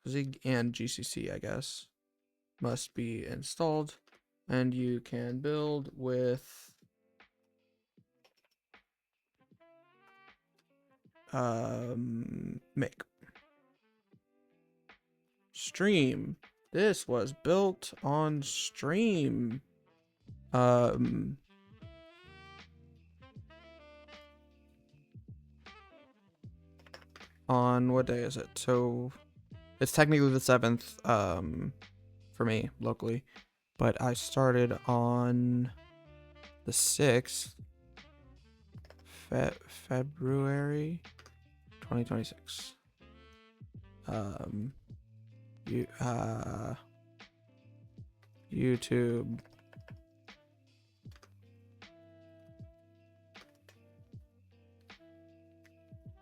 Zig and GCC, I guess, must be installed. And you can build with make. Stream. This was built on Stream. On what day is it? So it's technically the 7th, for me locally, but I started on the 6th, February 2026. YouTube.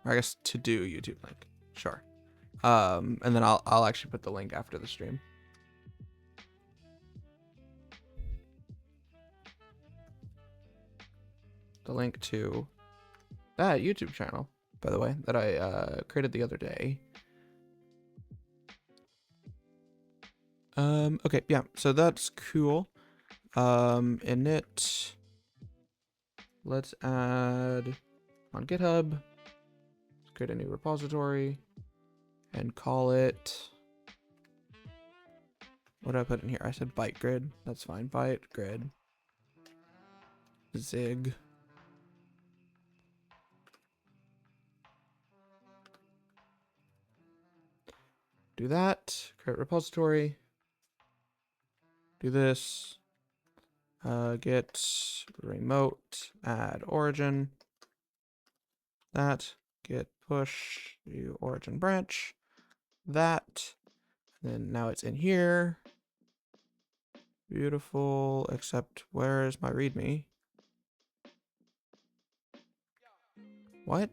Or I guess to do YouTube link. Sure. And then I'll actually put the link after the stream. The link to that YouTube channel, by the way, that I created the other day. Okay, yeah, so that's cool. Init. Let's add on GitHub. Let's create a new repository and call it. What did I put in here? I said byte grid. That's fine. Byte grid. Zig. Do that. Create repository. Do this. Get remote. Add origin. That. Get push. Do origin branch. That. Then now it's in here. Beautiful. Except where is my README? What?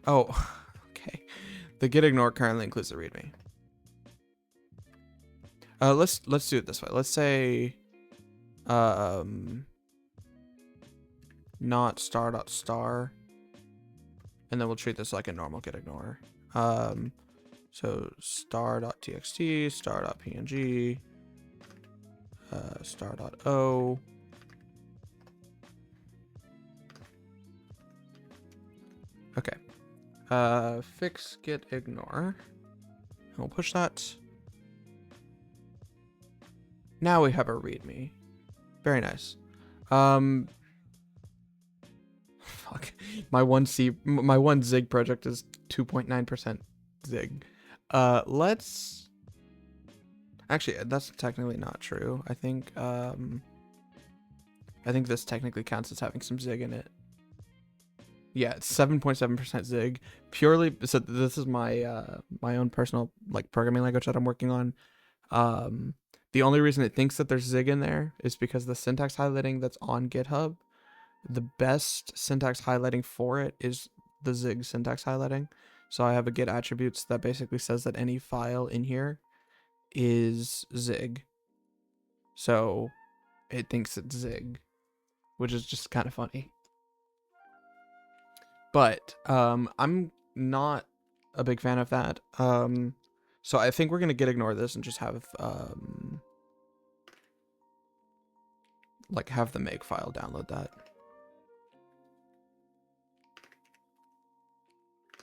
Oh, okay. The get ignore currently includes the README. Let's do it this way. Let's say not star.star, and then we'll treat this like a normal get ignore. So star.txt, star.png, star.o. Okay. Fix get ignore. And we'll push that. Now we have a README. Very nice. Fuck. My one Zig project is 2.9% Zig. Let's. Actually, that's technically not true. I think this technically counts as having some Zig in it. Yeah, it's 7.7% Zig. Purely. So this is my my own personal like programming language that I'm working on. The only reason it thinks that there's Zig in there is because the syntax highlighting that's on GitHub, the best syntax highlighting for it is the Zig syntax highlighting. So I have a get attributes that basically says that any file in here is Zig. So it thinks it's Zig, which is just kind of funny. But I'm not a big fan of that. So I think we're gonna get ignore this and just have like have the make file download that.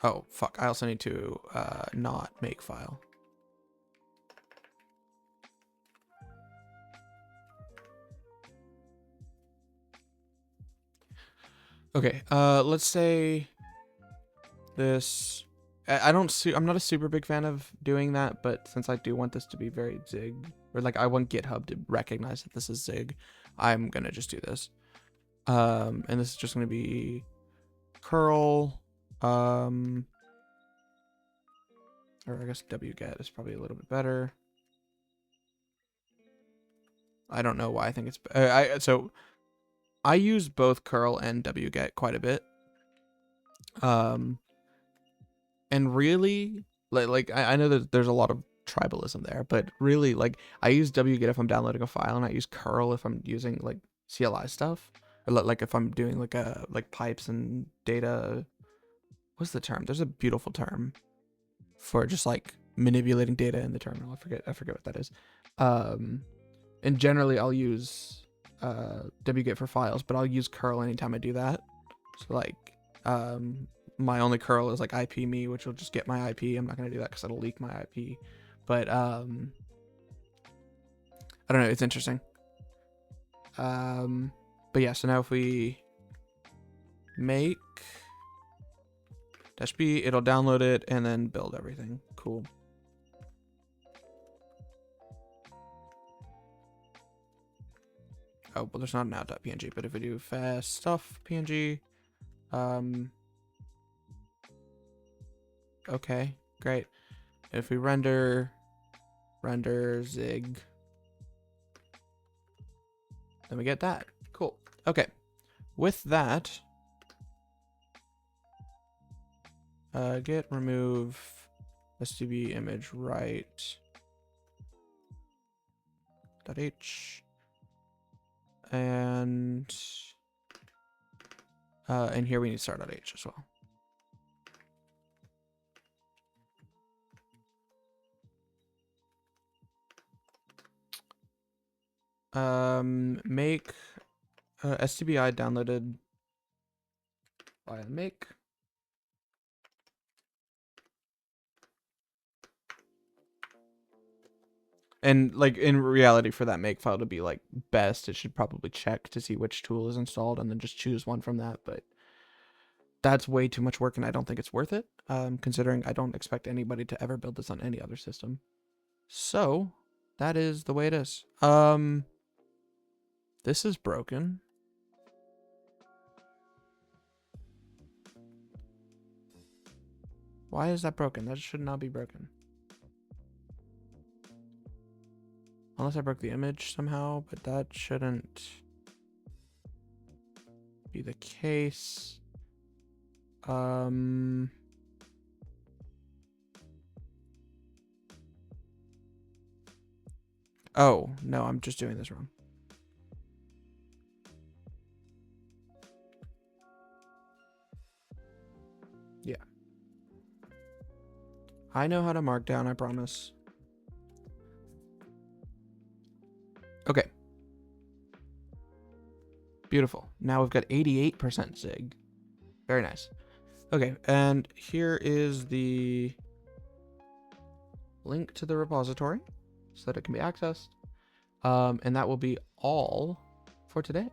Oh fuck! I also need to not make file. Okay. Let's say this. I'm not a super big fan of doing that, but since I do want this to be very Zig, or like I want GitHub to recognize that this is Zig, I'm gonna just do this. And this is just gonna be curl, or I guess wget is probably a little bit better. I don't know why I think it's so I use both curl and wget quite a bit. And really, like I know that there's a lot of tribalism there, but really, like I use wget if I'm downloading a file, and I use curl if I'm using like CLI stuff, or like if I'm doing like pipes and data. What's the term? There's a beautiful term for just like manipulating data in the terminal. I forget what that is. And generally I'll use wget for files, but I'll use curl anytime I do that. So like my only curl is like IP me, which will just get my IP. I'm not gonna do that because it'll leak my IP. But I don't know, it's interesting. But yeah, so now if we make -b, it'll download it and then build everything. Cool. Oh, well, there's not an out.png, but if we do fast stuff png, okay, great. If we render zig, then we get that. Cool. Okay. With that, git remove stb image right .h and here we need start.h as well. Make stbi downloaded by make. And like in reality, for that make file to be like best, it should probably check to see which tool is installed and then just choose one from that. But that's way too much work, and I don't think it's worth it, considering I don't expect anybody to ever build this on any other system. So that is the way it is. This is broken. Why is that broken? That should not be broken. Unless I broke the image somehow, but that shouldn't be the case. Oh, no, I'm just doing this wrong. Yeah. I know how to mark down, I promise. Okay. Beautiful. Now we've got 88% zig. Very nice. Okay, and here is the link to the repository so that it can be accessed. And that will be all for today.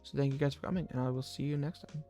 So thank you guys for coming, and I will see you next time.